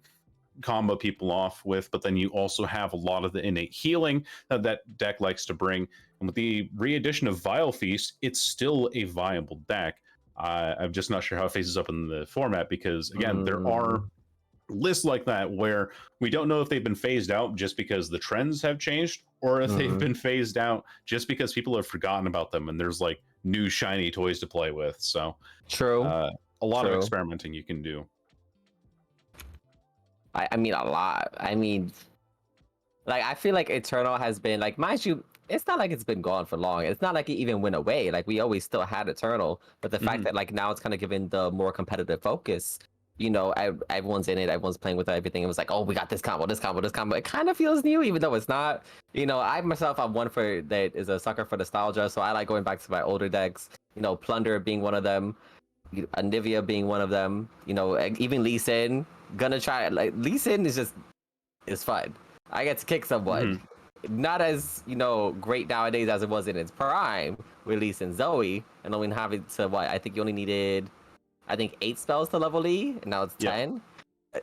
combo people off with, but then you also have a lot of the innate healing that deck likes to bring. And with the re-addition of Vile Feast, it's still a viable deck. I'm just not sure how it faces up in the format, because again, there are lists like that where we don't know if they've been phased out just because the trends have changed, or if they've been phased out just because people have forgotten about them and there's like new shiny toys to play with. So a lot of experimenting you can do. I mean, a lot. I mean, like, I feel like Eternal has been, like, mind you, it's not like it's been gone for long. It's not like it even went away. Like, we always still had Eternal, but the fact that, like, now it's kind of given the more competitive focus, everyone's in it, everyone's playing with everything. It was like, oh, we got this combo. It kind of feels new, even though it's not. I myself, I'm one that is a sucker for nostalgia, so I like going back to my older decks. Plunder being one of them, Anivia being one of them. Even Lee Sin. Gonna try it. Like, Lee Sin is fun. I get to kick someone. Not as great nowadays as it was in its prime with Lee Sin Zoe, and only having to I think you only needed 8 spells to level Lee, and now it's 10.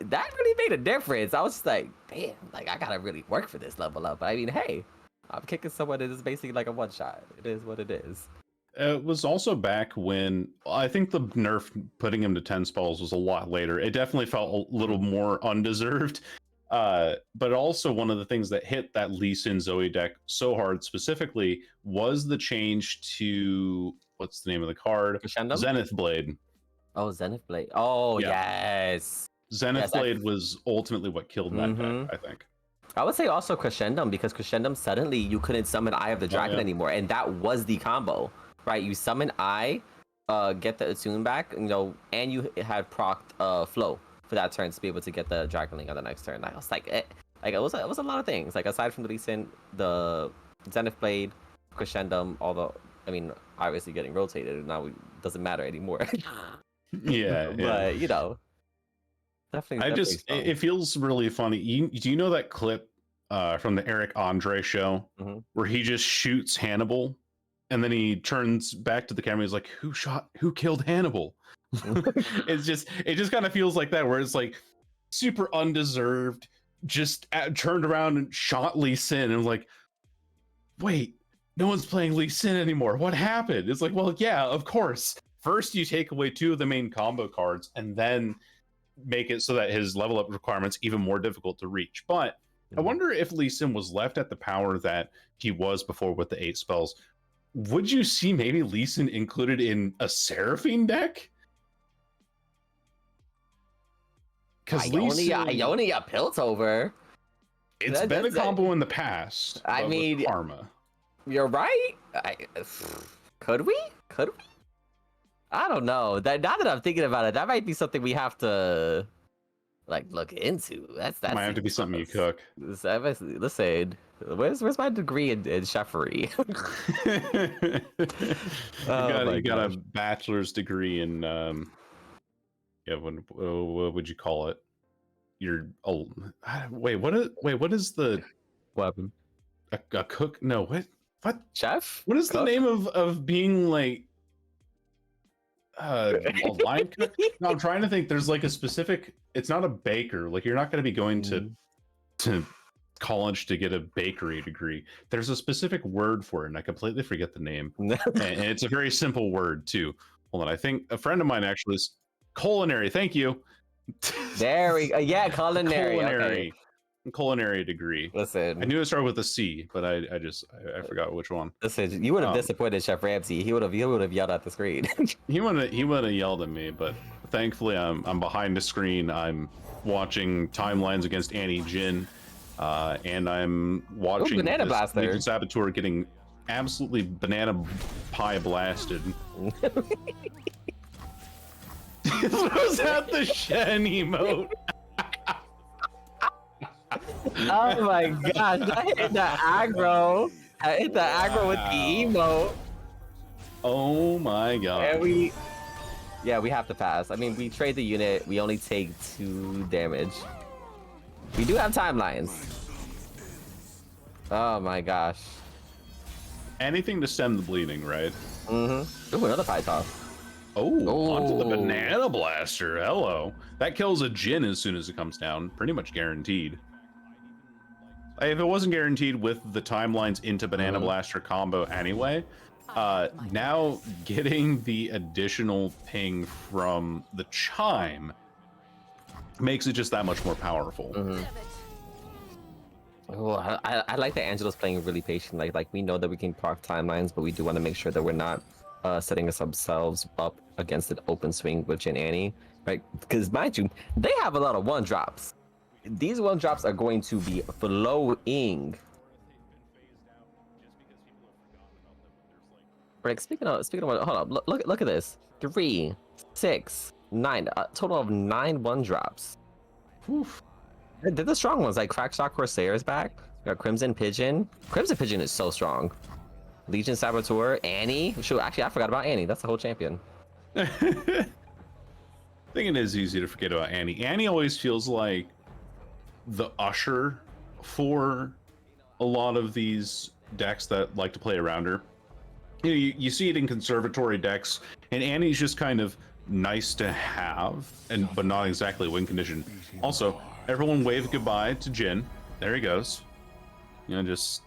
That really made a difference. I was just like, damn, like, I gotta really work for this level up. But I mean, hey, I'm kicking someone that is basically like a one shot. It is what it is. It was also back when I think the nerf putting him to 10 spells was a lot later. It definitely felt a little more undeserved. But also one of the things that hit that Lee Sin Zoe deck so hard specifically was the change to, what's the name of the card? Crescendo? Zenith Blade. Oh, Zenith Blade. Oh, yes. Zenith Blade was ultimately what killed that deck, I think. I would say also Crescendum, because Crescendum, suddenly you couldn't summon Eye of the Dragon anymore, and that was the combo. Right, you summon Eye, get the Attune back, and you had procced Flow for that turn to be able to get the Dragon Link on the next turn. I was like, it was a lot of things. Like, aside from the recent, the Zenith Blade, Crescendum, although obviously getting rotated now it doesn't matter anymore. But definitely. It feels really funny. Do you know that clip from the Eric Andre show where he just shoots Hannibal? And then he turns back to the camera. He's like, who killed Hannibal? It just kind of feels like that, where it's like super undeserved, just turned around and shot Lee Sin. And I'm like, wait, no one's playing Lee Sin anymore. What happened? It's like, well, yeah, of course. First, you take away 2 of the main combo cards and then make it so that his level up requirement's even more difficult to reach. But I wonder if Lee Sin was left at the power that he was before with the 8 spells. Would you see maybe Lee Sin included in a Seraphine deck? Because Ionia Piltover. It's been a combo in the past. I mean, Karma. You're right. Could we? I don't know. Now that I'm thinking about it, that might be something we have to look into. That might have to be something you cook. Listen, where's my degree in cheffery? You got a bachelor's degree in what would you call it? What is the weapon? A cook? No, what chef? What is the name of being like a line cook? No, I'm trying to think. There's like a specific. It's not a baker. Like, you're not going to be going to college to get a bakery degree. There's a specific word for it, and I completely forget the name. and it's a very simple word too. Hold on, I think a friend of mine actually is culinary. Thank you. There we go. Yeah, culinary. Culinary. culinary degree. I Listen, knew it started with a C, but I forgot which one. listen. You would have Um, disappointed Chef Ramsay. He would have yelled at the screen. He would have yelled at me, but thankfully I'm behind the screen. I'm watching timelines against Annie Jin, and I'm watching Banana Blaster. Legion Saboteur getting absolutely banana pie blasted. Throws out the Shen emote. Oh my gosh, I hit the aggro. I hit the aggro with the emote. Oh my god. And we have to pass. I mean, we trade the unit. We only take 2 damage. We do have timelines. Oh my gosh. Anything to stem the bleeding, right? Mm-hmm. Ooh, another pie toss. Oh, onto the banana blaster. Hello. That kills a Jin as soon as it comes down. Pretty much guaranteed. If it wasn't guaranteed with the timelines into banana blaster combo anyway, now getting the additional ping from the chime makes it just that much more powerful. Oh, I like that Angela's playing really patient. Like we know that we can proc timelines, but we do want to make sure that we're not setting ourselves up against an open swing with Jin Annie, right? Because mind you, they have a lot of 1-drops. These 1-drops are going to be flowing. Like speaking of, hold up, look at this. 3, 6, 9, a total of 9 1-drops. They're the strong ones, like Crackstock Corsair is back. We got Crimson Pigeon. Crimson Pigeon is so strong. Legion Saboteur, Annie. Shoot, actually, I forgot about Annie. That's the whole champion. I think it is easy to forget about Annie. Annie always feels like the usher for a lot of these decks that like to play around her. You know, you see it in conservatory decks, and Annie's just kind of nice to have, but not exactly win condition. Also, everyone wave goodbye to Jin. There he goes. You know, just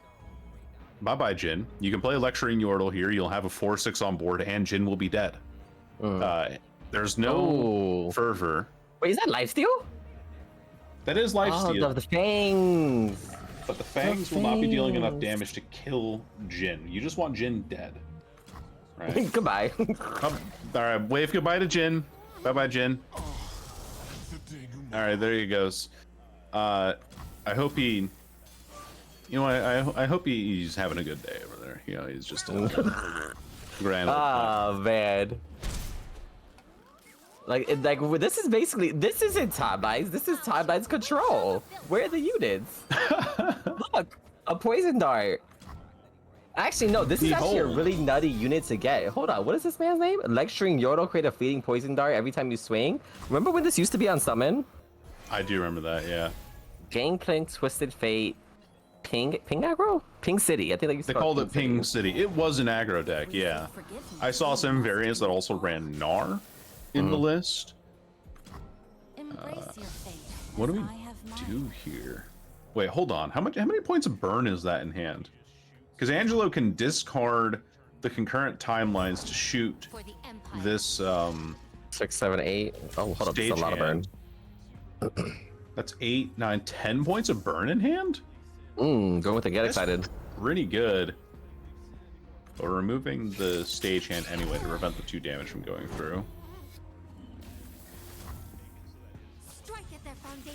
bye-bye, Jin. You can play Lecturing Yordle here. You'll have a 4/6 on board, and Jin will be dead. There's no fervor. Wait, is that lifesteal? That is lifesteal. Oh, the fangs. But the fangs will not be dealing enough damage to kill Jin. You just want Jin dead. Right? Goodbye. All right, wave goodbye to Jin. Bye-bye, Jin. All right, there he goes. I hope he... You know, I hope he's having a good day over there. You know, he's just a grand old Oh, man. Like this is basically, this isn't timelines. This is timelines control. Where are the units? Look, a poison dart. Actually, no, this is actually a really nutty unit to get. Hold on, what is this man's name? Lecturing Yordle, create a fleeting poison dart every time you swing. Remember when this used to be on summon? I do remember that, yeah. Gangplank, Twisted Fate, Ping aggro? Ping City. I think they called it Ping City. It was an aggro deck, yeah. I saw some variants that also ran Gnar in the list. What do we do here? Wait, hold on. How many points of burn is that in hand? Because Angelo can discard the concurrent timelines to shoot this 6, 7, 8. Oh, hold up, that's a lot of burn. That's 8, 9, 10 points of burn in hand? Go with it, get excited. Pretty good. But we're removing the stage hand anyway to prevent the 2 damage from going through.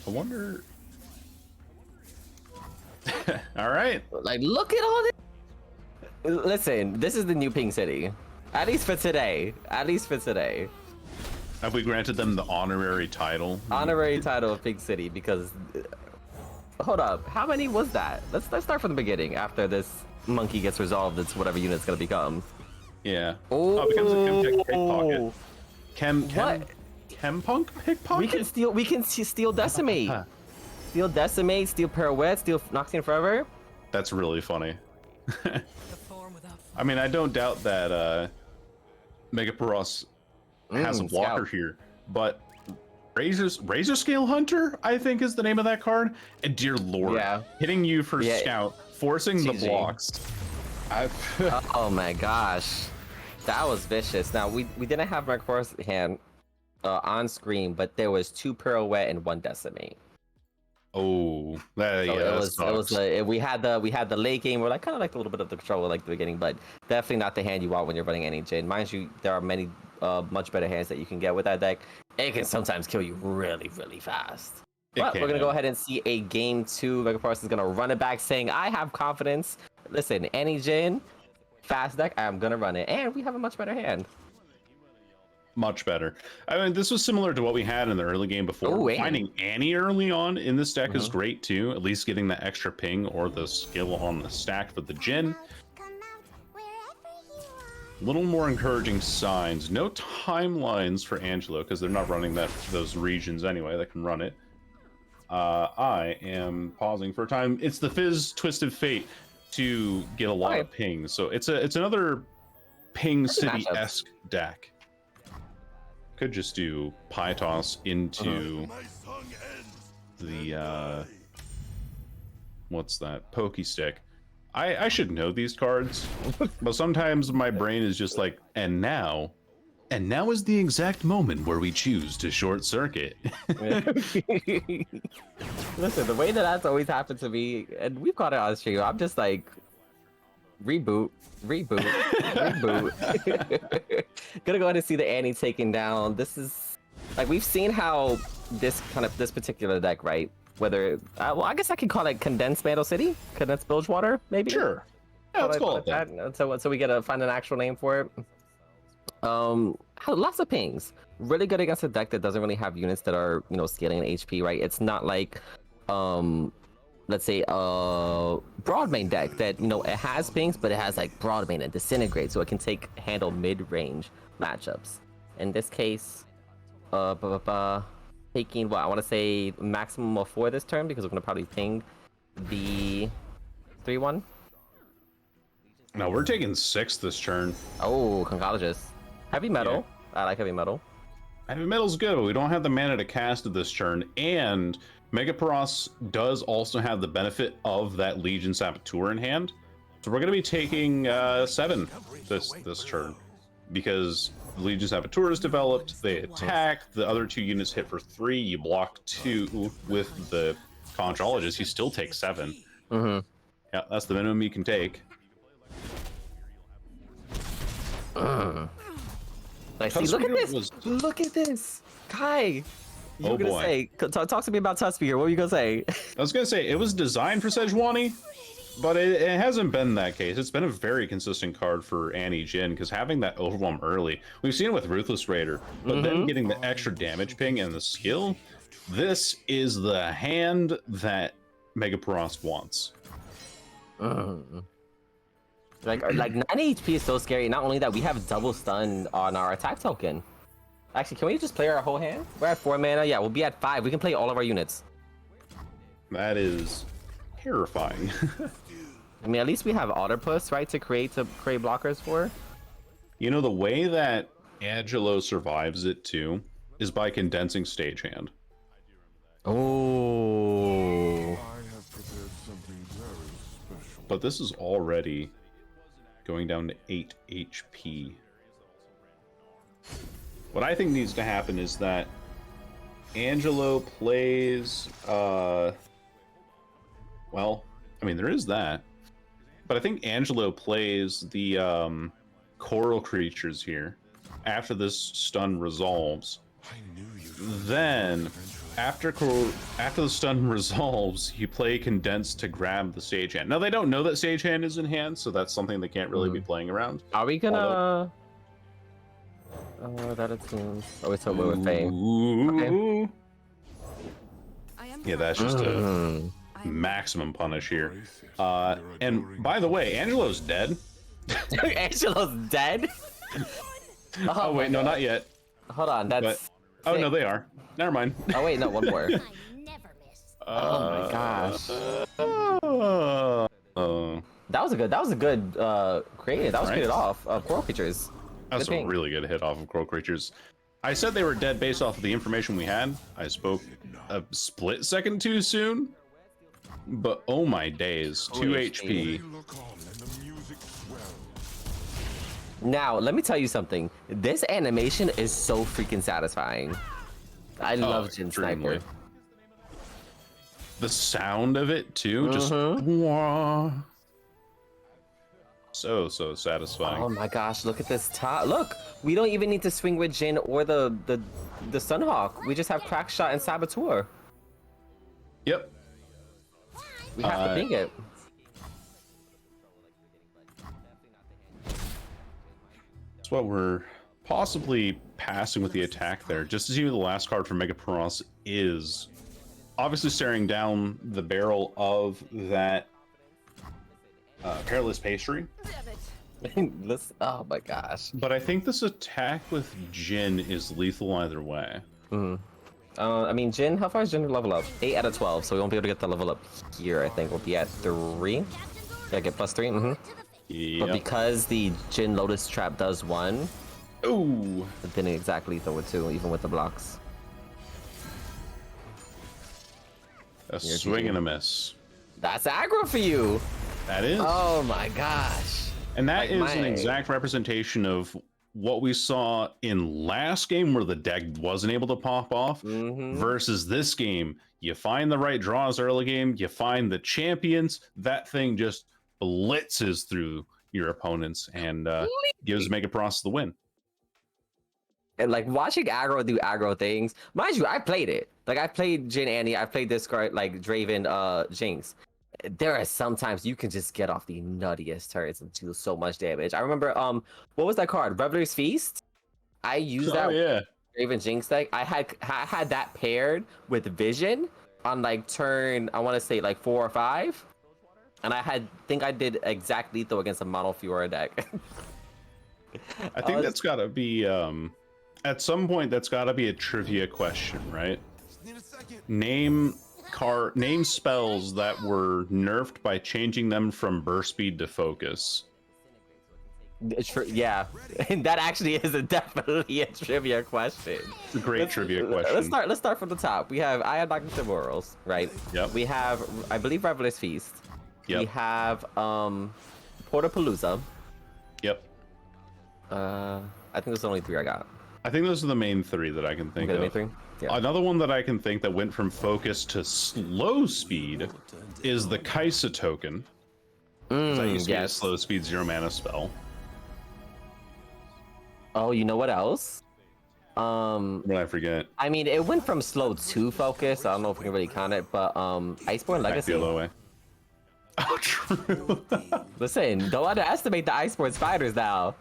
I wonder... All right. Like, look at all this. Listen, this is the new Ping City. At least for today. At least for today. Have we granted them the honorary title? Honorary title of Ping City, because... Hold up, how many was that? Let's start from the beginning. After this monkey gets resolved, it's whatever unit it's gonna become. Yeah. Oh, it becomes a Chemtech pickpocket. Chempunk pickpocket? We can steal Decimate. Steal Decimate, steal Pirouette, steal Noxian Forever. That's really funny. I mean, I don't doubt that Megaparos has a blocker here, but Razor Scale Hunter, I think, is the name of that card. And dear lord, hitting you for scout, forcing the blocks. Oh my gosh, that was vicious. Now we didn't have Megaparos hand on screen, but there was 2 Pirouette and 1 Decimate. Oh, that, So yeah, that sucks. we had the late game. We're like kind of like a little bit of the control like the beginning, but definitely not the hand you want when you're running any Jin. Mind you, there are many much better hands that you can get with that deck. It can sometimes kill you really fast. But we're gonna go ahead and see a game 2. Megaforce is gonna run it back, saying, "I have confidence. Listen, any Jin, fast deck, I'm gonna run it, and we have a much better hand." Much better. I mean, this was similar to what we had in the early game before. Ooh, Annie. Finding Annie early on in this deck is great too. At least getting that extra ping or the skill on the stack for the Jin. A little more encouraging signs. No timelines for Angelo because they're not running those regions anyway that can run it. I am pausing for a time. It's the Fizz Twisted Fate to get a lot of pings. So it's another ping city-esque deck. Could just do Pytos into the what's that? Pokey Stick. I should know these cards, but sometimes my brain is just like, and now is the exact moment where we choose to short circuit. Listen, the way that's always happened to me, and we've got it on stream, I'm just like, reboot. Gonna go ahead and see the Annie taken down. This is like, we've seen how this particular deck, right? Whether well, I guess I could call it condensed Metal City, condensed Bilgewater, maybe. Sure. Yeah, let's call it that. So we gotta find an actual name for it. Lots of pings. Really good against a deck that doesn't really have units that are, you know, scaling in HP, right? It's not like let's say broad main deck that, you know, it has pings, but it has like broad main and disintegrate, so it can handle mid-range matchups. In this case, taking what I want to say maximum of 4 this turn, because we're gonna probably ping the 3/1. No, we're taking 6 this turn. Oh, Conchologist. Heavy metal. Yeah. I like heavy metal. Heavy metal's good, but we don't have the mana to cast it this turn, and Megaparos does also have the benefit of that Legion Saboteur in hand. So we're going to be taking 7 this turn, because Legion Saboteur is developed, they attack, the other 2 units hit for 3, you block 2 with the Conchologist, you still take 7. Yeah, that's the minimum you can take. Like, see, look at this! Look at this! Kai! You were gonna say, talk to me about Tuskbeard. What were you gonna say? I was gonna say, it was designed for Sejuani, but it hasn't been that case. It's been a very consistent card for Annie Jin, because having that overwhelm early, we've seen it with Ruthless Raider, but then getting the extra damage ping and the skill, this is the hand that Megaparos wants. Like 9 HP is so scary. Not only that, we have double stun on our attack token. Actually, can we just play our whole hand? We're at 4 mana. Yeah, we'll be at 5. We can play all of our units. That is terrifying. I mean, at least we have Otterpuss, right, to create blockers for. You know, the way that Angelo survives it too is by condensing stagehand. Oh. But this is already going down to 8 HP. What I think needs to happen is that Angelo plays, well, I mean, there is that. But I think Angelo plays the coral creatures here after this stun resolves. Then, after the stun resolves, you play Condense to grab the stagehand. Now, they don't know that stagehand is in hand, so that's something they can't really be playing around. Are we gonna... that attunes. Oh, it's over with Faye. Okay. Yeah, that's just a maximum punish here. And by the way, Angelo's dead. Angelo's dead? Oh wait, no, not yet. Hold on, that's... Oh no, they are. Never mind. Oh wait, no, one more. Oh my gosh. That was a good created. That was created off of coral creatures. That's a really good hit off of coral creatures. I said they were dead based off of the information we had. I spoke a split second too soon. But oh my days, 2 HP. Now, let me tell you something. This animation is so freaking satisfying. I love Jin Sniper. The sound of it too, just Mm-hmm. wah. So satisfying. Oh my gosh, look at this top. Look, we don't even need to swing with Jin or the Sunhawk. We just have Crackshot and Saboteur. Yep. We have to ping it. That's what we're possibly passing with the attack there. Just to see who the last card for Megapronos is. Obviously staring down the barrel of that Perilous Pastry. Let's, oh my gosh. But I think this attack with Jin is lethal either way. I mean, Jin, how far is Jin level up? 8 out of 12, so we won't be able to get the level up here, I think. We'll be at 3. Yeah, get +3, Yep. But because the Jin Lotus Trap does 1, Ooh. it didn't exactly lethal with 2, even with the blocks. A swing and a miss. That's aggro for you! That is. Oh my gosh. And that Like is my- an exact representation of what we saw in last game where the deck wasn't able to pop off versus this game. You find the right draws early game, you find the champions, that thing just blitzes through your opponents and gives Megapronos the win. And like watching aggro do aggro things, mind you, I played it. Like I played Jin Annie, I played this card like Draven Jinx. There are sometimes you can just get off the nuttiest turrets and do so much damage. I remember what was that card? Reveler's Feast? I used that Draven Jinx deck. I had that paired with Vision on like turn, I want to say like 4 or 5. And I think I did exact lethal against a Mono Fiora deck. I think that's gotta be at some point that's gotta be a trivia question, right? Name spells that were nerfed by changing them from burst speed to focus. Yeah, that actually is definitely a trivia question. It's a great trivia question. Let's start from the top. We have I have Dr. Timorals, right? Yep. We have I believe Reveler's Feast. Yep. We have Portapalooza. Yep. I think those are the only 3 I got. I think those are the main 3 that I can think Okay, the of. main 3? Yeah. Another one that I can think that went from focus to slow speed is the Kaisa token. That used to be a slow speed 0 mana spell. Oh, you know what else? What did I forget? I mean, it went from slow to focus. So I don't know if we can really count it, but Iceborne Back Legacy. the other way. Oh, true. Listen, don't underestimate the Iceborne spiders now.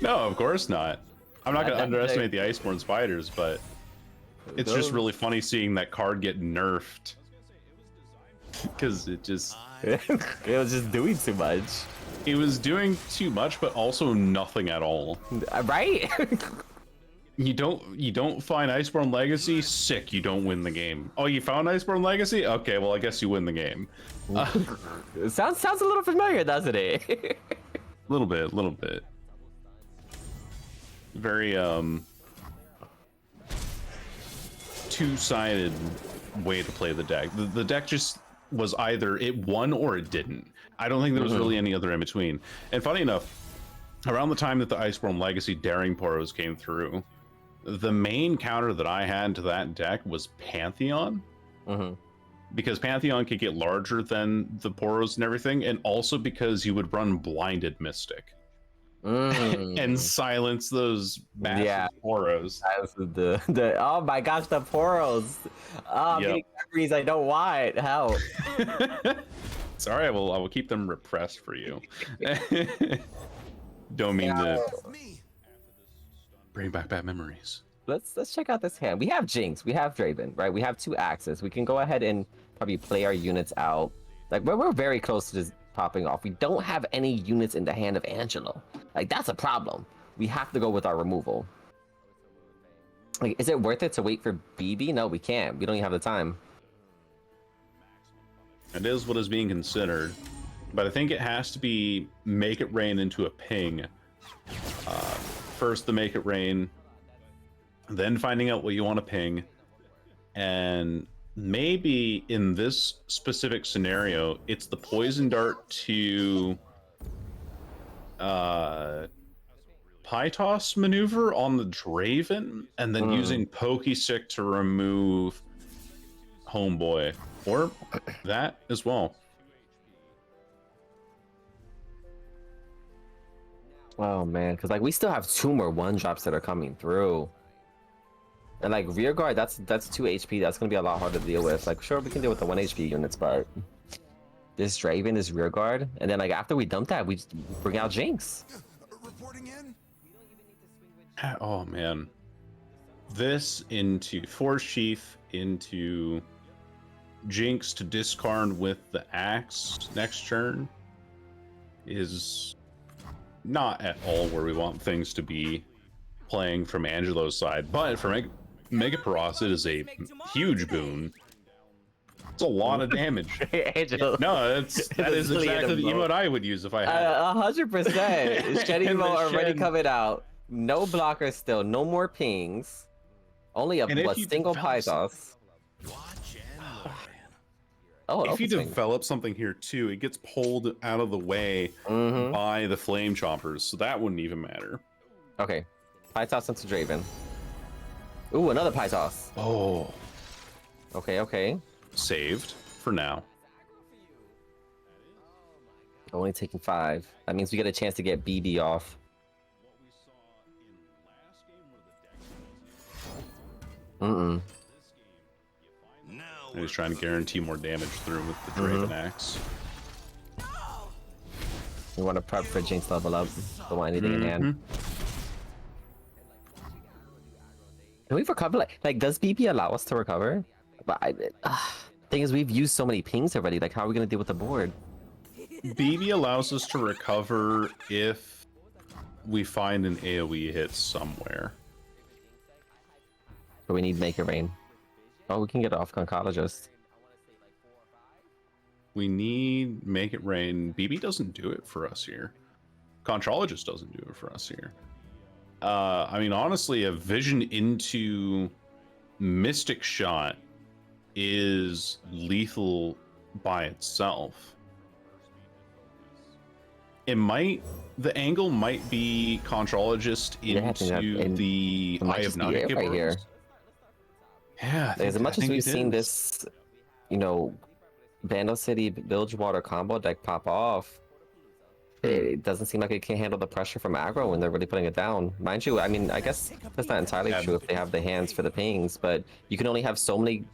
No, of course not. I'm not going to underestimate the Iceborne spiders, but it's just really funny seeing that card get nerfed. Because it just... It was just doing too much. It was doing too much, but also nothing at all. Right? You don't find Iceborne Legacy? Sick, you don't win the game. Oh, you found Iceborne Legacy? Okay, well, I guess you win the game. It sounds a little familiar, doesn't it? Little bit. Very, two-sided way to play the deck. The deck just was either it won or it didn't. I don't think there was really any other in between. And funny enough, around the time that the Iceborne Legacy Daring Poros came through, the main counter that I had to that deck was Pantheon. Because Pantheon could get larger than the Poros and everything, and also because you would run Blinded Mystic. And silence those massive Poros. The oh my gosh, the Poros. Oh, I'm getting memories I don't want. Help. Sorry, I will keep them repressed for you. Don't mean to bring back bad memories. Let's check out this hand. We have Jinx, we have Draven, right? We have 2 axes. We can go ahead and probably play our units out. Like we're very close to just popping off. We don't have any units in the hand of Angelo. Like that's a problem. We have to go with our removal. Like, is it worth it to wait for BB? No, we can't. We don't even have the time. It is what is being considered, but I think it has to be Make It Rain into a ping. First the Make It Rain, then finding out what you want to ping, and maybe in this specific scenario, it's the Poison Dart to Pytos maneuver on the Draven, and then using Pokestick to remove Homeboy. Or that as well. Oh man, because like we still have 2 more 1-drops that are coming through. And like rear guard, that's 2 HP. That's gonna be a lot harder to deal with. Like sure, we can deal with the 1 HP units, but this Draven, this rear guard, and then like after we dump that, we just bring out Jinx. Reporting in. Oh man, this into Force Chief, into Jinx to discard with the axe next turn is not at all where we want things to be playing from Angelo's side, but for Megaparos, it is a huge boon. It's a lot of damage. Angelo. No, that is exactly the emote I would use if I had it. 100%. Shed And the emote already Shed. coming out. No blockers still. No more pings. Only a And if what, you single develop Pythos. Watch and learn. Oh, If you open swing. develop something here too, it gets pulled out of the way Mhm. by the flame choppers, so that wouldn't even matter. Okay. Pythos into Draven. Ooh, another Pythos. Oh, Okay, okay. saved for now. Only taking 5. That means we get a chance to get BB off. Mm-mm. Now I was trying to guarantee more damage through with the Draven Axe. We want to prep for Jinx level up. Don't want anything in hand. Can we recover? Like, does BB allow us to recover? But thing is, we've used so many pings already. Like, how are we gonna deal with the board? BB allows us to recover if we find an AoE hit somewhere. But we need Make It Rain. Oh, we can get off Conchologist. We need Make It Rain. BB doesn't do it for us here. Conchologist doesn't do it for us here. I mean, honestly, a vision into Mystic Shot is lethal by itself. The angle might be Conchologist into the Eye of Nugget right here. Yeah, As much as we've it seen is. this, you know, Vandal City Bilgewater combo deck pop off, it doesn't seem like it can handle the pressure from aggro when they're really putting it down. Mind you, I mean, I guess that's not entirely true if they have the hands for the pings, but you can only have so many,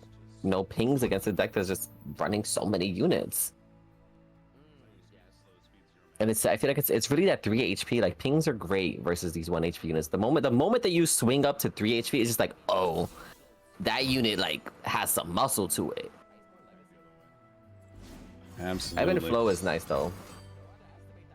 pings against a deck that's just running so many units. And I feel like it's really that 3 HP. Like, pings are great versus these 1 HP units. The moment that you swing up to 3 HP, it's just like, oh, that unit like has some muscle to it. Absolutely. Ebb and Flow is nice though.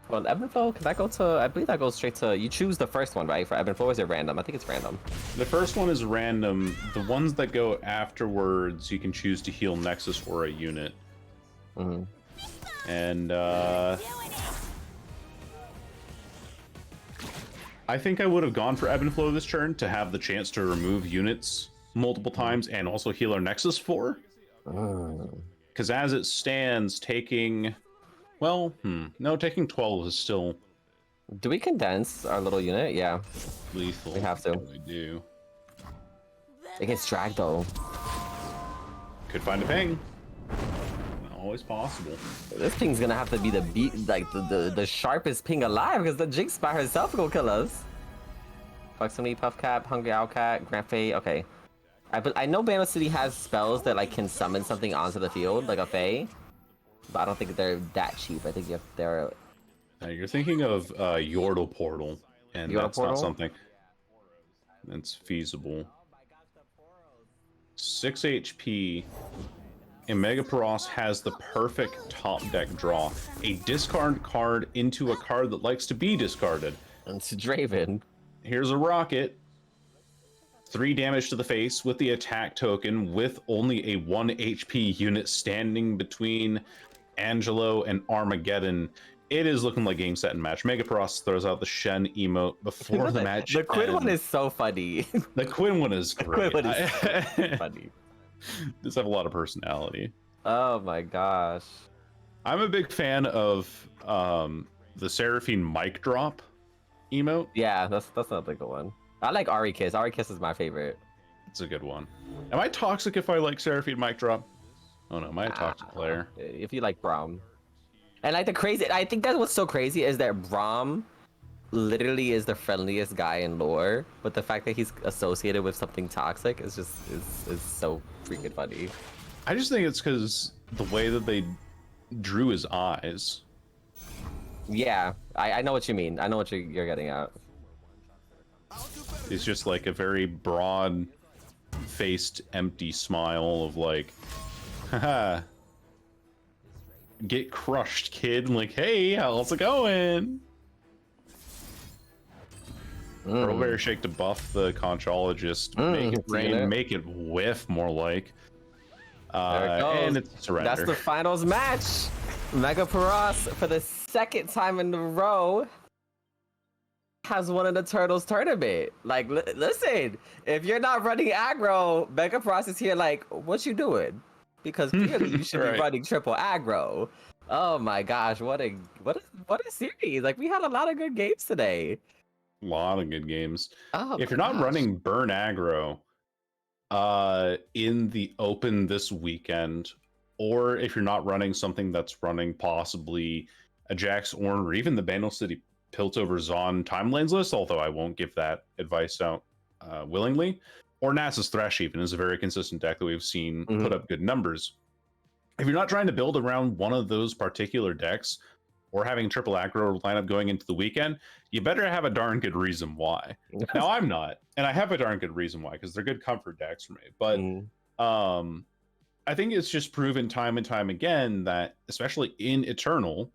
Well, Ebb and Flow, can that go to? I believe that goes straight to. You choose the first one, right? For Ebb and Flow, or is it random? I think it's random. The first one is random. The ones that go afterwards, you can choose to heal Nexus or a unit. Mm-hmm. And I think I would have gone for Ebb and Flow this turn to have the chance to remove units multiple times and also heal our Nexus for. Because as it stands, taking... Well, taking 12 is still Do we condense our little unit? Yeah. lethal. We have to. We do. It gets dragged though. Could find a ping. Always possible. This ping's gonna have to be the sharpest ping alive because the Jinx by herself will kill us. Proximity, Puff Cap, Hungry Owl Cat, Grand Fae. Okay. I know Bandle City has spells that like can summon something onto the field, like a Fae. But I don't think they're that cheap. I think they're... You're thinking of Yordle Portal, and Yordle that's Portal? not something that's feasible. 6 HP, and Megaparos has the perfect top deck draw. A discard card into a card that likes to be discarded. It's Draven. Here's a rocket. 3 damage to the face with the attack token, with only a 1 HP unit standing between Angelo and Armageddon. It is looking like game, set, and match. Megaparos throws out the Shen emote before the match. The Quinn one ends. is so funny. The Quinn one is great. Quinn one is so funny. Does have a lot of personality. Oh my gosh. I'm a big fan of the Seraphine mic drop emote. Yeah, that's another good one. I like Ari Kiss. Ari Kiss is my favorite. It's a good one. Am I toxic if I like Seraphine mic drop? Oh no, might have talked to player. If you like Braum. And like the crazy, I think that's what's so crazy is that Braum literally is the friendliest guy in lore, but the fact that he's associated with something toxic is just is so freaking funny. I just think it's because the way that they drew his eyes. Yeah, I know what you mean. I know what you're getting at. It's just like a very broad faced empty smile of like, haha, get crushed, kid. Like, hey, how's it going? Strawberry Shake to buff the conchologist, make it rain, make it whiff more like. There it goes. And it's surrender. That's the finals match. Mega Paras, for the second time in a row, has won in the Turtles tournament. Like, listen, if you're not running aggro, Mega Paras is here like, what you doing? Because clearly you should be running triple aggro. Oh my gosh, what a series. Like, we had a lot of good games today. A lot of good games. Oh, if you're not running burn aggro in the open this weekend, or if you're not running something that's running possibly a Jax Ornn or even the Bandle City Piltover Zon timelines list, although I won't give that advice out willingly, or Nasus Thresh even is a very consistent deck that we've seen put up good numbers. If you're not trying to build around one of those particular decks, or having triple aggro lineup going into the weekend, you better have a darn good reason why. Now I'm not, and I have a darn good reason why, because they're good comfort decks for me. But I think it's just proven time and time again that, especially in Eternal,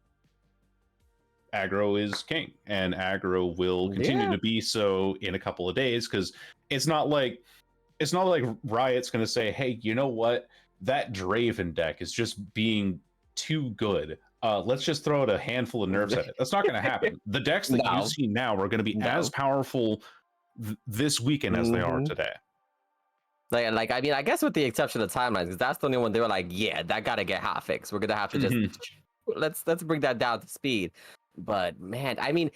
aggro is king, and aggro will continue to be so in a couple of days, because it's not like Riot's going to say, hey, you know what, that Draven deck is just being too good. Let's just throw out a handful of nerfs at it. That's not going to happen. The decks that you see now are going to be as powerful this weekend as they are today. Like I mean, I guess with the exception of timelines, because that's the only one they were like, yeah, that got to get hotfixed. We're gonna have to just let's bring that down to speed. But man, I mean,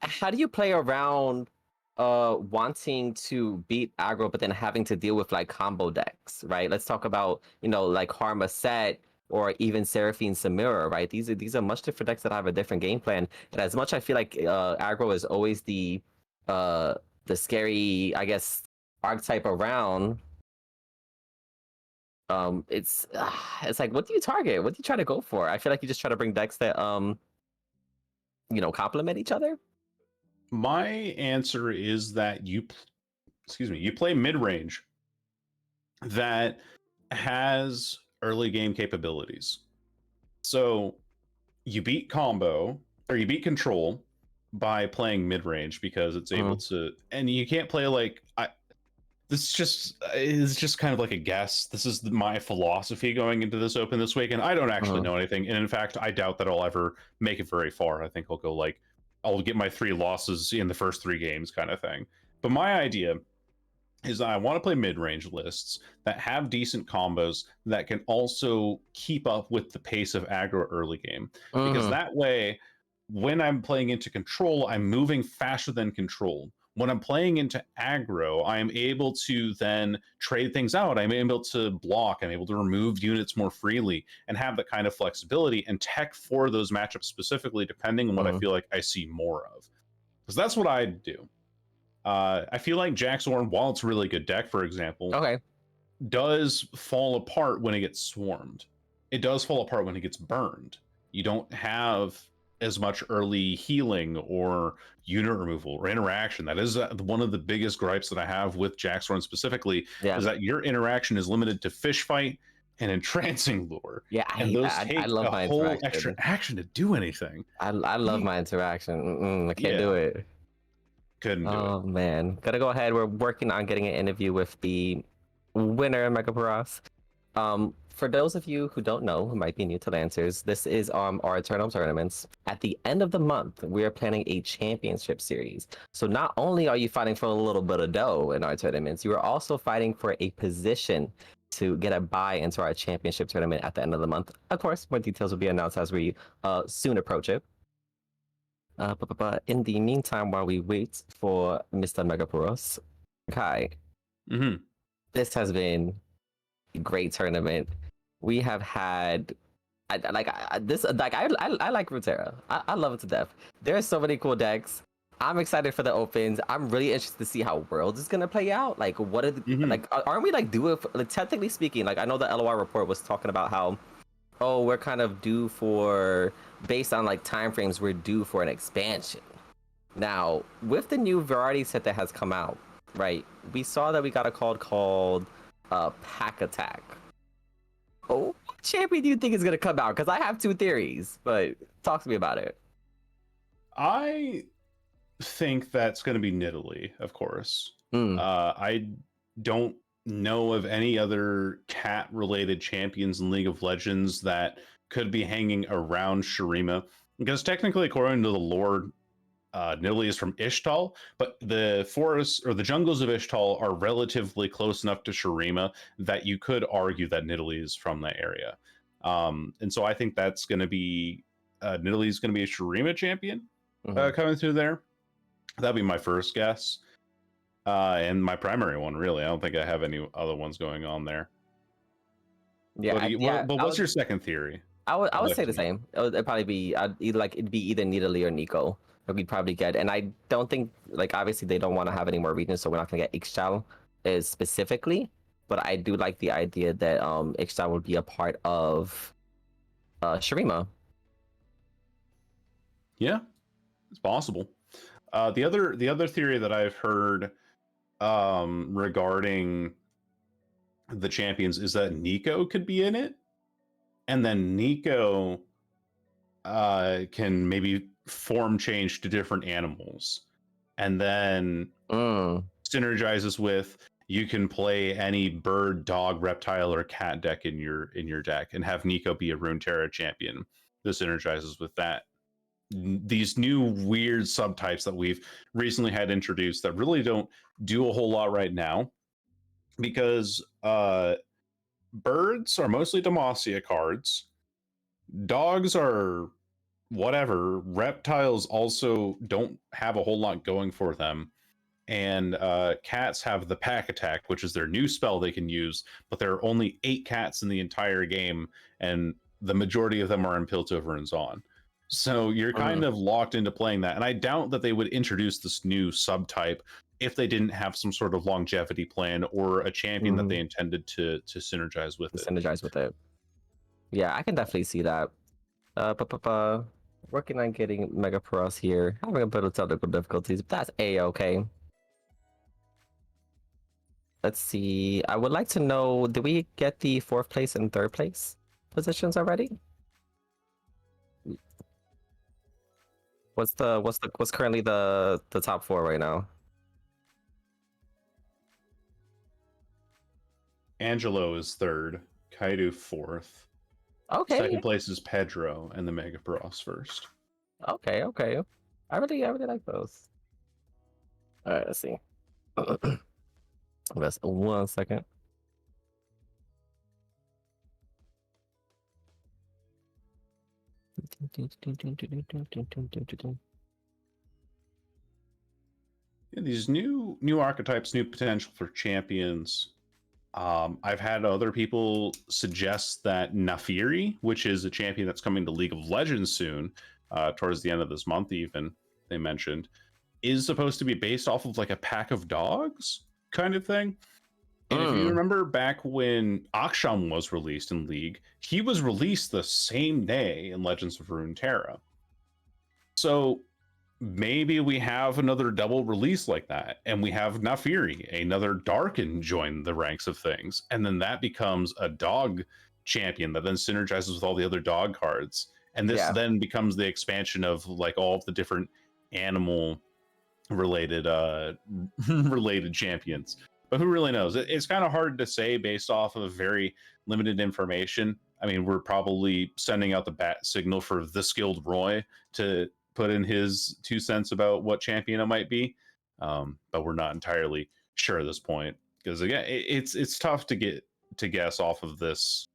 how do you play around wanting to beat aggro, but then having to deal with like combo decks, right? Let's talk about, like Harma Set or even Seraphine Samira, right? These are much different decks that have a different game plan. And as much I feel like aggro is always the scary, I guess, archetype around. It's like, what do you target? What do you try to go for? I feel like you just try to bring decks that complement each other. My answer is that you play mid-range that has early game capabilities. So you beat combo, or you beat control by playing mid-range, because it's able to, and you can't play like this is just kind of like a guess. This is my philosophy going into this open this weekend. I don't actually know anything, and in fact, I doubt that I'll ever make it very far. I think I'll get my 3 losses in the first 3 games kind of thing. But my idea is that I want to play mid-range lists that have decent combos that can also keep up with the pace of aggro early game. Because that way, when I'm playing into control, I'm moving faster than control. When I'm playing into aggro, I'm able to then trade things out. I'm able to block. I'm able to remove units more freely and have that kind of flexibility and tech for those matchups specifically, depending on what I feel like I see more of. Because that's what I'd do. I feel like Jax Ornn, while it's a really good deck, for example, does fall apart when it gets swarmed. It does fall apart when it gets burned. You don't have as much early healing or unit removal or interaction. That is one of the biggest gripes that I have with Jax Ornn specifically, is that your interaction is limited to fish fight and entrancing lure. Yeah, and those take a whole extra action to do anything. I love my interaction. I can't do it. Couldn't do it. Oh man, gotta go ahead. We're working on getting an interview with the winner of Mega Paras. For those of you who don't know, who might be new to Lancers, this is our Eternal tournaments. At the end of the month, we are planning a championship series. So not only are you fighting for a little bit of dough in our tournaments, you are also fighting for a position to get a bye into our championship tournament at the end of the month. Of course, more details will be announced as we soon approach it. But in the meantime, while we wait for Mr. Mega Paras, Kai, this has been a great tournament. we have had I like Runeterra. I love it to death. There's so many cool decks. I'm excited for the opens. I'm really interested to see how Worlds is gonna play out. Like, what are the, like? Aren't we like due? Like, technically speaking, like I know the LOR report was talking about how, oh, we're kind of due for, based on like time frames, we're due for an expansion. Now, with the new variety set that has come out, right? We saw that we got a card called Pack Attack. Oh, what champion do you think is gonna come out? Because I have two theories, but talk to me about it. I think that's going to be Nidalee, of course. I don't know of any other cat-related champions in League of Legends that could be hanging around Shurima, because technically, according to the lore, Nidalee is from Ishtal, but the forests or the jungles of Ishtal are relatively close enough to Shurima that you could argue that Nidalee is from that area. And so I think that's going to be Nidalee is going to be a Shurima champion coming through there. That'd be my first guess. And my primary one, really. I don't think I have any other ones going on there. Yeah, but what's your second theory? I would say the same. It'd probably be it'd be either Nidalee or Nico that we'd probably get. And I don't think, like, obviously they don't want to have any more regions, so we're not gonna get Ixchel is specifically. But I do like the idea that Ixchel would be a part of Shurima. Yeah, it's possible. The other theory that I've heard regarding the champions is that Nico could be in it, and then Nico can maybe form change to different animals, and then synergizes with, you can play any bird, dog, reptile, or cat deck in your deck, and have Nico be a Runeterra champion that synergizes with that. These new weird subtypes that we've recently had introduced that really don't do a whole lot right now, because birds are mostly Demacia cards, dogs are whatever, reptiles also don't have a whole lot going for them, and cats have the Pack Attack, which is their new spell they can use, but there are only 8 cats in the entire game, and the majority of them are in Piltover and Zaun. So you're kind of locked into playing that. And I doubt that they would introduce this new subtype if they didn't have some sort of longevity plan or a champion that they intended to synergize with it. Synergize with it. Yeah, I can definitely see that. Working on getting Mega Pros here. Having a bit of technical difficulties, but that's A-okay. Let's see. I would like to know, did we get the 4th place and 3rd place positions already? What's currently the top 4 right now? Angelo is 3rd, Kaedoo 4th. Okay. 2nd place is Pedro, and the Mega Bros 1st. Okay. I really like those. All right, let's see. That's 1 second. Yeah, these new archetypes, new potential for champions. I've had other people suggest that Naafiri, which is a champion that's coming to League of Legends soon, towards the end of this month even, they mentioned, is supposed to be based off of like a pack of dogs kind of thing. And if you remember back when Aksham was released in League, he was released the same day in Legends of Runeterra. So maybe we have another double release like that, and we have Naafiri, another Darkin, join the ranks of things, and then that becomes a dog champion that then synergizes with all the other dog cards, and this then becomes the expansion of like all of the different animal related related champions. But who really knows? It's kind of hard to say based off of very limited information. I mean, we're probably sending out the bat signal for the skilled Roy to put in his 2 cents about what champion it might be, but we're not entirely sure at this point, because again, it's tough to guess off of this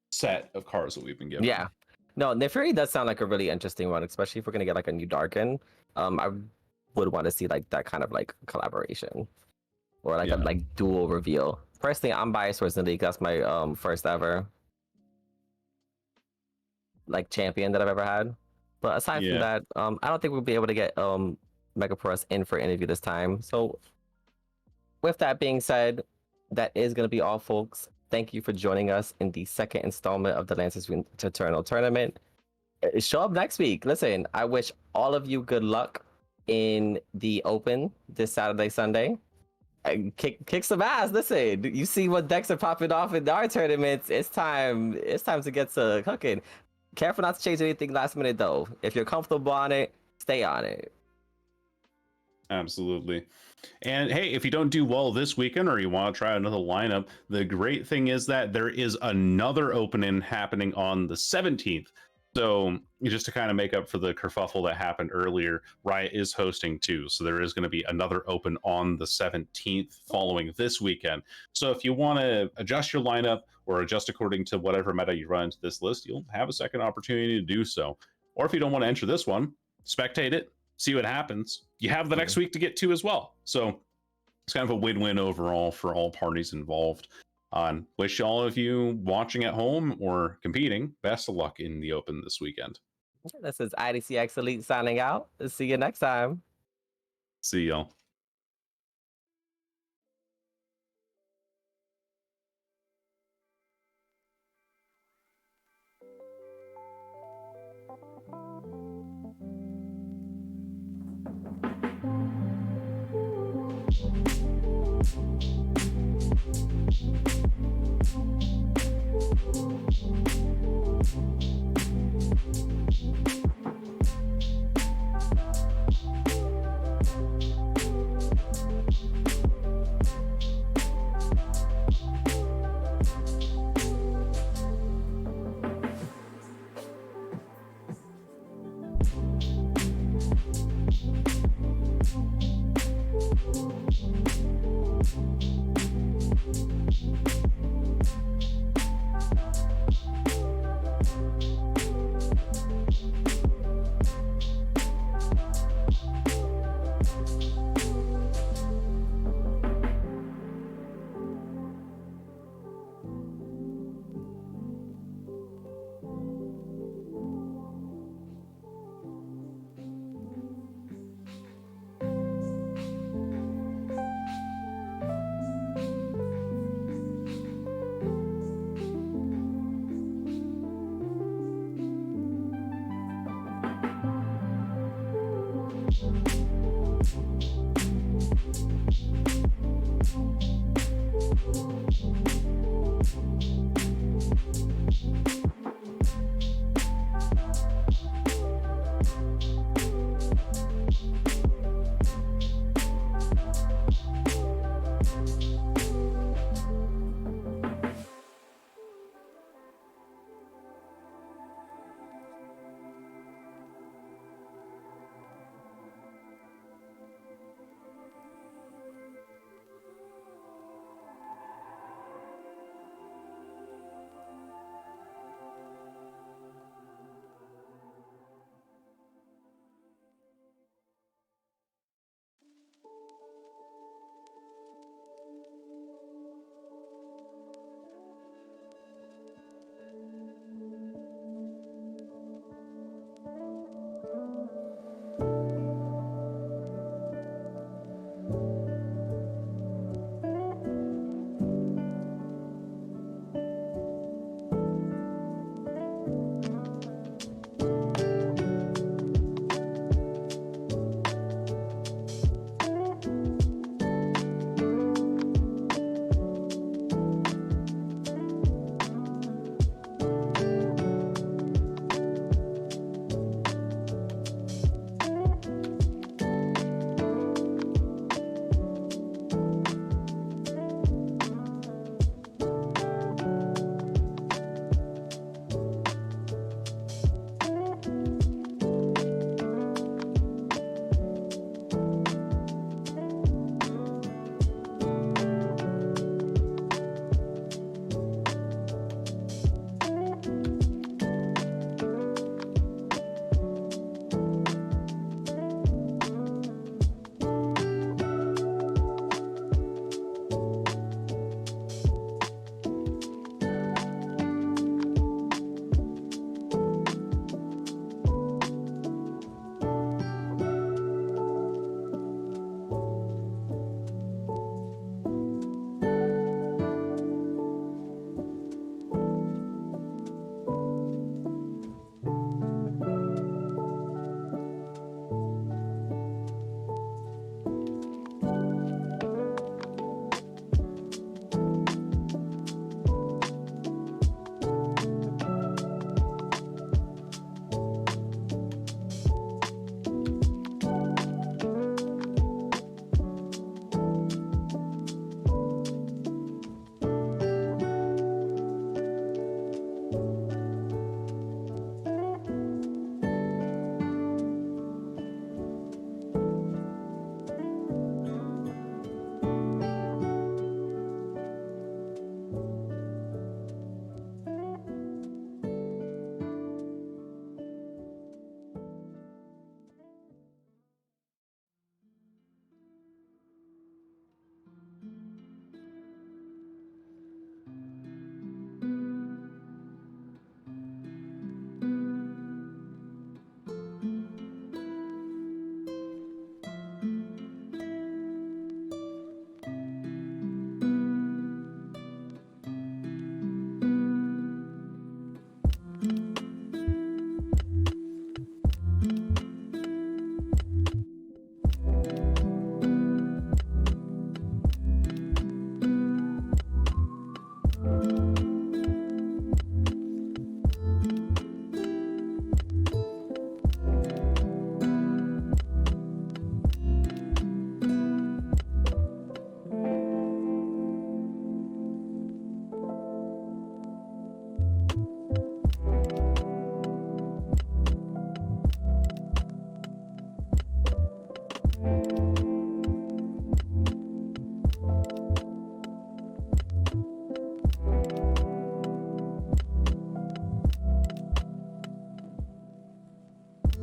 set of cards that we've been given. Yeah, no, Naafiri does sound like a really interesting one, especially if we're gonna get like a new Darkin. I would want to see like that kind of like collaboration. or like a like dual reveal. Personally, I'm biased towards League. That's my first ever like champion that I've ever had. But aside from that, I don't think we'll be able to get Mega Pro in for an interview this time. So with that being said, that is going to be all, folks. Thank you for joining us in the second installment of the Lancers Eternal Tournament. Show up next week. Listen, I wish all of you good luck in the Open this Saturday, Sunday. Kick some ass. Listen, you see what decks are popping off in our tournaments. It's time to get to cooking. Careful not to change anything last minute, though. If you're comfortable on it, stay on it. Absolutely. And hey, if you don't do well this weekend or you want to try another lineup, the great thing is that there is another opening happening on the 17th. So just to kind of make up for the kerfuffle that happened earlier, Riot is hosting too. So there is going to be another open on the 17th following this weekend. So if you want to adjust your lineup or adjust according to whatever meta you run into this list, you'll have a second opportunity to do so. Or if you don't want to enter this one, spectate it, see what happens. You have the next week to get to as well. So it's kind of a win-win overall for all parties involved. Wish all of you watching at home or competing best of luck in the Open this weekend. This is IDCxElite signing out. See you next time. See y'all.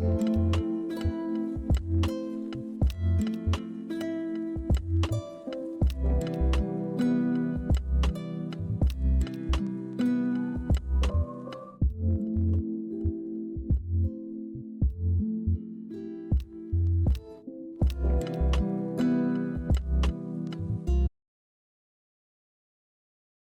Bye.